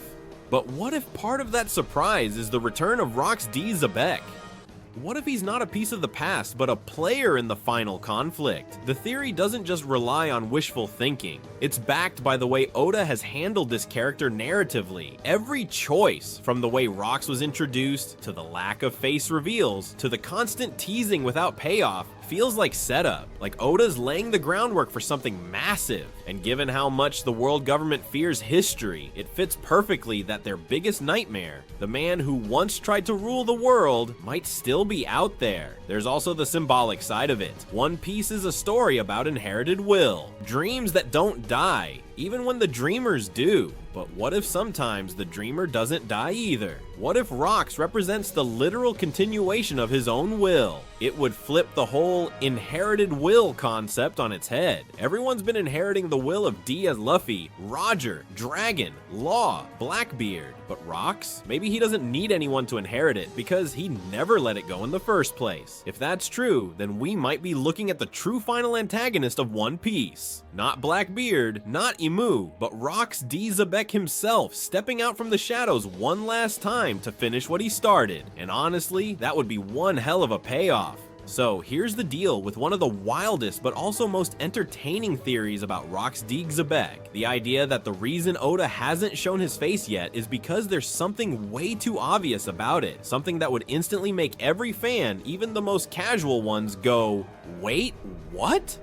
But what if part of that surprise is the return of Rox D. Xebec? What if he's not a piece of the past, but a player in the final conflict? The theory doesn't just rely on wishful thinking. It's backed by the way Oda has handled this character narratively. Every choice, from the way Rox was introduced, to the lack of face reveals, to the constant teasing without payoff, feels like setup, like Oda's laying the groundwork for something massive. And given how much the world government fears history, it fits perfectly that their biggest nightmare, the man who once tried to rule the world, might still be out there. There's also the symbolic side of it. One Piece is a story about inherited will, dreams that don't die, even when the dreamers do. But what if sometimes the dreamer doesn't die either? What if Rox represents the literal continuation of his own will? It would flip the whole inherited will concept on its head. Everyone's been inheriting the will of D as Luffy, Roger, Dragon, Law, Blackbeard. But Rox? Maybe he doesn't need anyone to inherit it because he never let it go in the first place. If that's true, then we might be looking at the true final antagonist of One Piece. Not Blackbeard, not Emu, but Rox D. Xebec himself stepping out from the shadows one last time to finish what he started. And honestly, that would be one hell of a payoff. So here's the deal with one of the wildest but also most entertaining theories about Rox D. Xebec. The idea that the reason Oda hasn't shown his face yet is because there's something way too obvious about it. Something that would instantly make every fan, even the most casual ones, go, wait, what?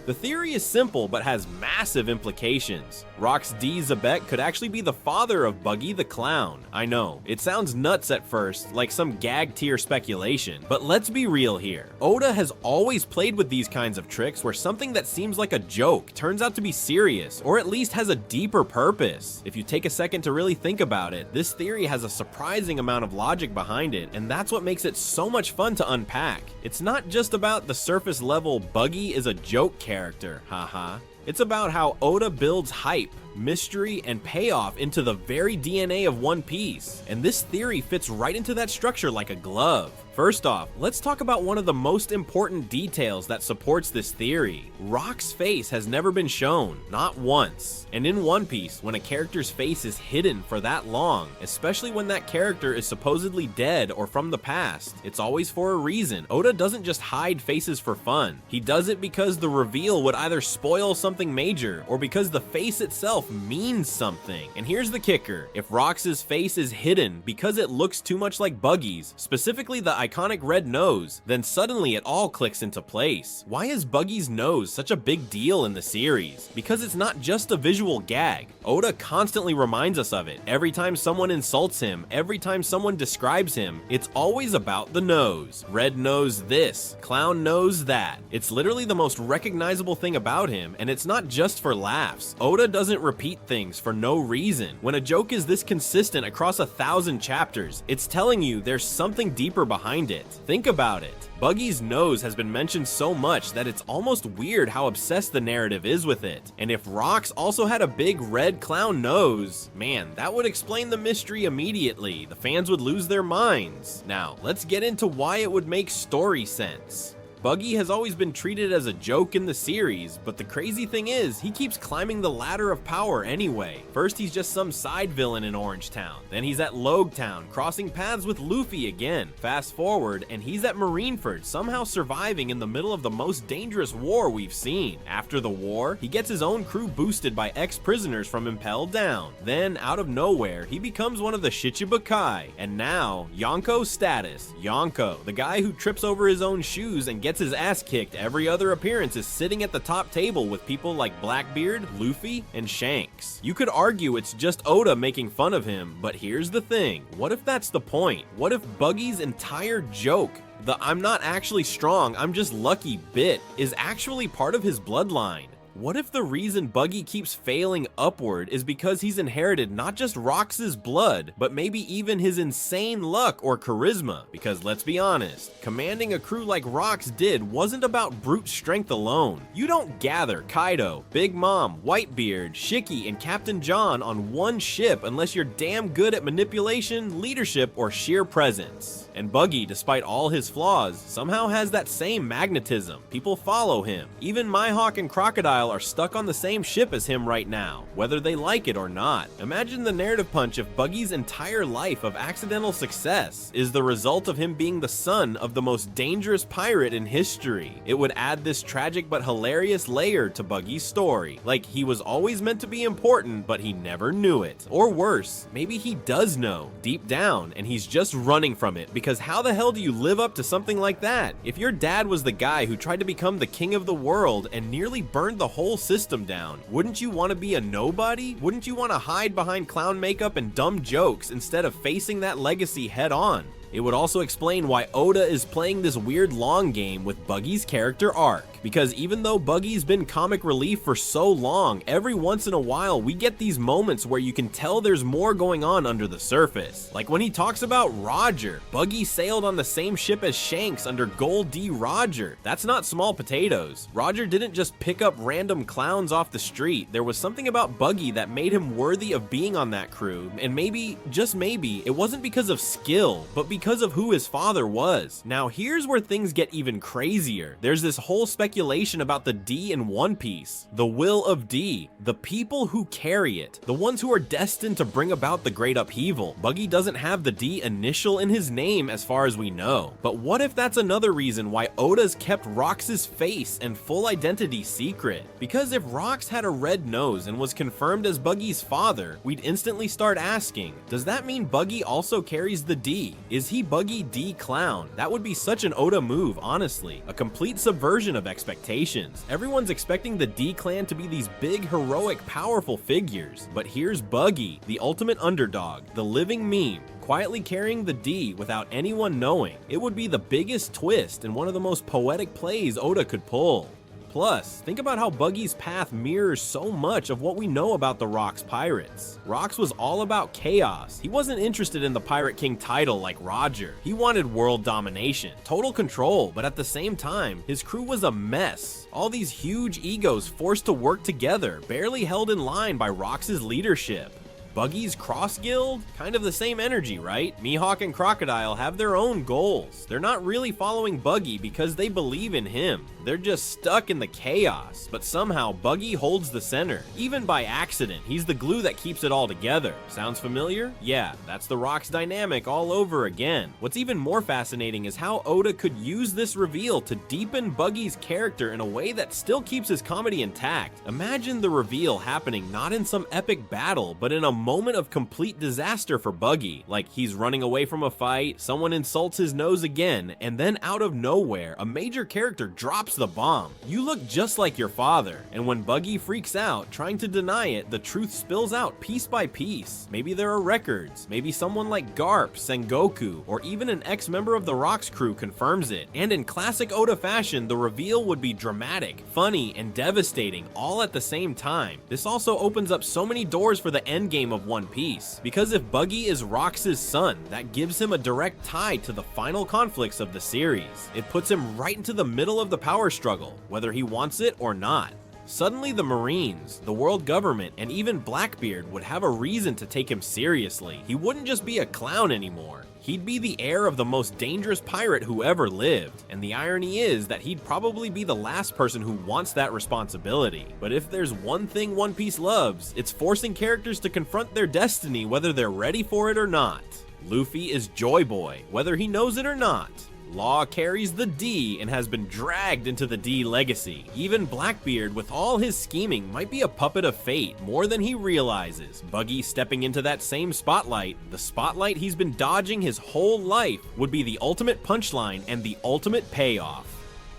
The theory is simple but has massive implications. Rox D. Xebec could actually be the father of Buggy the Clown. I know, it sounds nuts at first, like some gag tier speculation, but let's be real here. Oda has always played with these kinds of tricks where something that seems like a joke turns out to be serious, or at least has a deeper purpose. If you take a second to really think about it, this theory has a surprising amount of logic behind it, and that's what makes it so much fun to unpack. It's not just about the surface level Buggy is a joke character, haha. It's about how Oda builds hype, mystery, and payoff into the very DNA of One Piece. And this theory fits right into that structure like a glove. First off, let's talk about one of the most important details that supports this theory. Rock's face has never been shown, not once. And in One Piece, when a character's face is hidden for that long, especially when that character is supposedly dead or from the past, it's always for a reason. Oda doesn't just hide faces for fun. He does it because the reveal would either spoil something major or because the face itself means something. And here's the kicker. If Rox's face is hidden because it looks too much like Buggy's, specifically the iconic red nose, then suddenly it all clicks into place. Why is Buggy's nose such a big deal in the series? Because it's not just a visual gag. Oda constantly reminds us of it. Every time someone insults him, every time someone describes him, it's always about the nose. Red nose this, clown nose that. It's literally the most recognizable thing about him, and it's not just for laughs. Oda doesn't repeat things for no reason. When a joke is this consistent across 1,000 chapters, it's telling you there's something deeper behind it. Think about it. Buggy's nose has been mentioned so much that it's almost weird how obsessed the narrative is with it. And if Rox also had a big red clown nose, man, that would explain the mystery immediately. The fans would lose their minds. Now, let's get into why it would make story sense. Buggy has always been treated as a joke in the series, but the crazy thing is, he keeps climbing the ladder of power anyway. First he's just some side villain in Orange Town, then he's at Logue Town, crossing paths with Luffy again. Fast forward, and he's at Marineford, somehow surviving in the middle of the most dangerous war we've seen. After the war, he gets his own crew boosted by ex-prisoners from Impel Down. Then, out of nowhere, he becomes one of the Shichibukai, and now, Yonko status. Yonko, the guy who trips over his own shoes and gets his ass kicked every other appearance, is sitting at the top table with people like Blackbeard, Luffy, and Shanks. You could argue it's just Oda making fun of him, but here's the thing. What if that's the point? What if Buggy's entire joke, the "I'm not actually strong, I'm just lucky" bit, is actually part of his bloodline? What if the reason Buggy keeps failing upward is because he's inherited not just Rox's blood, but maybe even his insane luck or charisma? Because let's be honest, commanding a crew like Rox did wasn't about brute strength alone. You don't gather Kaido, Big Mom, Whitebeard, Shiki, and Captain John on one ship unless you're damn good at manipulation, leadership, or sheer presence. And Buggy, despite all his flaws, somehow has that same magnetism. People follow him. Even Mihawk and Crocodile are stuck on the same ship as him right now, whether they like it or not. Imagine the narrative punch if Buggy's entire life of accidental success is the result of him being the son of the most dangerous pirate in history. It would add this tragic but hilarious layer to Buggy's story. Like, he was always meant to be important, but he never knew it. Or worse, maybe he does know, deep down, and he's just running from it, because how the hell do you live up to something like that? If your dad was the guy who tried to become the king of the world and nearly burned the whole system down, wouldn't you want to be a nobody? Wouldn't you want to hide behind clown makeup and dumb jokes instead of facing that legacy head on? It would also explain why Oda is playing this weird long game with Buggy's character arc. Because even though Buggy's been comic relief for so long, every once in a while we get these moments where you can tell there's more going on under the surface. Like when he talks about Roger. Buggy sailed on the same ship as Shanks under Gold D. Roger. That's not small potatoes. Roger didn't just pick up random clowns off the street. There was something about Buggy that made him worthy of being on that crew. And maybe, just maybe, it wasn't because of skill, but because of who his father was. Now here's where things get even crazier. There's this whole speculation about the D in One Piece. The will of D. The people who carry it. The ones who are destined to bring about the great upheaval. Buggy doesn't have the D initial in his name as far as we know. But what if that's another reason why Oda's kept Rox's face and full identity secret? Because if Rox had a red nose and was confirmed as Buggy's father, we'd instantly start asking, does that mean Buggy also carries the D? Is he Buggy D Clown? That would be such an Oda move, honestly. A complete subversion of expectations. Everyone's expecting the D Clan to be these big, heroic, powerful figures. But here's Buggy, the ultimate underdog, the living meme, quietly carrying the D without anyone knowing. It would be the biggest twist and one of the most poetic plays Oda could pull. Plus, think about how Buggy's path mirrors so much of what we know about the Rox pirates. Rox was all about chaos. He wasn't interested in the Pirate King title like Roger. He wanted world domination, total control, but at the same time, his crew was a mess. All these huge egos forced to work together, barely held in line by Rox's leadership. Buggy's Cross Guild? Kind of the same energy, right? Mihawk and Crocodile have their own goals. They're not really following Buggy because they believe in him. They're just stuck in the chaos, but somehow Buggy holds the center. Even by accident, he's the glue that keeps it all together. Sounds familiar? Yeah, that's the Rocks dynamic all over again. What's even more fascinating is how Oda could use this reveal to deepen Buggy's character in a way that still keeps his comedy intact. Imagine the reveal happening not in some epic battle, but in a moment of complete disaster for Buggy. Like he's running away from a fight, someone insults his nose again, and then out of nowhere, a major character drops the bomb. You look just like your father. And when Buggy freaks out, trying to deny it, the truth spills out piece by piece. Maybe there are records, maybe someone like Garp, Sengoku, or even an ex-member of the Rocks crew confirms it. And in classic Oda fashion, the reveal would be dramatic, funny, and devastating all at the same time. This also opens up so many doors for the endgame of One Piece, because if Buggy is Rocks' son, that gives him a direct tie to the final conflicts of the series. It puts him right into the middle of the power struggle, whether he wants it or not. Suddenly the Marines, the world government, and even Blackbeard would have a reason to take him seriously. He wouldn't just be a clown anymore. He'd be the heir of the most dangerous pirate who ever lived, and the irony is that he'd probably be the last person who wants that responsibility. But if there's one thing One Piece loves, it's forcing characters to confront their destiny whether they're ready for it or not. Luffy is Joy Boy, whether he knows it or not. Law carries the D and has been dragged into the D legacy. Even Blackbeard, with all his scheming, might be a puppet of fate more than he realizes. Buggy stepping into that same spotlight, the spotlight he's been dodging his whole life, would be the ultimate punchline and the ultimate payoff.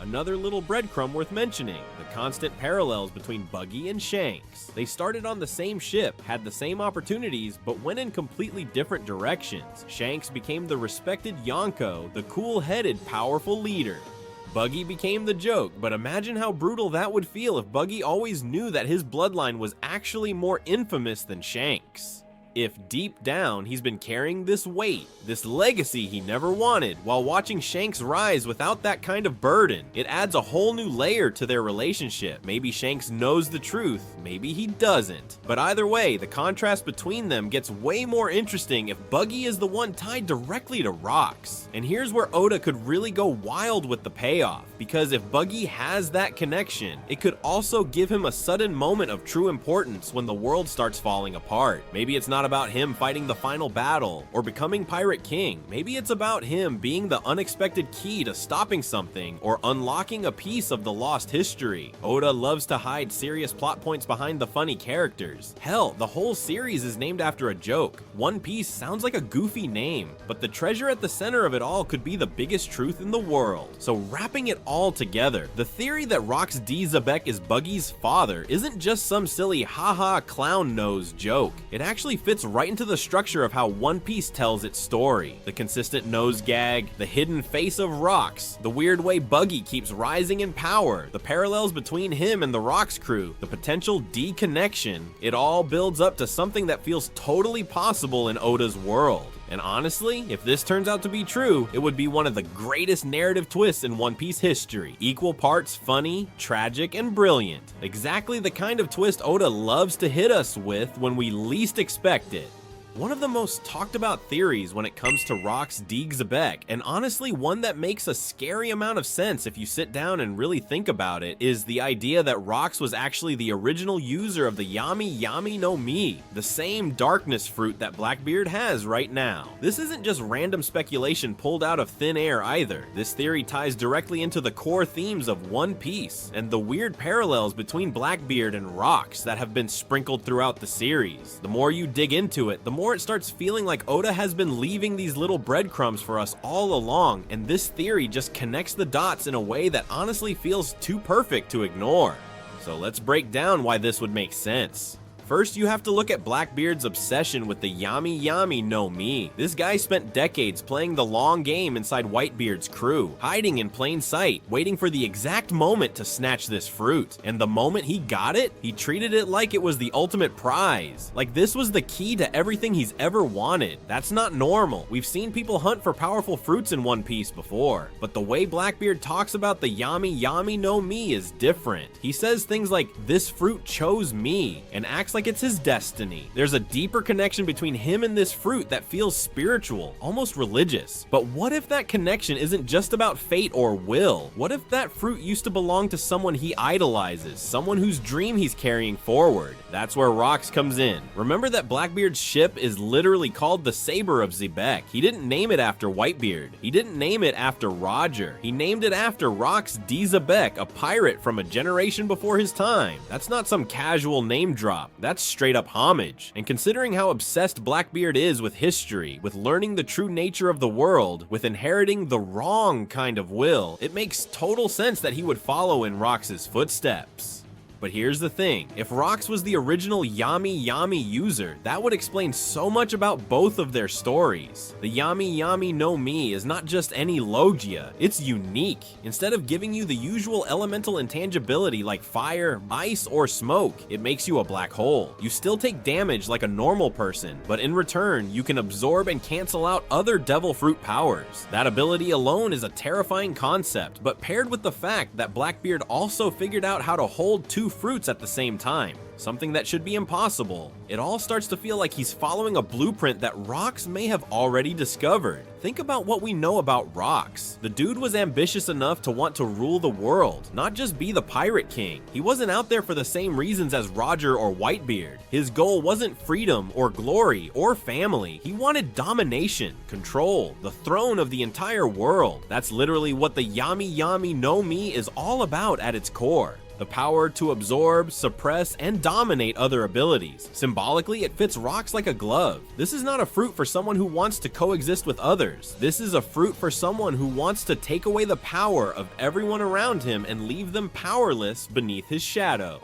Another little breadcrumb worth mentioning, the constant parallels between Buggy and Shanks. They started on the same ship, had the same opportunities, but went in completely different directions. Shanks became the respected Yonko, the cool-headed, powerful leader. Buggy became the joke, but imagine how brutal that would feel if Buggy always knew that his bloodline was actually more infamous than Shanks. If deep down he's been carrying this weight, this legacy he never wanted, while watching Shanks rise without that kind of burden, it adds a whole new layer to their relationship. Maybe Shanks knows the truth, maybe he doesn't. But either way, the contrast between them gets way more interesting if Buggy is the one tied directly to Rocks. And here's where Oda could really go wild with the payoff, because if Buggy has that connection, it could also give him a sudden moment of true importance when the world starts falling apart. Maybe it's not about him fighting the final battle or becoming Pirate King. Maybe it's about him being the unexpected key to stopping something or unlocking a piece of the lost history. Oda loves to hide serious plot points behind the funny characters. Hell, the whole series is named after a joke. One Piece sounds like a goofy name, but the treasure at the center of it all could be the biggest truth in the world. So wrapping it all together, the theory that Rocks D. Zebek is Buggy's father isn't just some silly haha clown nose joke. It actually fits right into the structure of how One Piece tells its story. The consistent nose gag, the hidden face of Rocks, the weird way Buggy keeps rising in power, the parallels between him and the Rocks crew, the potential D connection, it all builds up to something that feels totally possible in Oda's world. And honestly, if this turns out to be true, it would be one of the greatest narrative twists in One Piece history. Equal parts funny, tragic, and brilliant. Exactly the kind of twist Oda loves to hit us with when we least expect it. One of the most talked about theories when it comes to Rocks D. Zebek, and honestly one that makes a scary amount of sense if you sit down and really think about it, is the idea that Rocks was actually the original user of the Yami Yami no Mi, the same darkness fruit that Blackbeard has right now. This isn't just random speculation pulled out of thin air either. This theory ties directly into the core themes of One Piece, and the weird parallels between Blackbeard and Rocks that have been sprinkled throughout the series. The more you dig into it, the more it starts feeling like Oda has been leaving these little breadcrumbs for us all along, and this theory just connects the dots in a way that honestly feels too perfect to ignore. So let's break down why this would make sense. First, you have to look at Blackbeard's obsession with the Yami Yami no Mi. This guy spent decades playing the long game inside Whitebeard's crew, hiding in plain sight, waiting for the exact moment to snatch this fruit. And the moment he got it, he treated it like it was the ultimate prize. Like this was the key to everything he's ever wanted. That's not normal. We've seen people hunt for powerful fruits in One Piece before, but the way Blackbeard talks about the Yami Yami no Mi is different. He says things like, "This fruit chose me," and acts like like it's his destiny. There's a deeper connection between him and this fruit that feels spiritual, almost religious. But what if that connection isn't just about fate or will? What if that fruit used to belong to someone he idolizes, someone whose dream he's carrying forward? That's where Rox comes in. Remember that Blackbeard's ship is literally called the Saber of Xebec. He didn't name it after Whitebeard. He didn't name it after Roger. He named it after Rox D. Xebec, a pirate from a generation before his time. That's not some casual name drop. That's straight up homage. And considering how obsessed Blackbeard is with history, with learning the true nature of the world, with inheriting the wrong kind of will, it makes total sense that he would follow in Rox's footsteps. But here's the thing, if Rox was the original Yami Yami user, that would explain so much about both of their stories. The Yami Yami no Mi is not just any Logia, it's unique. Instead of giving you the usual elemental intangibility like fire, ice, or smoke, it makes you a black hole. You still take damage like a normal person, but in return, you can absorb and cancel out other devil fruit powers. That ability alone is a terrifying concept, but paired with the fact that Blackbeard also figured out how to hold two fruits at the same time, something that should be impossible, it all starts to feel like he's following a blueprint that Rox may have already discovered. Think about what we know about Rox. The dude was ambitious enough to want to rule the world, not just be the pirate king. He wasn't out there for the same reasons as Roger or Whitebeard. His goal wasn't freedom or glory or family. He wanted domination, control, the throne of the entire world. That's literally what the Yami Yami no Mi is all about at its core. The power to absorb, suppress, and dominate other abilities. Symbolically, it fits Rox like a glove. This is not a fruit for someone who wants to coexist with others. This is a fruit for someone who wants to take away the power of everyone around him and leave them powerless beneath his shadow.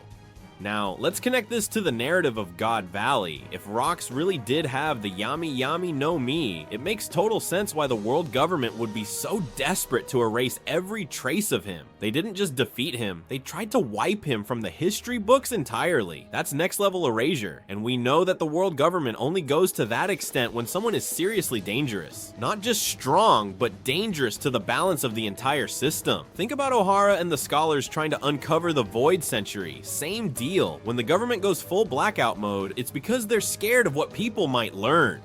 Now, let's connect this to the narrative of God Valley. If Rox really did have the Yami Yami no Mi, it makes total sense why the world government would be so desperate to erase every trace of him. They didn't just defeat him, they tried to wipe him from the history books entirely. That's next level erasure, and we know that the world government only goes to that extent when someone is seriously dangerous. Not just strong, but dangerous to the balance of the entire system. Think about O'Hara and the scholars trying to uncover the Void Century. Same deal. When the government goes full blackout mode, it's because they're scared of what people might learn.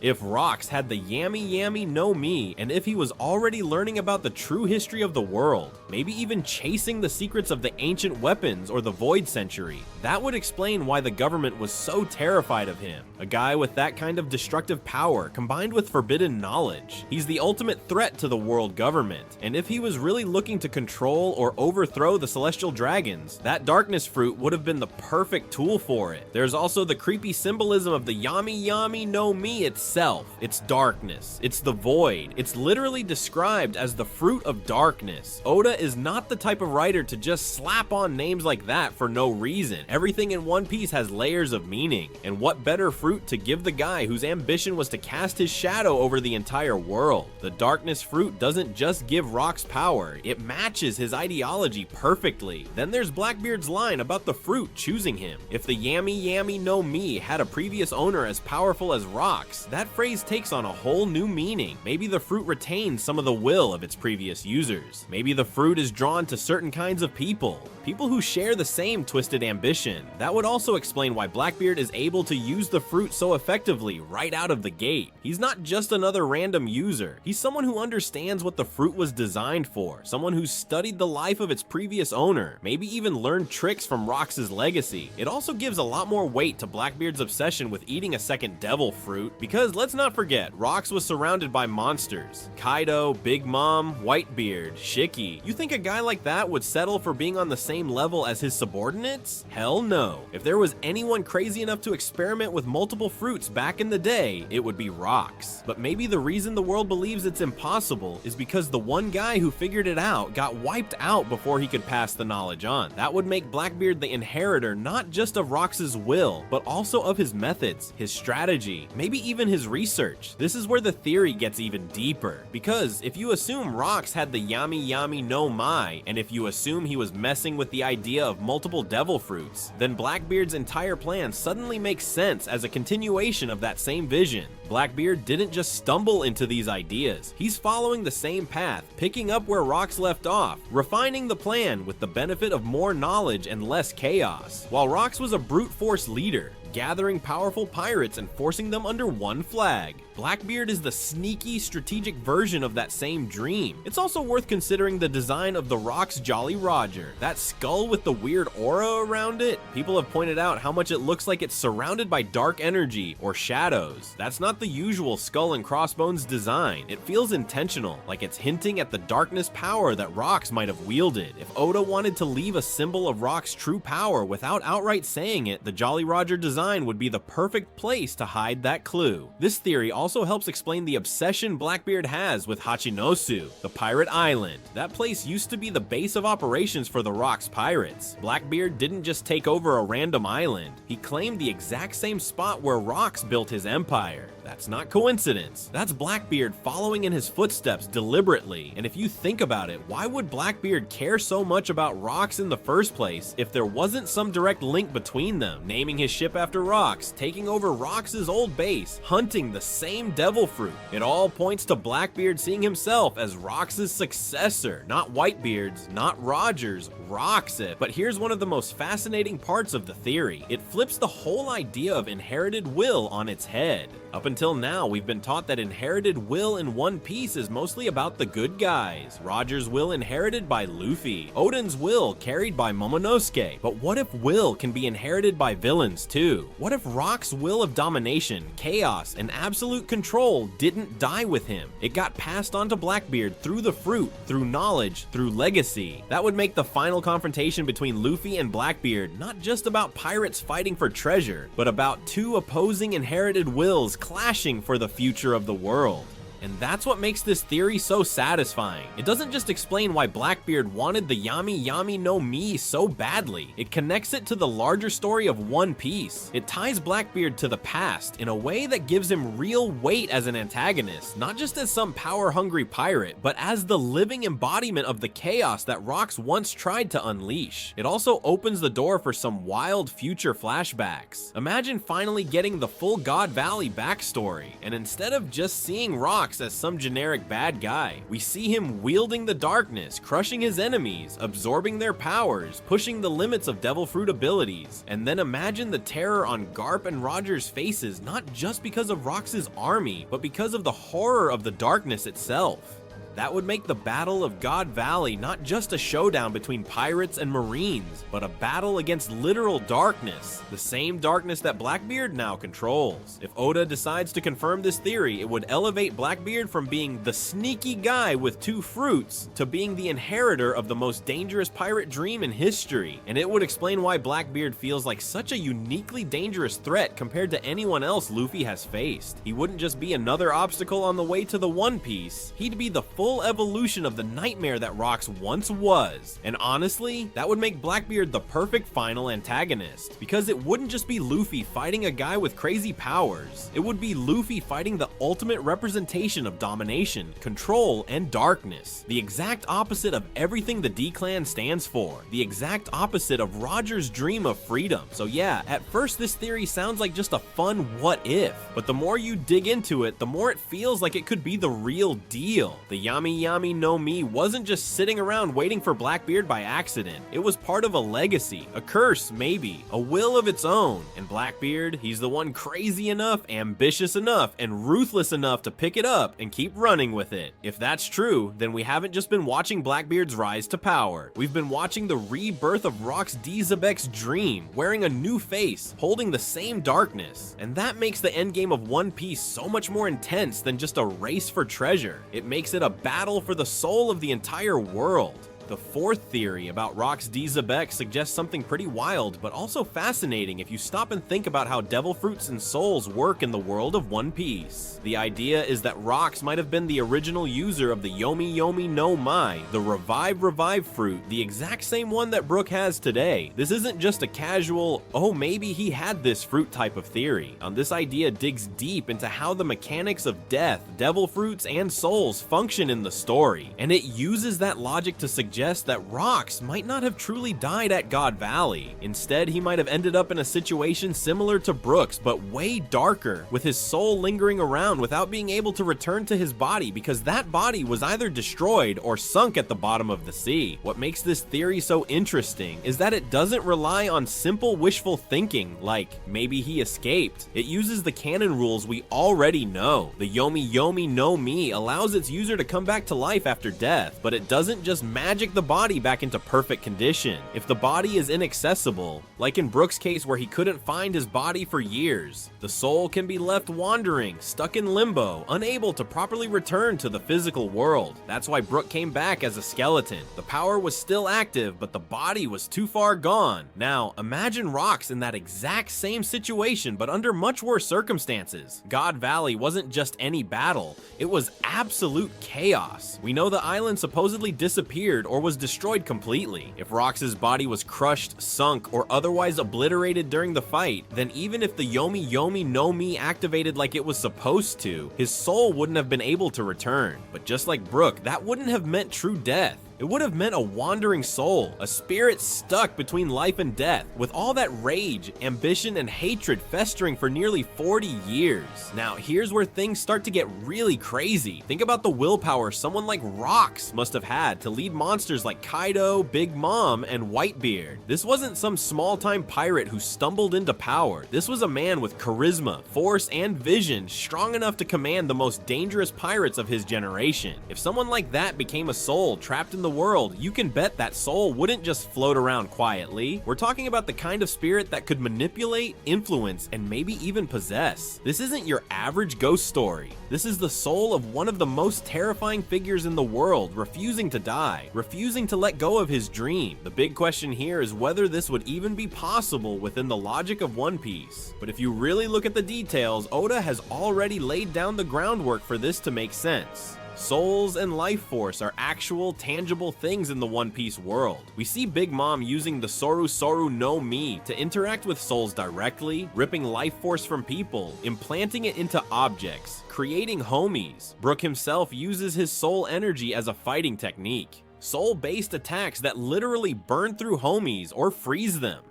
If Rox had the Yami Yami no Mi, and if he was already learning about the true history of the world, maybe even chasing the secrets of the ancient weapons or the Void Century, that would explain why the government was so terrified of him. A guy with that kind of destructive power combined with forbidden knowledge. He's the ultimate threat to the world government, and if he was really looking to control or overthrow the celestial dragons, that darkness fruit would have been the perfect tool for it. There's also the creepy symbolism of the Yami Yami no Mi itself. It's darkness. It's the void. It's literally described as the fruit of darkness. Oda is not the type of writer to just slap on names like that for no reason. Everything in One Piece has layers of meaning. And what better fruit to give the guy whose ambition was to cast his shadow over the entire world? The darkness fruit doesn't just give Rox power, it matches his ideology perfectly. Then there's Blackbeard's line about the fruit choosing him. If the Yami Yami no Mi had a previous owner as powerful as Rox, that phrase takes on a whole new meaning. Maybe the fruit retains some of the will of its previous users. Maybe the fruit is drawn to certain kinds of people who share the same twisted ambition. That would also explain why Blackbeard is able to use the fruit so effectively right out of the gate. He's not just another random user. He's someone who understands what the fruit was designed for, someone who's studied the life of its previous owner, maybe even learned tricks from Rox's legacy. It also gives a lot more weight to Blackbeard's obsession with eating a second devil fruit, because let's not forget, Rox was surrounded by monsters. Kaido, Big Mom, Whitebeard, Shiki. You think a guy like that would settle for being on the same level as his subordinates? Hell no. If there was anyone crazy enough to experiment with multiple fruits back in the day, it would be Rox. But maybe the reason the world believes it's impossible is because the one guy who figured it out got wiped out before he could pass the knowledge on. That would make Blackbeard the inheritor not just of Rox's will, but also of his methods, his strategy, maybe even his research. This is where the theory gets even deeper, because if you assume Rox had the Yami Yami no Mi, and if you assume he was messing with the idea of multiple devil fruits, then Blackbeard's entire plan suddenly makes sense as a continuation of that same vision. Blackbeard didn't just stumble into these ideas. He's following the same path, picking up where Rox left off, refining the plan with the benefit of more knowledge and less chaos. While Rox was a brute force leader, gathering powerful pirates and forcing them under one flag, Blackbeard is the sneaky, strategic version of that same dream. It's also worth considering the design of the Rock's Jolly Roger. That skull with the weird aura around it, people have pointed out how much it looks like it's surrounded by dark energy or shadows. That's not the usual skull and crossbones design. It feels intentional, like it's hinting at the darkness power that Rox might have wielded. If Oda wanted to leave a symbol of Rock's true power without outright saying it, the Jolly Roger design would be the perfect place to hide that clue. This theory also helps explain the obsession Blackbeard has with Hachinosu, the pirate island. That place used to be the base of operations for the Rock's pirates. Blackbeard didn't just take over a random island, he claimed the exact same spot where Rox built his empire. That's not coincidence. That's Blackbeard following in his footsteps deliberately. And if you think about it, why would Blackbeard care so much about Rox in the first place if there wasn't some direct link between them? Naming his ship after Rox, taking over Rox's old base, hunting the same devil fruit. It all points to Blackbeard seeing himself as Rox's successor. Not Whitebeard's, not Roger's, Rox's. But here's one of the most fascinating parts of the theory. It flips the whole idea of inherited will on its head. Up until now, we've been taught that inherited will in One Piece is mostly about the good guys. Roger's will inherited by Luffy, Oden's will carried by Momonosuke. But what if will can be inherited by villains too? What if Rock's will of domination, chaos, and absolute control didn't die with him? It got passed on to Blackbeard through the fruit, through knowledge, through legacy. That would make the final confrontation between Luffy and Blackbeard not just about pirates fighting for treasure, but about two opposing inherited wills clashing for the future of the world. And that's what makes this theory so satisfying. It doesn't just explain why Blackbeard wanted the Yami Yami no Mi so badly. It connects it to the larger story of One Piece. It ties Blackbeard to the past in a way that gives him real weight as an antagonist, not just as some power-hungry pirate, but as the living embodiment of the chaos that Rox once tried to unleash. It also opens the door for some wild future flashbacks. Imagine finally getting the full God Valley backstory, and instead of just seeing Rox as some generic bad guy, we see him wielding the darkness, crushing his enemies, absorbing their powers, pushing the limits of devil fruit abilities. And then imagine the terror on Garp and Roger's faces, not just because of Rox's army, but because of the horror of the darkness itself. That would make the Battle of God Valley not just a showdown between pirates and marines, but a battle against literal darkness, the same darkness that Blackbeard now controls. If Oda decides to confirm this theory, it would elevate Blackbeard from being the sneaky guy with two fruits to being the inheritor of the most dangerous pirate dream in history, and it would explain why Blackbeard feels like such a uniquely dangerous threat compared to anyone else Luffy has faced. He wouldn't just be another obstacle on the way to the One Piece, he'd be the full evolution of the nightmare that Rox once was. And honestly, that would make Blackbeard the perfect final antagonist, because it wouldn't just be Luffy fighting a guy with crazy powers. It would be Luffy fighting the ultimate representation of domination, control, and darkness. The exact opposite of everything the D-Clan stands for. The exact opposite of Roger's dream of freedom. So yeah, at first this theory sounds like just a fun what if, but the more you dig into it, the more it feels like it could be the real deal. The Yami Yami no Mi wasn't just sitting around waiting for Blackbeard by accident. It was part of a legacy, a curse maybe, a will of its own. And Blackbeard, he's the one crazy enough, ambitious enough, and ruthless enough to pick it up and keep running with it. If that's true, then we haven't just been watching Blackbeard's rise to power. We've been watching the rebirth of Rox D. Zebek's dream, wearing a new face, holding the same darkness. And that makes the endgame of One Piece so much more intense than just a race for treasure. It makes it a battle for the soul of the entire world. The fourth theory about Rox D. Zebek suggests something pretty wild, but also fascinating if you stop and think about how devil fruits and souls work in the world of One Piece. The idea is that Rox might have been the original user of the Yomi Yomi no Mai, the Revive fruit, the exact same one that Brook has today. This isn't just a casual, oh maybe he had this fruit type of theory. This idea digs deep into how the mechanics of death, devil fruits, and souls function in the story, and it uses that logic to suggest suggests that Rocks might not have truly died at God Valley. Instead, he might have ended up in a situation similar to Brooks, but way darker, with his soul lingering around without being able to return to his body because that body was either destroyed or sunk at the bottom of the sea. What makes this theory so interesting is that it doesn't rely on simple wishful thinking like maybe he escaped. It uses the canon rules we already know. The Yomi Yomi no Mi allows its user to come back to life after death, but it doesn't just magic the body back into perfect condition. If the body is inaccessible, like in Brooks' case where he couldn't find his body for years, the soul can be left wandering, stuck in limbo, unable to properly return to the physical world. That's why Brook came back as a skeleton. The power was still active, but the body was too far gone. Now, imagine Rocks in that exact same situation, but under much worse circumstances. God Valley wasn't just any battle, it was absolute chaos. We know the island supposedly disappeared or was destroyed completely. If Rocks' body was crushed, sunk, or otherwise obliterated during the fight, then even if the Yomi Yomi no Mi activated like it was supposed to, his soul wouldn't have been able to return. But just like Brook, that wouldn't have meant true death. It would have meant a wandering soul, a spirit stuck between life and death, with all that rage, ambition, and hatred festering for nearly 40 years. Now, here's where things start to get really crazy. Think about the willpower someone like Rocks must have had to lead monsters like Kaido, Big Mom, and Whitebeard. This wasn't some small-time pirate who stumbled into power. This was a man with charisma, force, and vision strong enough to command the most dangerous pirates of his generation. If someone like that became a soul trapped in the world, you can bet that soul wouldn't just float around quietly. We're talking about the kind of spirit that could manipulate, influence, and maybe even possess. This isn't your average ghost story. This is the soul of one of the most terrifying figures in the world, refusing to die, refusing to let go of his dream. The big question here is whether this would even be possible within the logic of One Piece. But if you really look at the details, Oda has already laid down the groundwork for this to make sense. Souls and life force are actual, tangible things in the One Piece world. We see Big Mom using the Soru Soru no Mi to interact with souls directly, ripping life force from people, implanting it into objects, creating homies. Brook himself uses his soul energy as a fighting technique. Soul-based attacks that literally burn through homies or freeze them.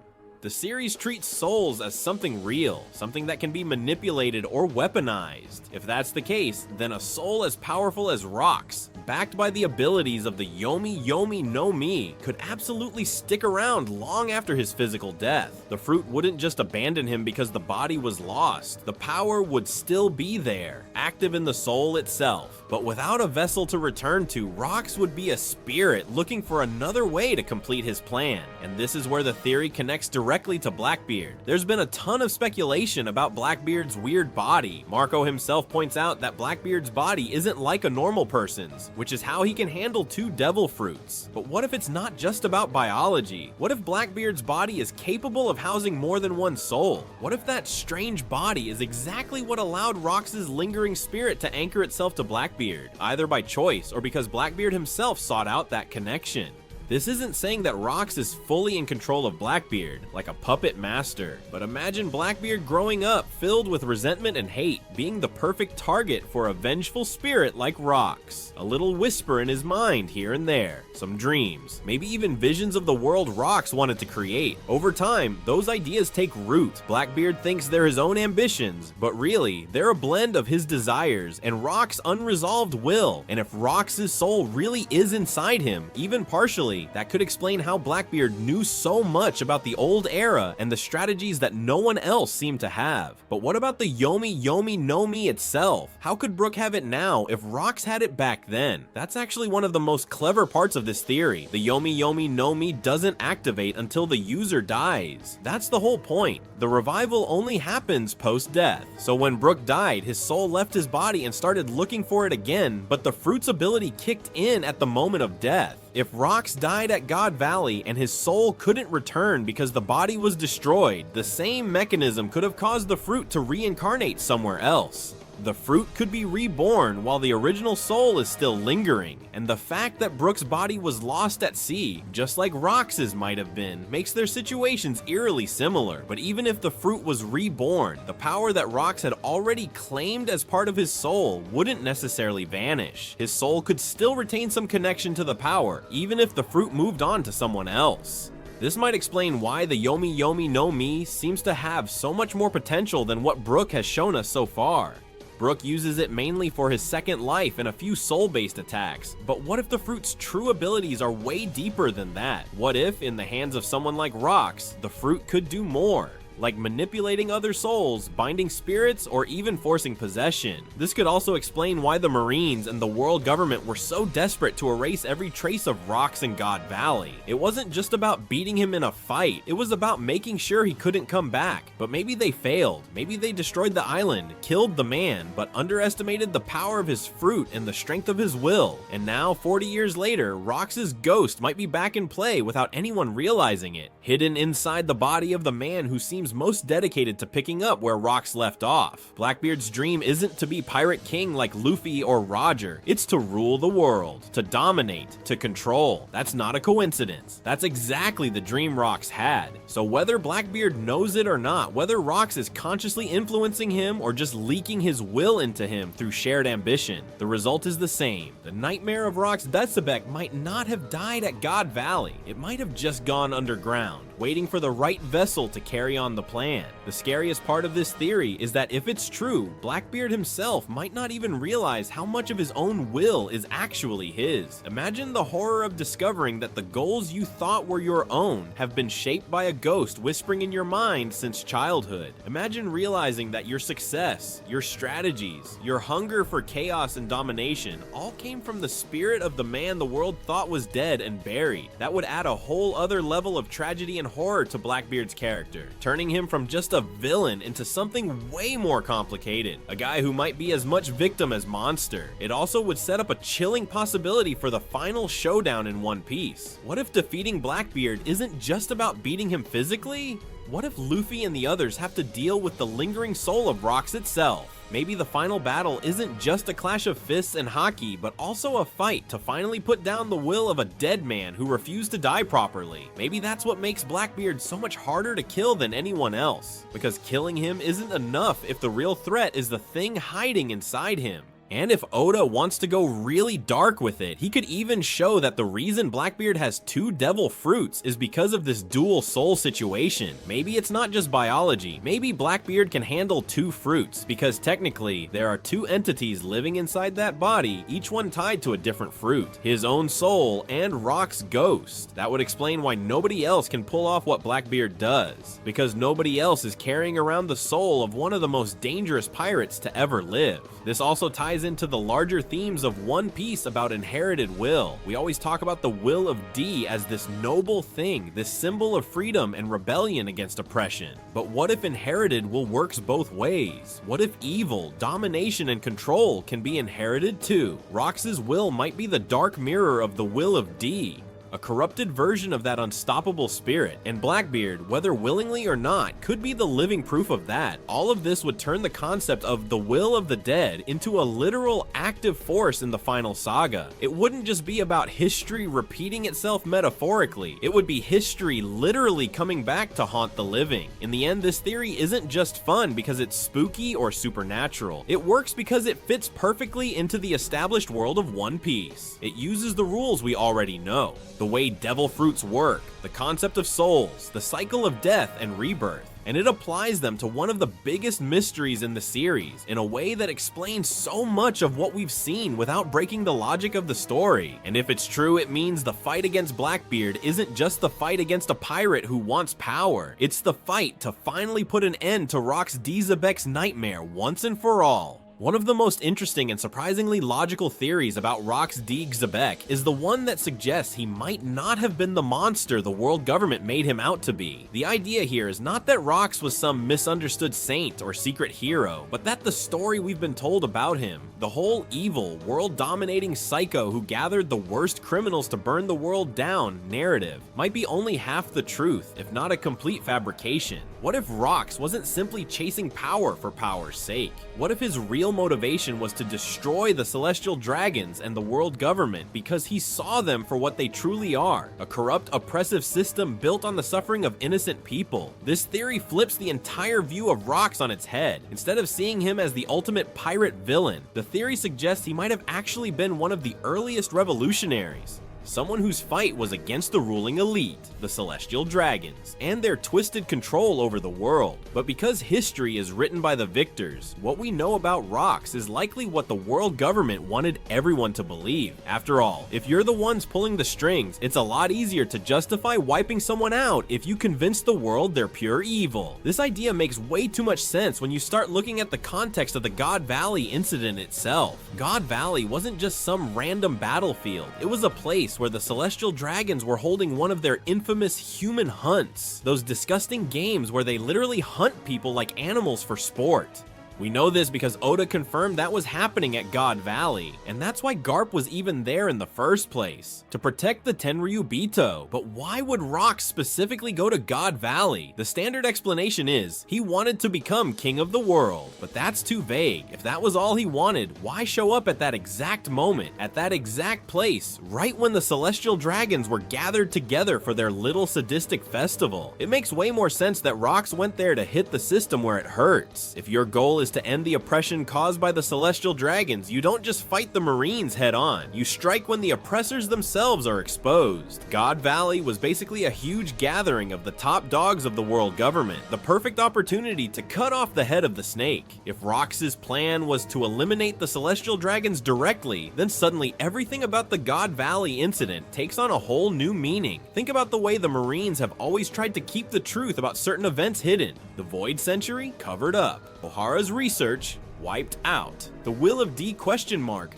The series treats souls as something real, something that can be manipulated or weaponized. If that's the case, then a soul as powerful as Rocks, backed by the abilities of the Yomi Yomi no Mi, could absolutely stick around long after his physical death. The fruit wouldn't just abandon him because the body was lost. The power would still be there, active in the soul itself. But without a vessel to return to, Rocks would be a spirit looking for another way to complete his plan. And this is where the theory connects directly to Blackbeard. There's been a ton of speculation about Blackbeard's weird body. Marco himself points out that Blackbeard's body isn't like a normal person's, which is how he can handle 2 devil fruits. But what if it's not just about biology? What if Blackbeard's body is capable of housing more than one soul? What if that strange body is exactly what allowed Rocks' lingering spirit to anchor itself to Blackbeard, either by choice or because Blackbeard himself sought out that connection? This isn't saying that Rocks is fully in control of Blackbeard, like a puppet master, but imagine Blackbeard growing up filled with resentment and hate, being the perfect target for a vengeful spirit like Rocks. A little whisper in his mind here and there, some dreams, maybe even visions of the world Rocks wanted to create. Over time, those ideas take root. Blackbeard thinks they're his own ambitions, but really, they're a blend of his desires and Rocks' unresolved will. And if Rocks' soul really is inside him, even partially, that could explain how Blackbeard knew so much about the old era and the strategies that no one else seemed to have. But what about the Yomi Yomi no Mi itself? How could Brook have it now if Rocks had it back then? That's actually one of the most clever parts of this theory. The Yomi Yomi no Mi doesn't activate until the user dies. That's the whole point. The revival only happens post-death. So when Brook died, his soul left his body and started looking for it again, but the fruit's ability kicked in at the moment of death. If Rocks died at God Valley and his soul couldn't return because the body was destroyed, the same mechanism could have caused the fruit to reincarnate somewhere else. The fruit could be reborn while the original soul is still lingering, and the fact that Brook's body was lost at sea, just like Rox's might have been, makes their situations eerily similar. But even if the fruit was reborn, the power that Rox had already claimed as part of his soul wouldn't necessarily vanish. His soul could still retain some connection to the power, even if the fruit moved on to someone else. This might explain why the Yomi Yomi no Mi seems to have so much more potential than what Brook has shown us so far. Brook uses it mainly for his second life and a few soul-based attacks, but what if the fruit's true abilities are way deeper than that? What if, in the hands of someone like Rox, the fruit could do more? Like manipulating other souls, binding spirits, or even forcing possession. This could also explain why the Marines and the world government were so desperate to erase every trace of Rox in God Valley. It wasn't just about beating him in a fight, it was about making sure he couldn't come back. But maybe they failed, maybe they destroyed the island, killed the man, but underestimated the power of his fruit and the strength of his will. And now, 40 years later, Rox's ghost might be back in play without anyone realizing it, hidden inside the body of the man who seems most dedicated to picking up where Rox left off. Blackbeard's dream isn't to be Pirate King like Luffy or Roger, it's to rule the world, to dominate, to control. That's not a coincidence. That's exactly the dream Rox had. So whether Blackbeard knows it or not, whether Rox is consciously influencing him or just leaking his will into him through shared ambition, the result is the same. The nightmare of Rox Detsebek might not have died at God Valley. It might have just gone underground, waiting for the right vessel to carry on the plan. The scariest part of this theory is that if it's true, Blackbeard himself might not even realize how much of his own will is actually his. Imagine the horror of discovering that the goals you thought were your own have been shaped by a ghost whispering in your mind since childhood. Imagine realizing that your success, your strategies, your hunger for chaos and domination all came from the spirit of the man the world thought was dead and buried. That would add a whole other level of tragedy and horror to Blackbeard's character, turning him from just a villain into something way more complicated, a guy who might be as much victim as monster. It also would set up a chilling possibility for the final showdown in One Piece. What if defeating Blackbeard isn't just about beating him physically? What if Luffy and the others have to deal with the lingering soul of Rox itself? Maybe the final battle isn't just a clash of fists and haki, but also a fight to finally put down the will of a dead man who refused to die properly. Maybe that's what makes Blackbeard so much harder to kill than anyone else, because killing him isn't enough if the real threat is the thing hiding inside him. And if Oda wants to go really dark with it, he could even show that the reason Blackbeard has two devil fruits is because of this dual soul situation. Maybe it's not just biology, maybe Blackbeard can handle two fruits, because technically there are two entities living inside that body, each one tied to a different fruit, his own soul and Rox's ghost. That would explain why nobody else can pull off what Blackbeard does, because nobody else is carrying around the soul of one of the most dangerous pirates to ever live. This also ties into the larger themes of One Piece about inherited will. We always talk about the will of D as this noble thing, this symbol of freedom and rebellion against oppression. But what if inherited will works both ways? What if evil, domination, and control can be inherited too? Rox's will might be the dark mirror of the will of D, a corrupted version of that unstoppable spirit, and Blackbeard, whether willingly or not, could be the living proof of that. All of this would turn the concept of the will of the dead into a literal active force in the final saga. It wouldn't just be about history repeating itself metaphorically, it would be history literally coming back to haunt the living. In the end, this theory isn't just fun because it's spooky or supernatural. It works because it fits perfectly into the established world of One Piece. It uses the rules we already know. The way devil fruits work, the concept of souls, the cycle of death and rebirth, and it applies them to one of the biggest mysteries in the series in a way that explains so much of what we've seen without breaking the logic of the story. And if it's true, it means the fight against Blackbeard isn't just the fight against a pirate who wants power, it's the fight to finally put an end to Rox Dezebek's nightmare once and for all. One of the most interesting and surprisingly logical theories about Rox Dezebek is the one that suggests he might not have been the monster the world government made him out to be. The idea here is not that Rox was some misunderstood saint or secret hero, but that the story we've been told about him, the whole evil, world-dominating psycho who gathered the worst criminals to burn the world down narrative, might be only half the truth, if not a complete fabrication. What if Rox wasn't simply chasing power for power's sake? What if his real real motivation was to destroy the Celestial Dragons and the world government because he saw them for what they truly are, a corrupt, oppressive system built on the suffering of innocent people. This theory flips the entire view of Rox on its head. Instead of seeing him as the ultimate pirate villain, the theory suggests he might have actually been one of the earliest revolutionaries. Someone whose fight was against the ruling elite, the Celestial Dragons, and their twisted control over the world. But because history is written by the victors, what we know about Rox is likely what the world government wanted everyone to believe. After all, if you're the ones pulling the strings, it's a lot easier to justify wiping someone out if you convince the world they're pure evil. This idea makes way too much sense when you start looking at the context of the God Valley incident itself. God Valley wasn't just some random battlefield, it was a place where the Celestial Dragons were holding one of their infamous human hunts, those disgusting games where they literally hunt people like animals for sport. We know this because Oda confirmed that was happening at God Valley, and that's why Garp was even there in the first place, to protect the Tenryubito. But why would Rox specifically go to God Valley? The standard explanation is, he wanted to become king of the world, but that's too vague. If that was all he wanted, why show up at that exact moment, at that exact place, right when the Celestial Dragons were gathered together for their little sadistic festival? It makes way more sense that Rox went there to hit the system where it hurts. If your goal is to end the oppression caused by the Celestial Dragons, you don't just fight the Marines head on, you strike when the oppressors themselves are exposed. God Valley was basically a huge gathering of the top dogs of the world government, the perfect opportunity to cut off the head of the snake. If Rox's plan was to eliminate the Celestial Dragons directly, then suddenly everything about the God Valley incident takes on a whole new meaning. Think about the way the Marines have always tried to keep the truth about certain events hidden. The Void Century covered up. Ohara's research wiped out. The Will of D ?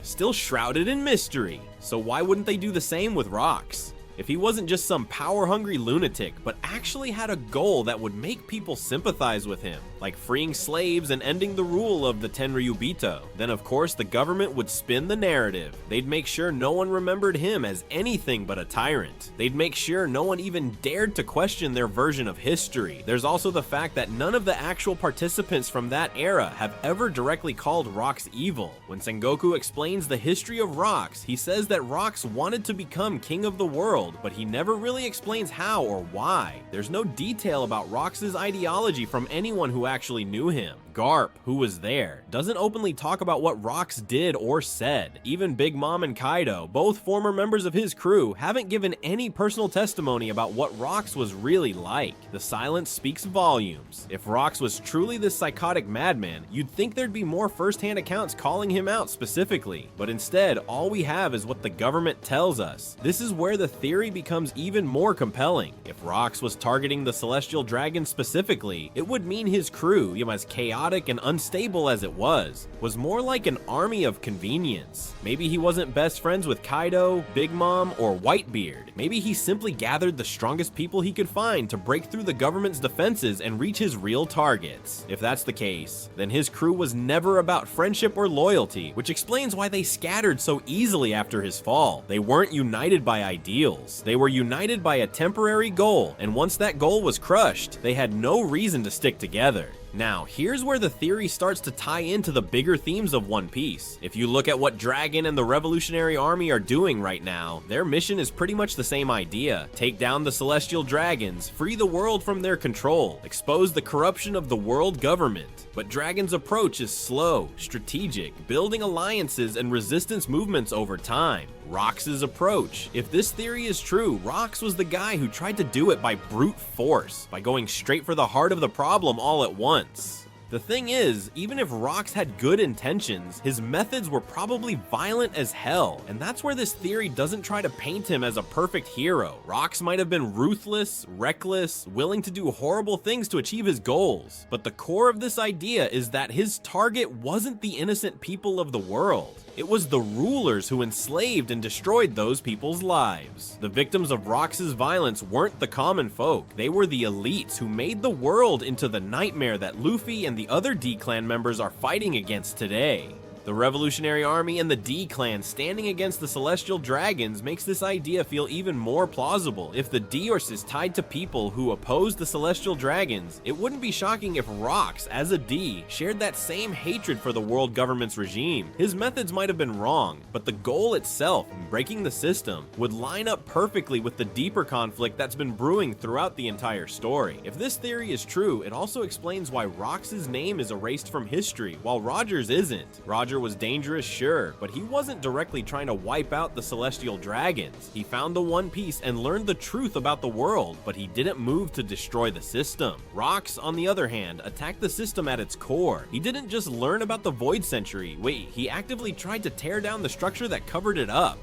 Still shrouded in mystery. So why wouldn't they do the same with Rox? If he wasn't just some power-hungry lunatic, but actually had a goal that would make people sympathize with him, like freeing slaves and ending the rule of the Tenryubito, then of course the government would spin the narrative. They'd make sure no one remembered him as anything but a tyrant. They'd make sure no one even dared to question their version of history. There's also the fact that none of the actual participants from that era have ever directly called Rox evil. When Sengoku explains the history of Rox, he says that Rox wanted to become king of the world, but he never really explains how or why. There's no detail about Rox's ideology from anyone who actually knew him. Garp, who was there, doesn't openly talk about what Rox did or said. Even Big Mom and Kaido, both former members of his crew, haven't given any personal testimony about what Rox was really like. The silence speaks volumes. If Rox was truly this psychotic madman, you'd think there'd be more first-hand accounts calling him out specifically. But instead, all we have is what the government tells us. This is where the theory becomes even more compelling. If Rox was targeting the Celestial Dragon specifically, it would mean his crew, as chaotic and unstable as it was more like an army of convenience. Maybe he wasn't best friends with Kaido, Big Mom, or Whitebeard. Maybe he simply gathered the strongest people he could find to break through the government's defenses and reach his real targets. If that's the case, then his crew was never about friendship or loyalty, which explains why they scattered so easily after his fall. They weren't united by ideals. They were united by a temporary goal, and once that goal was crushed, they had no reason to stick together. Now, here's where the theory starts to tie into the bigger themes of One Piece. If you look at what Dragon and the Revolutionary Army are doing right now, their mission is pretty much the same idea. Take down the Celestial Dragons, free the world from their control, expose the corruption of the world government. But Dragon's approach is slow, strategic, building alliances and resistance movements over time. Rox's approach. If this theory is true, Rox was the guy who tried to do it by brute force, by going straight for the heart of the problem all at once. The thing is, even if Rox had good intentions, his methods were probably violent as hell, and that's where this theory doesn't try to paint him as a perfect hero. Rox might have been ruthless, reckless, willing to do horrible things to achieve his goals, but the core of this idea is that his target wasn't the innocent people of the world. It was the rulers who enslaved and destroyed those people's lives. The victims of Rox's violence weren't the common folk, they were the elites who made the world into the nightmare that Luffy and the other D-Clan members are fighting against today. The Revolutionary Army and the D-Clan standing against the Celestial Dragons makes this idea feel even more plausible. If the D-Force is tied to people who oppose the Celestial Dragons, it wouldn't be shocking if Rox, as a D, shared that same hatred for the world government's regime. His methods might have been wrong, but the goal itself, breaking the system, would line up perfectly with the deeper conflict that's been brewing throughout the entire story. If this theory is true, it also explains why Rox's name is erased from history, while Roger's isn't. Roger was dangerous, sure, but he wasn't directly trying to wipe out the Celestial Dragons. He found the One Piece and learned the truth about the world, but he didn't move to destroy the system. Rox, on the other hand, attacked the system at its core. He didn't just learn about the Void Century, wait, he actively tried to tear down the structure that covered it up.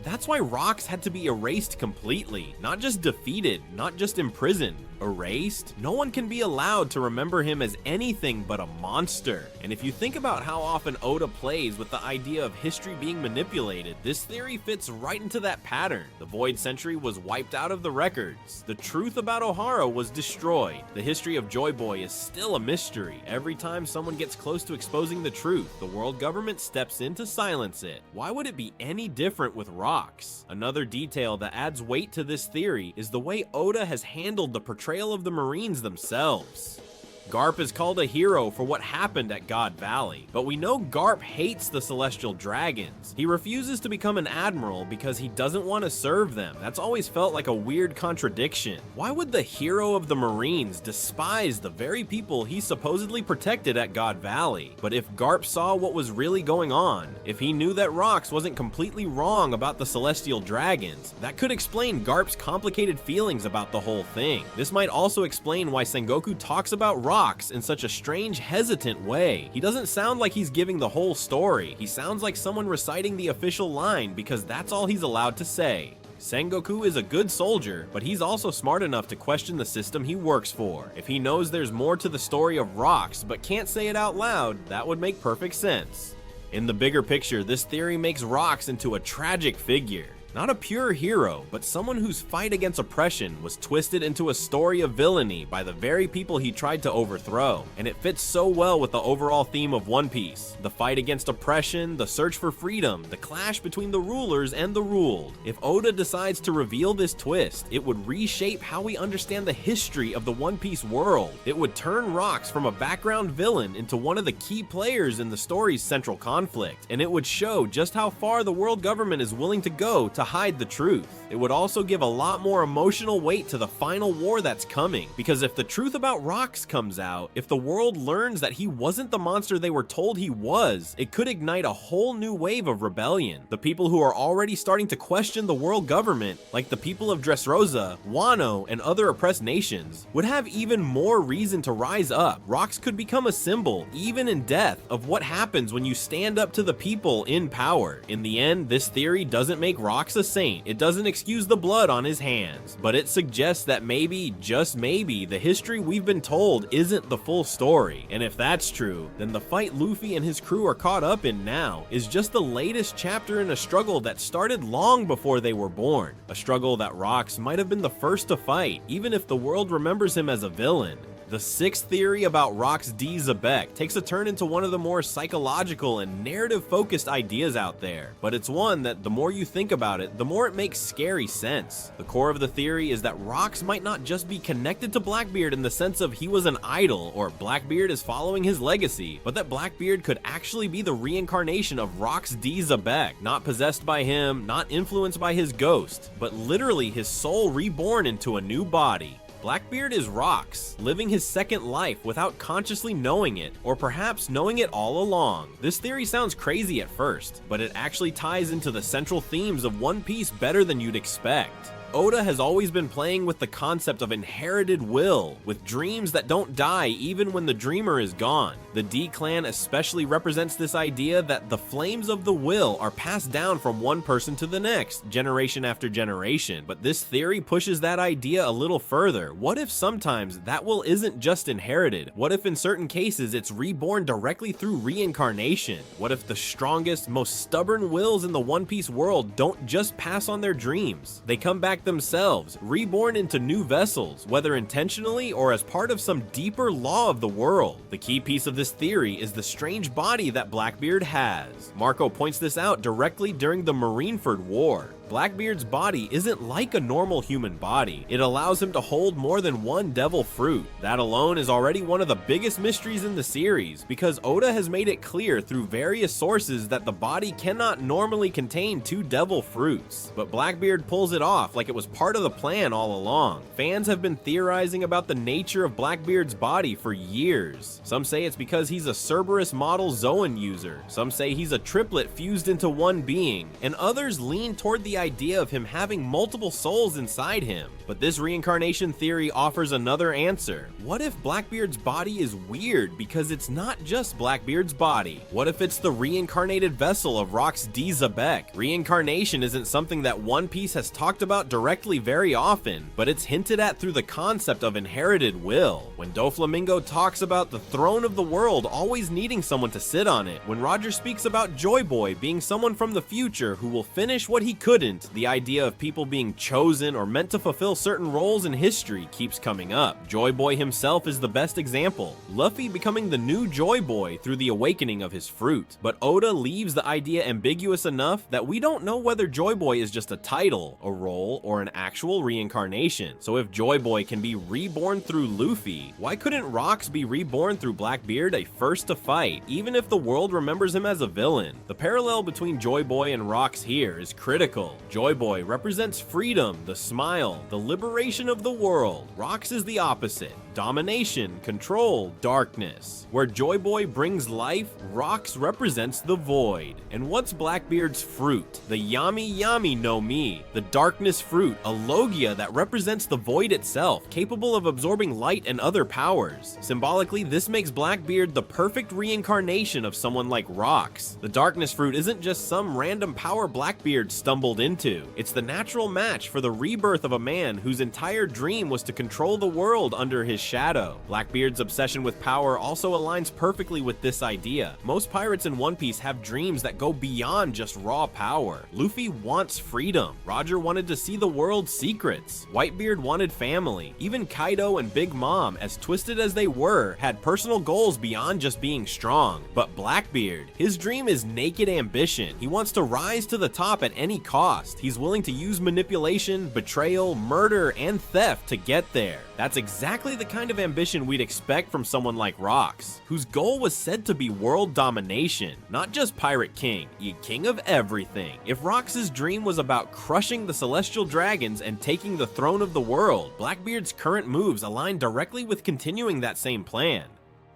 That's why Rox had to be erased completely, not just defeated, not just imprisoned. Erased? No one can be allowed to remember him as anything but a monster. And if you think about how often Oda plays with the idea of history being manipulated, this theory fits right into that pattern. The Void Century was wiped out of the records. The truth about Ohara was destroyed. The history of Joy Boy is still a mystery. Every time someone gets close to exposing the truth, the world government steps in to silence it. Why would it be any different with Rox? Another detail that adds weight to this theory is the way Oda has handled the portrayal of the Marines themselves. Garp is called a hero for what happened at God Valley, but we know Garp hates the Celestial Dragons. He refuses to become an admiral because he doesn't want to serve them. That's always felt like a weird contradiction. Why would the hero of the Marines despise the very people he supposedly protected at God Valley? But if Garp saw what was really going on, if he knew that Rox wasn't completely wrong about the Celestial Dragons, that could explain Garp's complicated feelings about the whole thing. This might also explain why Sengoku talks about Rox in such a strange, hesitant way. He doesn't sound like he's giving the whole story. He sounds like someone reciting the official line because that's all he's allowed to say. Sengoku is a good soldier, but he's also smart enough to question the system he works for. If he knows there's more to the story of Rox but can't say it out loud, that would make perfect sense. In the bigger picture, this theory makes Rox into a tragic figure. Not a pure hero, but someone whose fight against oppression was twisted into a story of villainy by the very people he tried to overthrow. And it fits so well with the overall theme of One Piece. The fight against oppression, the search for freedom, the clash between the rulers and the ruled. If Oda decides to reveal this twist, it would reshape how we understand the history of the One Piece world. It would turn Rox from a background villain into one of the key players in the story's central conflict. And it would show just how far the world government is willing to go to hide the truth. It would also give a lot more emotional weight to the final war that's coming, because if the truth about Rox comes out, if the world learns that he wasn't the monster they were told he was, it could ignite a whole new wave of rebellion. The people who are already starting to question the world government, like the people of Dressrosa, Wano, and other oppressed nations, would have even more reason to rise up. Rox could become a symbol, even in death, of what happens when you stand up to the people in power. In the end, this theory doesn't make Rox a saint. It doesn't excuse the blood on his hands, but it suggests that maybe, just maybe, the history we've been told isn't the full story. And if that's true, then the fight Luffy and his crew are caught up in now is just the latest chapter in a struggle that started long before they were born. A struggle that Rox might have been the first to fight, even if the world remembers him as a villain. The sixth theory about Rox D. Zebek takes a turn into one of the more psychological and narrative-focused ideas out there, but it's one that the more you think about it, the more it makes scary sense. The core of the theory is that Rox might not just be connected to Blackbeard in the sense of he was an idol or Blackbeard is following his legacy, but that Blackbeard could actually be the reincarnation of Rox D. Zebek, not possessed by him, not influenced by his ghost, but literally his soul reborn into a new body. Blackbeard is Rox, living his second life without consciously knowing it, or perhaps knowing it all along. This theory sounds crazy at first, but it actually ties into the central themes of One Piece better than you'd expect. Oda has always been playing with the concept of inherited will, with dreams that don't die even when the dreamer is gone. The D-Clan especially represents this idea that the flames of the will are passed down from one person to the next, generation after generation, but this theory pushes that idea a little further. What if sometimes that will isn't just inherited? What if in certain cases it's reborn directly through reincarnation? What if the strongest, most stubborn wills in the One Piece world don't just pass on their dreams? They come back themselves, reborn into new vessels, whether intentionally or as part of some deeper law of the world. The key piece of this theory is the strange body that Blackbeard has. Marco points this out directly during the Marineford War. Blackbeard's body isn't like a normal human body. It allows him to hold more than one devil fruit. That alone is already one of the biggest mysteries in the series, because Oda has made it clear through various sources that the body cannot normally contain 2 devil fruits. But Blackbeard pulls it off like it was part of the plan all along. Fans have been theorizing about the nature of Blackbeard's body for years. Some say it's because he's a Cerberus model Zoan user. Some say he's a triplet fused into one being, and others lean toward the idea of him having multiple souls inside him. But this reincarnation theory offers another answer. What if Blackbeard's body is weird because it's not just Blackbeard's body? What if it's the reincarnated vessel of Rock's D. Zabek? Reincarnation isn't something that One Piece has talked about directly very often, but it's hinted at through the concept of inherited will. When Doflamingo talks about the throne of the world always needing someone to sit on it, when Roger speaks about Joy Boy being someone from the future who will finish what he couldn't, the idea of people being chosen or meant to fulfill certain roles in history keeps coming up. Joy Boy himself is the best example, Luffy becoming the new Joy Boy through the awakening of his fruit. But Oda leaves the idea ambiguous enough that we don't know whether Joy Boy is just a title, a role, or an actual reincarnation. So if Joy Boy can be reborn through Luffy, why couldn't Rocks be reborn through Blackbeard, a first to fight, even if the world remembers him as a villain? The parallel between Joy Boy and Rocks here is critical. Joy Boy represents freedom, the smile, the liberation of the world. Rocks is the opposite. Domination, control, darkness. Where Joy Boy brings life, Rocks represents the void. And what's Blackbeard's fruit? The Yami Yami no Mi, the darkness fruit, a Logia that represents the void itself, capable of absorbing light and other powers. Symbolically, this makes Blackbeard the perfect reincarnation of someone like Rocks. The darkness fruit isn't just some random power Blackbeard stumbled into. It's the natural match for the rebirth of a man whose entire dream was to control the world under his shadow. Blackbeard's obsession with power also aligns perfectly with this idea. Most pirates in One Piece have dreams that go beyond just raw power. Luffy wants freedom. Roger wanted to see the world's secrets. Whitebeard wanted family. Even Kaido and Big Mom, as twisted as they were, had personal goals beyond just being strong. But Blackbeard, his dream is naked ambition. He wants to rise to the top at any cost. He's willing to use manipulation, betrayal, murder, and theft to get there. That's exactly the kind of ambition we'd expect from someone like Rocks, whose goal was said to be world domination, not just Pirate King, king of everything. If Rocks' dream was about crushing the celestial dragons and taking the throne of the world, Blackbeard's current moves align directly with continuing that same plan.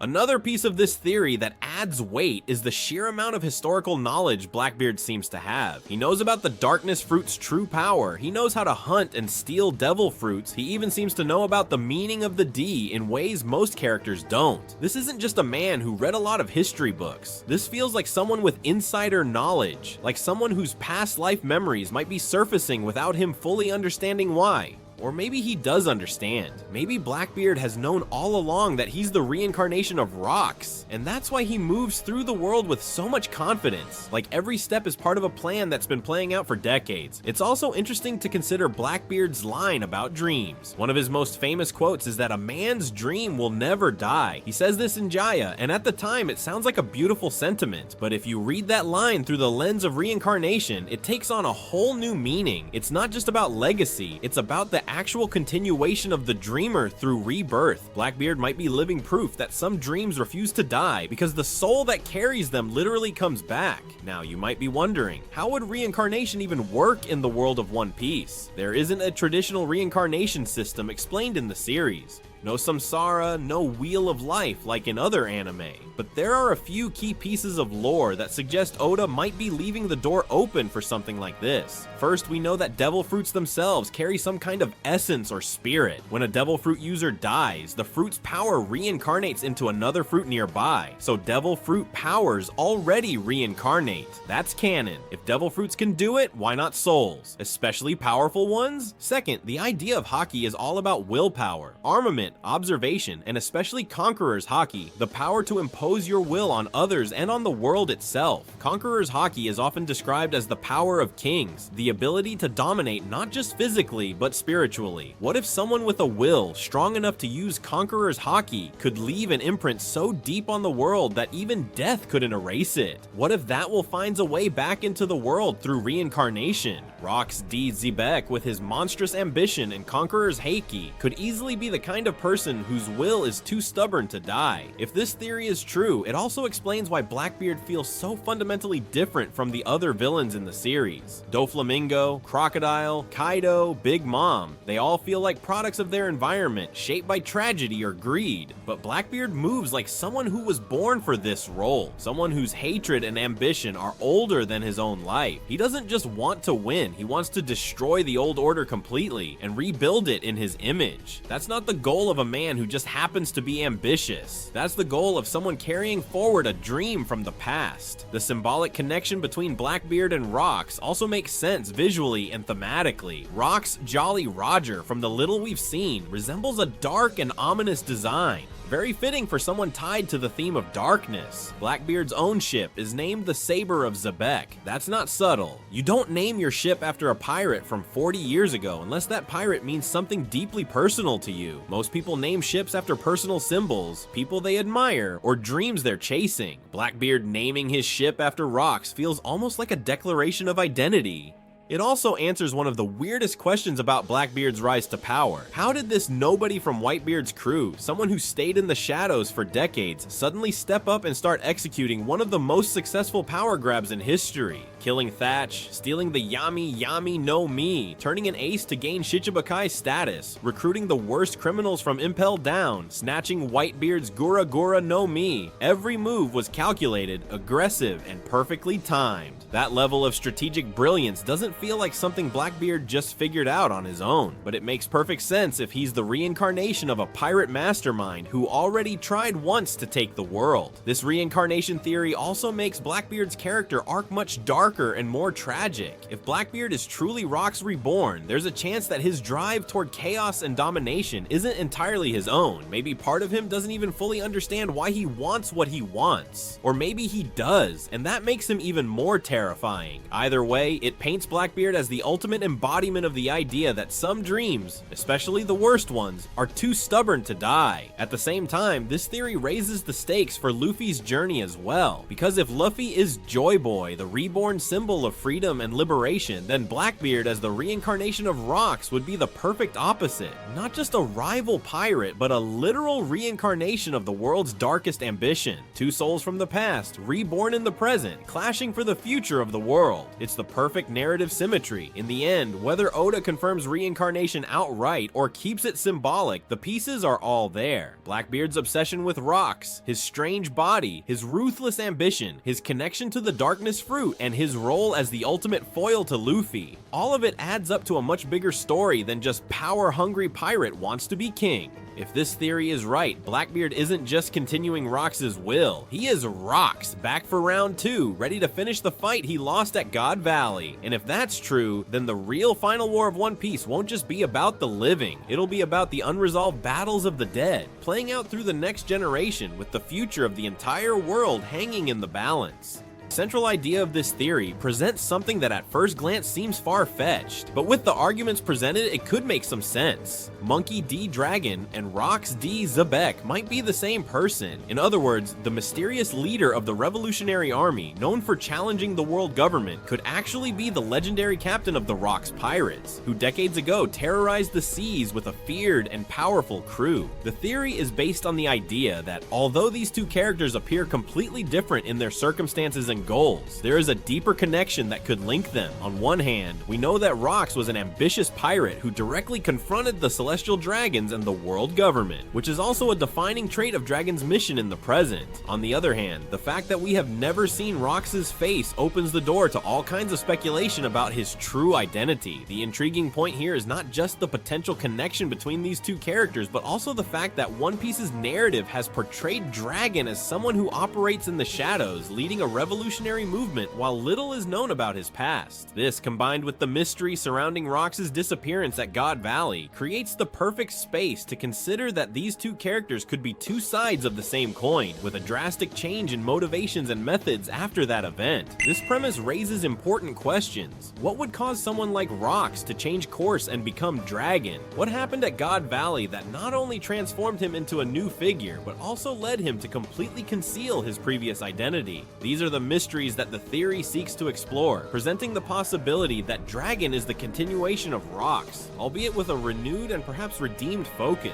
Another piece of this theory that adds weight is the sheer amount of historical knowledge Blackbeard seems to have. He knows about the darkness fruit's true power, he knows how to hunt and steal devil fruits, he even seems to know about the meaning of the D in ways most characters don't. This isn't just a man who read a lot of history books. This feels like someone with insider knowledge, like someone whose past life memories might be surfacing without him fully understanding why. Or maybe he does understand. Maybe Blackbeard has known all along that he's the reincarnation of Rocks, and that's why he moves through the world with so much confidence, like every step is part of a plan that's been playing out for decades. It's also interesting to consider Blackbeard's line about dreams. One of his most famous quotes is that a man's dream will never die. He says this in Jaya, and at the time it sounds like a beautiful sentiment, but if you read that line through the lens of reincarnation, it takes on a whole new meaning. It's not just about legacy, it's about the actual continuation of the dreamer through rebirth. Blackbeard might be living proof that some dreams refuse to die because the soul that carries them literally comes back. Now you might be wondering, how would reincarnation even work in the world of One Piece? There isn't a traditional reincarnation system explained in the series. No samsara, no wheel of life like in other anime. But there are a few key pieces of lore that suggest Oda might be leaving the door open for something like this. First, we know that devil fruits themselves carry some kind of essence or spirit. When a devil fruit user dies, the fruit's power reincarnates into another fruit nearby. So devil fruit powers already reincarnate. That's canon. If devil fruits can do it, why not souls? Especially powerful ones? Second, the idea of Haki is all about willpower, armament, judgment, observation, and especially Conqueror's Haki, the power to impose your will on others and on the world itself. Conqueror's Haki is often described as the power of kings, the ability to dominate not just physically, but spiritually. What if someone with a will strong enough to use Conqueror's Haki could leave an imprint so deep on the world that even death couldn't erase it? What if that will finds a way back into the world through reincarnation? Rox D. Zebek, with his monstrous ambition and Conqueror's Haki, could easily be the kind of person whose will is too stubborn to die. If this theory is true, it also explains why Blackbeard feels so fundamentally different from the other villains in the series. Doflamingo, Crocodile, Kaido, Big Mom, they all feel like products of their environment, shaped by tragedy or greed. But Blackbeard moves like someone who was born for this role, someone whose hatred and ambition are older than his own life. He doesn't just want to win, he wants to destroy the old order completely and rebuild it in his image. That's not the goal of a man who just happens to be ambitious. That's the goal of someone carrying forward a dream from the past. The symbolic connection between Blackbeard and Rox also makes sense visually and thematically. Rox Jolly Roger, from the little we've seen, resembles a dark and ominous design. Very fitting for someone tied to the theme of darkness. Blackbeard's own ship is named the Saber of Zebek. That's not subtle. You don't name your ship after a pirate from 40 years ago unless that pirate means something deeply personal to you. Most people name ships after personal symbols, people they admire, or dreams they're chasing. Blackbeard naming his ship after Rox feels almost like a declaration of identity. It also answers one of the weirdest questions about Blackbeard's rise to power. How did this nobody from Whitebeard's crew, someone who stayed in the shadows for decades, suddenly step up and start executing one of the most successful power grabs in history? Killing Thatch, stealing the Yami Yami no Mi, turning an ace to gain Shichibukai's status, recruiting the worst criminals from Impel Down, snatching Whitebeard's Gura Gura no Mi. Every move was calculated, aggressive, and perfectly timed. That level of strategic brilliance doesn't feel like something Blackbeard just figured out on his own, but it makes perfect sense if he's the reincarnation of a pirate mastermind who already tried once to take the world. This reincarnation theory also makes Blackbeard's character arc much darker and more tragic. If Blackbeard is truly Rox reborn, there's a chance that his drive toward chaos and domination isn't entirely his own. Maybe part of him doesn't even fully understand why he wants what he wants. Or maybe he does, and that makes him even more terrifying. Either way, it paints Blackbeard as the ultimate embodiment of the idea that some dreams, especially the worst ones, are too stubborn to die. At the same time, this theory raises the stakes for Luffy's journey as well, because if Luffy is Joy Boy, the reborn symbol of freedom and liberation, then Blackbeard as the reincarnation of Rox would be the perfect opposite. Not just a rival pirate, but a literal reincarnation of the world's darkest ambition. Two souls from the past, reborn in the present, clashing for the future of the world. It's the perfect narrative symmetry. In the end, whether Oda confirms reincarnation outright or keeps it symbolic, the pieces are all there. Blackbeard's obsession with Rox, his strange body, his ruthless ambition, his connection to the darkness fruit, and his role as the ultimate foil to Luffy. All of it adds up to a much bigger story than just power-hungry pirate wants to be king. If this theory is right, Blackbeard isn't just continuing Rox's will. He is Rox, back for round 2, ready to finish the fight he lost at God Valley. And if that's true, then the real final war of One Piece won't just be about the living. It'll be about the unresolved battles of the dead, playing out through the next generation with the future of the entire world hanging in the balance. The central idea of this theory presents something that at first glance seems far-fetched, but with the arguments presented, it could make some sense. Monkey D. Dragon and Rox D. Zebek might be the same person. In other words, the mysterious leader of the Revolutionary Army, known for challenging the world government, could actually be the legendary captain of the Rox Pirates, who decades ago terrorized the seas with a feared and powerful crew. The theory is based on the idea that although these two characters appear completely different in their circumstances and goals, there is a deeper connection that could link them. On one hand, we know that Rox was an ambitious pirate who directly confronted the Celestial Dragons and the world government, which is also a defining trait of Dragon's mission in the present. On the other hand, the fact that we have never seen Rox's face opens the door to all kinds of speculation about his true identity. The intriguing point here is not just the potential connection between these two characters, but also the fact that One Piece's narrative has portrayed Dragon as someone who operates in the shadows, leading a revolutionary revolutionary movement while little is known about his past. This, combined with the mystery surrounding Rox's disappearance at God Valley, creates the perfect space to consider that these two characters could be two sides of the same coin, with a drastic change in motivations and methods after that event. This premise raises important questions. What would cause someone like Rox to change course and become Dragon? What happened at God Valley that not only transformed him into a new figure, but also led him to completely conceal his previous identity? These are the mysteries that the theory seeks to explore, presenting the possibility that Dragon is the continuation of Rox, albeit with a renewed and perhaps redeemed focus.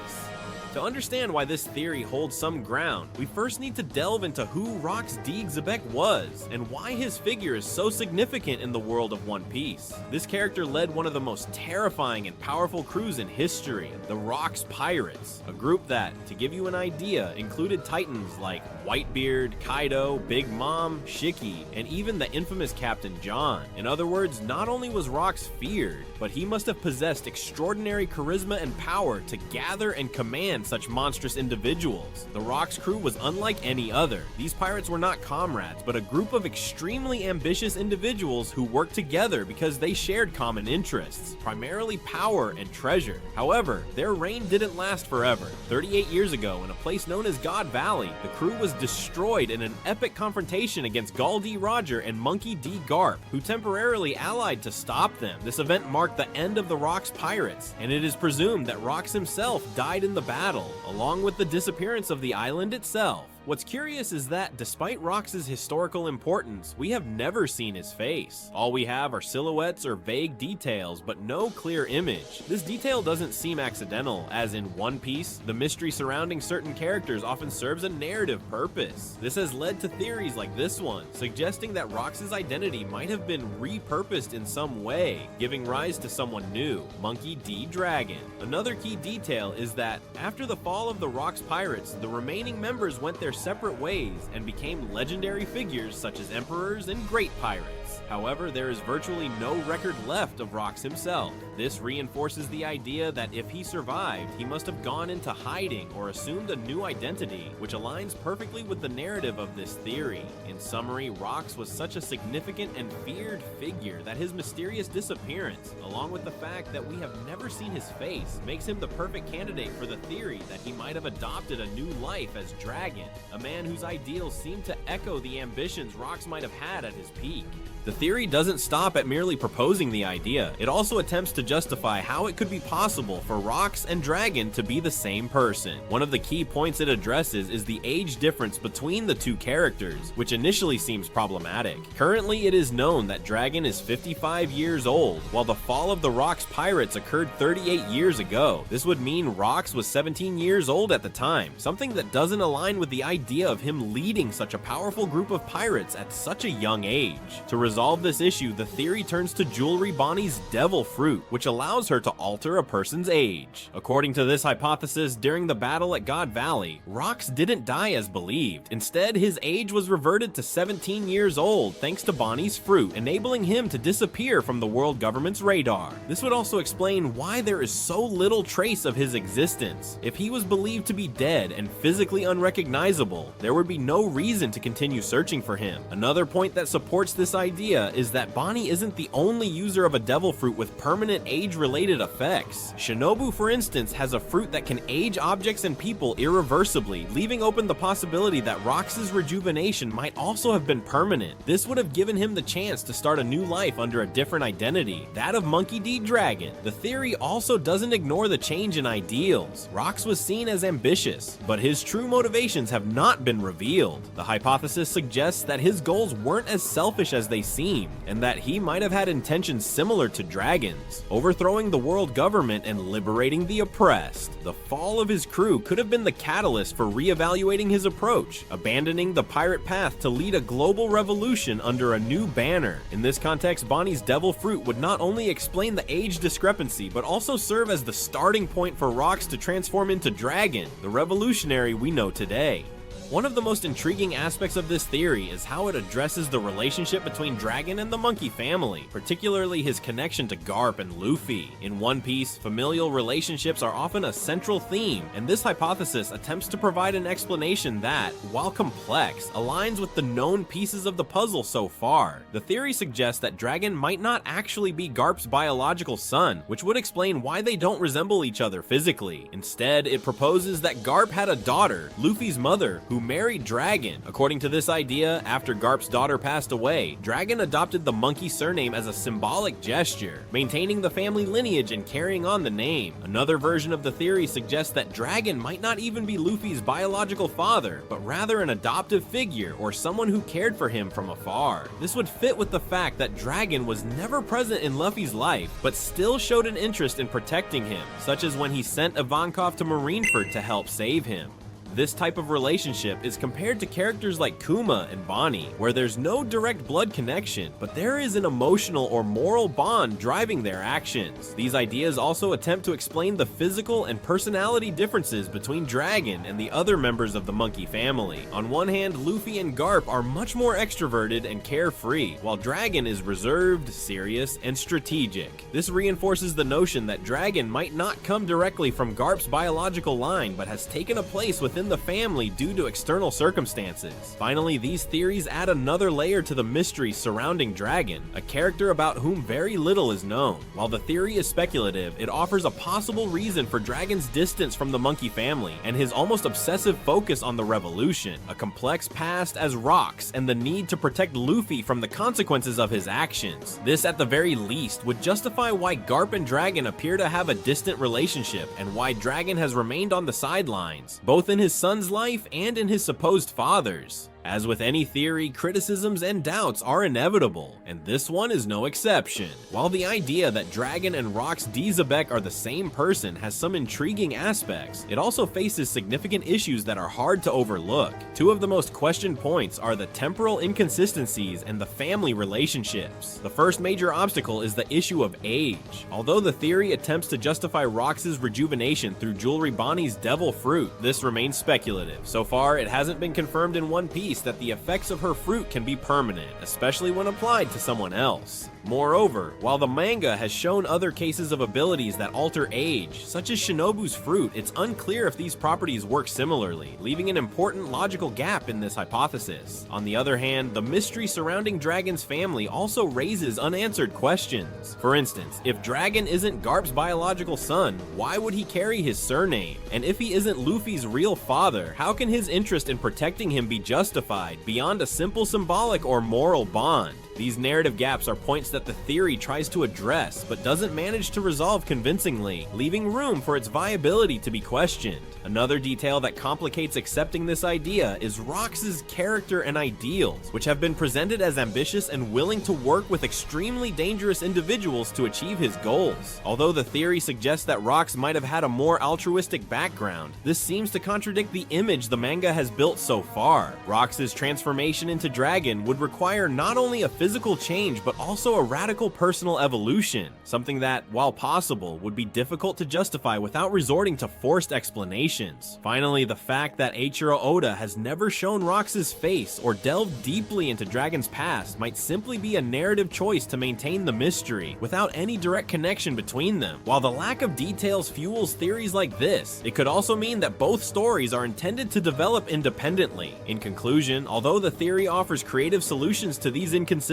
To understand why this theory holds some ground, we first need to delve into who Rox D. Xebec was, and why his figure is so significant in the world of One Piece. This character led one of the most terrifying and powerful crews in history, the Rox Pirates, a group that, to give you an idea, included titans like Whitebeard, Kaido, Big Mom, Shiki, and even the infamous Captain John. In other words, not only was Rox feared, but he must have possessed extraordinary charisma and power to gather and command such monstrous individuals. The Rox crew was unlike any other. These pirates were not comrades, but a group of extremely ambitious individuals who worked together because they shared common interests, primarily power and treasure. However, their reign didn't last forever. 38 years ago, in a place known as God Valley, the crew was destroyed in an epic confrontation against Gall D. Roger and Monkey D. Garp, who temporarily allied to stop them. This event marked the end of the Rox Pirates, and it is presumed that Rox himself died in the battle, along with the disappearance of the island itself. What's curious is that, despite Rox's historical importance, we have never seen his face. All we have are silhouettes or vague details, but no clear image. This detail doesn't seem accidental, as in One Piece, the mystery surrounding certain characters often serves a narrative purpose. This has led to theories like this one, suggesting that Rox's identity might have been repurposed in some way, giving rise to someone new, Monkey D. Dragon. Another key detail is that, after the fall of the Rox Pirates, the remaining members went their separate ways and became legendary figures such as emperors and great pirates. However, there is virtually no record left of Rox himself. This reinforces the idea that if he survived, he must have gone into hiding or assumed a new identity, which aligns perfectly with the narrative of this theory. In summary, Rox was such a significant and feared figure that his mysterious disappearance, along with the fact that we have never seen his face, makes him the perfect candidate for the theory that he might have adopted a new life as Dragon, a man whose ideals seem to echo the ambitions Rox might have had at his peak. The theory doesn't stop at merely proposing the idea. It also attempts to justify how it could be possible for Rox and Dragon to be the same person. One of the key points it addresses is the age difference between the two characters, which initially seems problematic. Currently, it is known that Dragon is 55 years old, while the fall of the Rox Pirates occurred 38 years ago. This would mean Rox was 17 years old at the time, something that doesn't align with the idea of him leading such a powerful group of pirates at such a young age. To resolve this issue, the theory turns to Jewelry Bonnie's devil fruit, which allows her to alter a person's age. According to this hypothesis, during the battle at God Valley, Rox didn't die as believed. Instead, his age was reverted to 17 years old thanks to Bonnie's fruit, enabling him to disappear from the world government's radar. This would also explain why there is so little trace of his existence. If he was believed to be dead and physically unrecognizable, there would be no reason to continue searching for him. Another point that supports this idea is that Bonnie isn't the only user of a devil fruit with permanent age-related effects. Shinobu, for instance, has a fruit that can age objects and people irreversibly, leaving open the possibility that Rox's rejuvenation might also have been permanent. This would have given him the chance to start a new life under a different identity, that of Monkey D. Dragon. The theory also doesn't ignore the change in ideals. Rox was seen as ambitious, but his true motivations have not been revealed. The hypothesis suggests that his goals weren't as selfish as they seemed, and that he might have had intentions similar to Dragon's, overthrowing the world government and liberating the oppressed. The fall of his crew could have been the catalyst for reevaluating his approach, abandoning the pirate path to lead a global revolution under a new banner. In this context, Bonnie's devil fruit would not only explain the age discrepancy, but also serve as the starting point for Rox to transform into Dragon, the revolutionary we know today. One of the most intriguing aspects of this theory is how it addresses the relationship between Dragon and the monkey family, particularly his connection to Garp and Luffy. In One Piece, familial relationships are often a central theme, and this hypothesis attempts to provide an explanation that, while complex, aligns with the known pieces of the puzzle so far. The theory suggests that Dragon might not actually be Garp's biological son, which would explain why they don't resemble each other physically. Instead, it proposes that Garp had a daughter, Luffy's mother, who married Dragon. According to this idea, after Garp's daughter passed away, Dragon adopted the monkey surname as a symbolic gesture, maintaining the family lineage and carrying on the name. Another version of the theory suggests that Dragon might not even be Luffy's biological father, but rather an adoptive figure or someone who cared for him from afar. This would fit with the fact that Dragon was never present in Luffy's life, but still showed an interest in protecting him, such as when he sent Ivankov to Marineford to help save him. This type of relationship is compared to characters like Kuma and Bonnie, where there's no direct blood connection, but there is an emotional or moral bond driving their actions. These ideas also attempt to explain the physical and personality differences between Dragon and the other members of the monkey family. On one hand, Luffy and Garp are much more extroverted and carefree, while Dragon is reserved, serious, and strategic. This reinforces the notion that Dragon might not come directly from Garp's biological line, but has taken a place within the family due to external circumstances. Finally, these theories add another layer to the mystery surrounding Dragon, a character about whom very little is known. While the theory is speculative, it offers a possible reason for Dragon's distance from the monkey family and his almost obsessive focus on the revolution, a complex past as rocks, and the need to protect Luffy from the consequences of his actions. This, at the very least, would justify why Garp and Dragon appear to have a distant relationship and why Dragon has remained on the sidelines, both in his son's life and in his supposed father's. As with any theory, criticisms and doubts are inevitable, and this one is no exception. While the idea that Dragon and Rox D. Zebek are the same person has some intriguing aspects, it also faces significant issues that are hard to overlook. Two of the most questioned points are the temporal inconsistencies and the family relationships. The first major obstacle is the issue of age. Although the theory attempts to justify Rox's rejuvenation through Jewelry Bonnie's devil fruit, this remains speculative. So far, it hasn't been confirmed in One Piece that the effects of her fruit can be permanent, especially when applied to someone else. Moreover, while the manga has shown other cases of abilities that alter age, such as Shinobu's fruit, it's unclear if these properties work similarly, leaving an important logical gap in this hypothesis. On the other hand, the mystery surrounding Dragon's family also raises unanswered questions. For instance, if Dragon isn't Garp's biological son, why would he carry his surname? And if he isn't Luffy's real father, how can his interest in protecting him be justified beyond a simple symbolic or moral bond? These narrative gaps are points that the theory tries to address, but doesn't manage to resolve convincingly, leaving room for its viability to be questioned. Another detail that complicates accepting this idea is Rox's character and ideals, which have been presented as ambitious and willing to work with extremely dangerous individuals to achieve his goals. Although the theory suggests that Rox might have had a more altruistic background, this seems to contradict the image the manga has built so far. Rox's transformation into Dragon would require not only a physical change, but also a radical personal evolution, something that, while possible, would be difficult to justify without resorting to forced explanations. Finally, the fact that Eiichiro Oda has never shown Rox's face or delved deeply into Dragon's past might simply be a narrative choice to maintain the mystery, without any direct connection between them. While the lack of details fuels theories like this, it could also mean that both stories are intended to develop independently. In conclusion, although the theory offers creative solutions to these inconsistencies,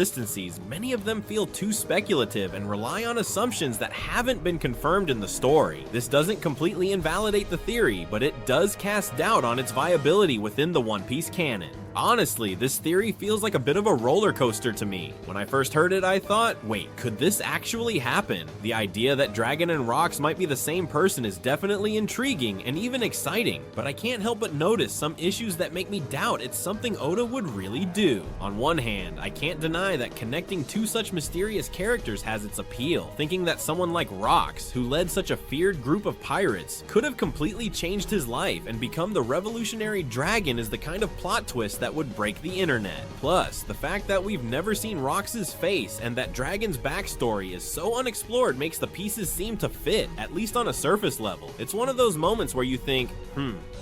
many of them feel too speculative and rely on assumptions that haven't been confirmed in the story. This doesn't completely invalidate the theory, but it does cast doubt on its viability within the One Piece canon. Honestly, this theory feels like a bit of a roller coaster to me. When I first heard it, I thought, wait, could this actually happen? The idea that Dragon and Rox might be the same person is definitely intriguing and even exciting, but I can't help but notice some issues that make me doubt it's something Oda would really do. On one hand, I can't deny that connecting two such mysterious characters has its appeal, thinking that someone like Rox, who led such a feared group of pirates, could have completely changed his life and become the revolutionary dragon is the kind of plot twist that would break the internet. Plus, the fact that we've never seen Rox's face and that Dragon's backstory is so unexplored makes the pieces seem to fit, at least on a surface level. It's one of those moments where you think,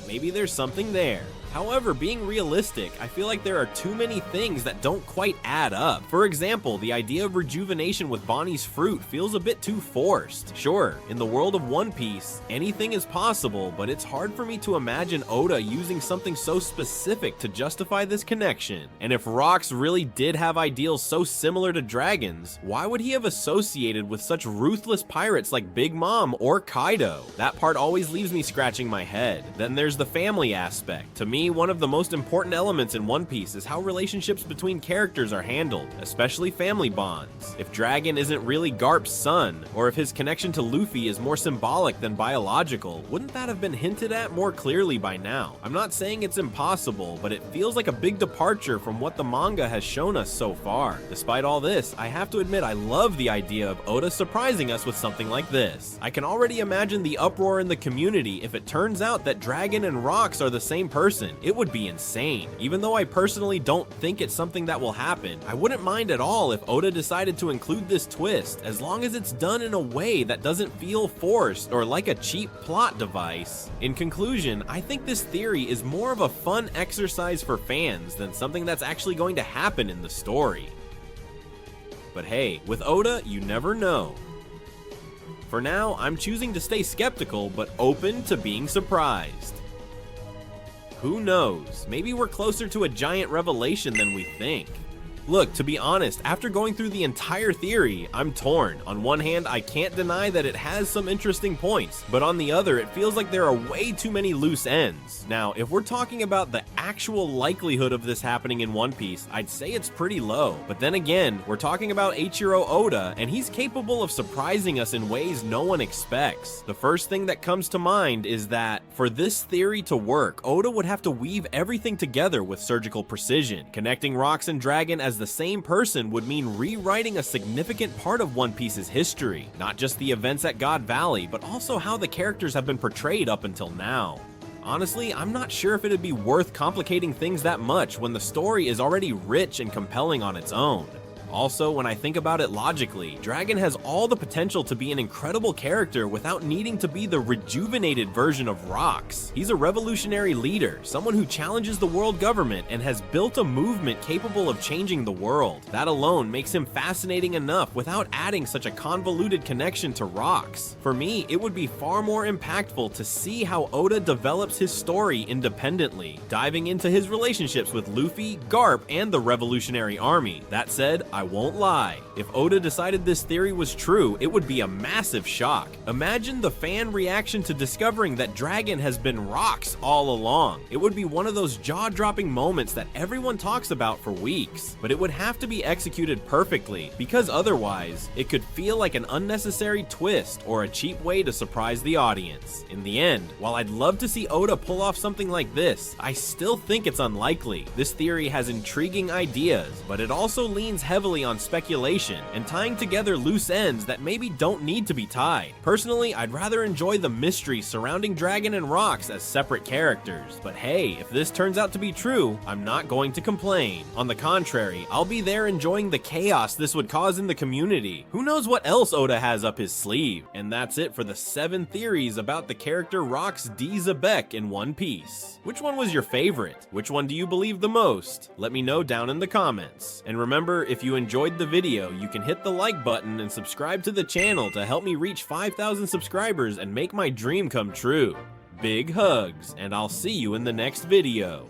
maybe there's something there. However, being realistic, I feel like there are too many things that don't quite add up. For example, the idea of rejuvenation with Bonnie's fruit feels a bit too forced. Sure, in the world of One Piece, anything is possible, but it's hard for me to imagine Oda using something so specific to justify this connection. And if rocks really did have ideals so similar to dragons, why would he have associated with such ruthless pirates like Big Mom or Kaido? That part always leaves me scratching my head. Then there's the family aspect. To me, one of the most important elements in One Piece is how relationships between characters are handled, especially family bonds. If Dragon isn't really Garp's son, or if his connection to Luffy is more symbolic than biological, wouldn't that have been hinted at more clearly by now? I'm not saying it's impossible, but it feels like a big departure from what the manga has shown us so far. Despite all this, I have to admit I love the idea of Oda surprising us with something like this. I can already imagine the uproar in the community if it turns out that Dragon and Rocks are the same person. It would be insane. Even though I personally don't think it's something that will happen, I wouldn't mind at all if Oda decided to include this twist, as long as it's done in a way that doesn't feel forced or like a cheap plot device. In conclusion, I think this theory is more of a fun exercise for fans than something that's actually going to happen in the story. But hey, with Oda, you never know. For now, I'm choosing to stay skeptical but open to being surprised. Who knows? Maybe we're closer to a giant revelation than we think. Look, to be honest, after going through the entire theory, I'm torn. On one hand, I can't deny that it has some interesting points, but on the other, it feels like there are way too many loose ends. Now, if we're talking about the actual likelihood of this happening in One Piece, I'd say it's pretty low. But then again, we're talking about Eiichiro Oda, and he's capable of surprising us in ways no one expects. The first thing that comes to mind is that, for this theory to work, Oda would have to weave everything together with surgical precision. Connecting Rocks and Dragon as the same person would mean rewriting a significant part of One Piece's history, not just the events at God Valley, but also how the characters have been portrayed up until now. Honestly, I'm not sure if it'd be worth complicating things that much when the story is already rich and compelling on its own. Also, when I think about it logically, Dragon has all the potential to be an incredible character without needing to be the rejuvenated version of Rocks. He's a revolutionary leader, someone who challenges the world government and has built a movement capable of changing the world. That alone makes him fascinating enough without adding such a convoluted connection to Rocks. For me, it would be far more impactful to see how Oda develops his story independently, diving into his relationships with Luffy, Garp, and the Revolutionary Army. That said, I won't lie. If Oda decided this theory was true, it would be a massive shock. Imagine the fan reaction to discovering that Dragon has been Rocks all along. It would be one of those jaw-dropping moments that everyone talks about for weeks, but it would have to be executed perfectly, because otherwise, it could feel like an unnecessary twist or a cheap way to surprise the audience. In the end, while I'd love to see Oda pull off something like this, I still think it's unlikely. This theory has intriguing ideas, but it also leans heavily on speculation and tying together loose ends that maybe don't need to be tied. Personally, I'd rather enjoy the mystery surrounding Dragon and Rocks as separate characters, but hey, if this turns out to be true, I'm not going to complain. On the contrary, I'll be there enjoying the chaos this would cause in the community. Who knows what else Oda has up his sleeve? And that's it for the 7 theories about the character Rocks D. Zebek in One Piece. Which one was your favorite? Which one do you believe the most? Let me know down in the comments. And remember, if you enjoyed the video, you can hit the like button and subscribe to the channel to help me reach 5,000 subscribers and make my dream come true. Big hugs, and I'll see you in the next video.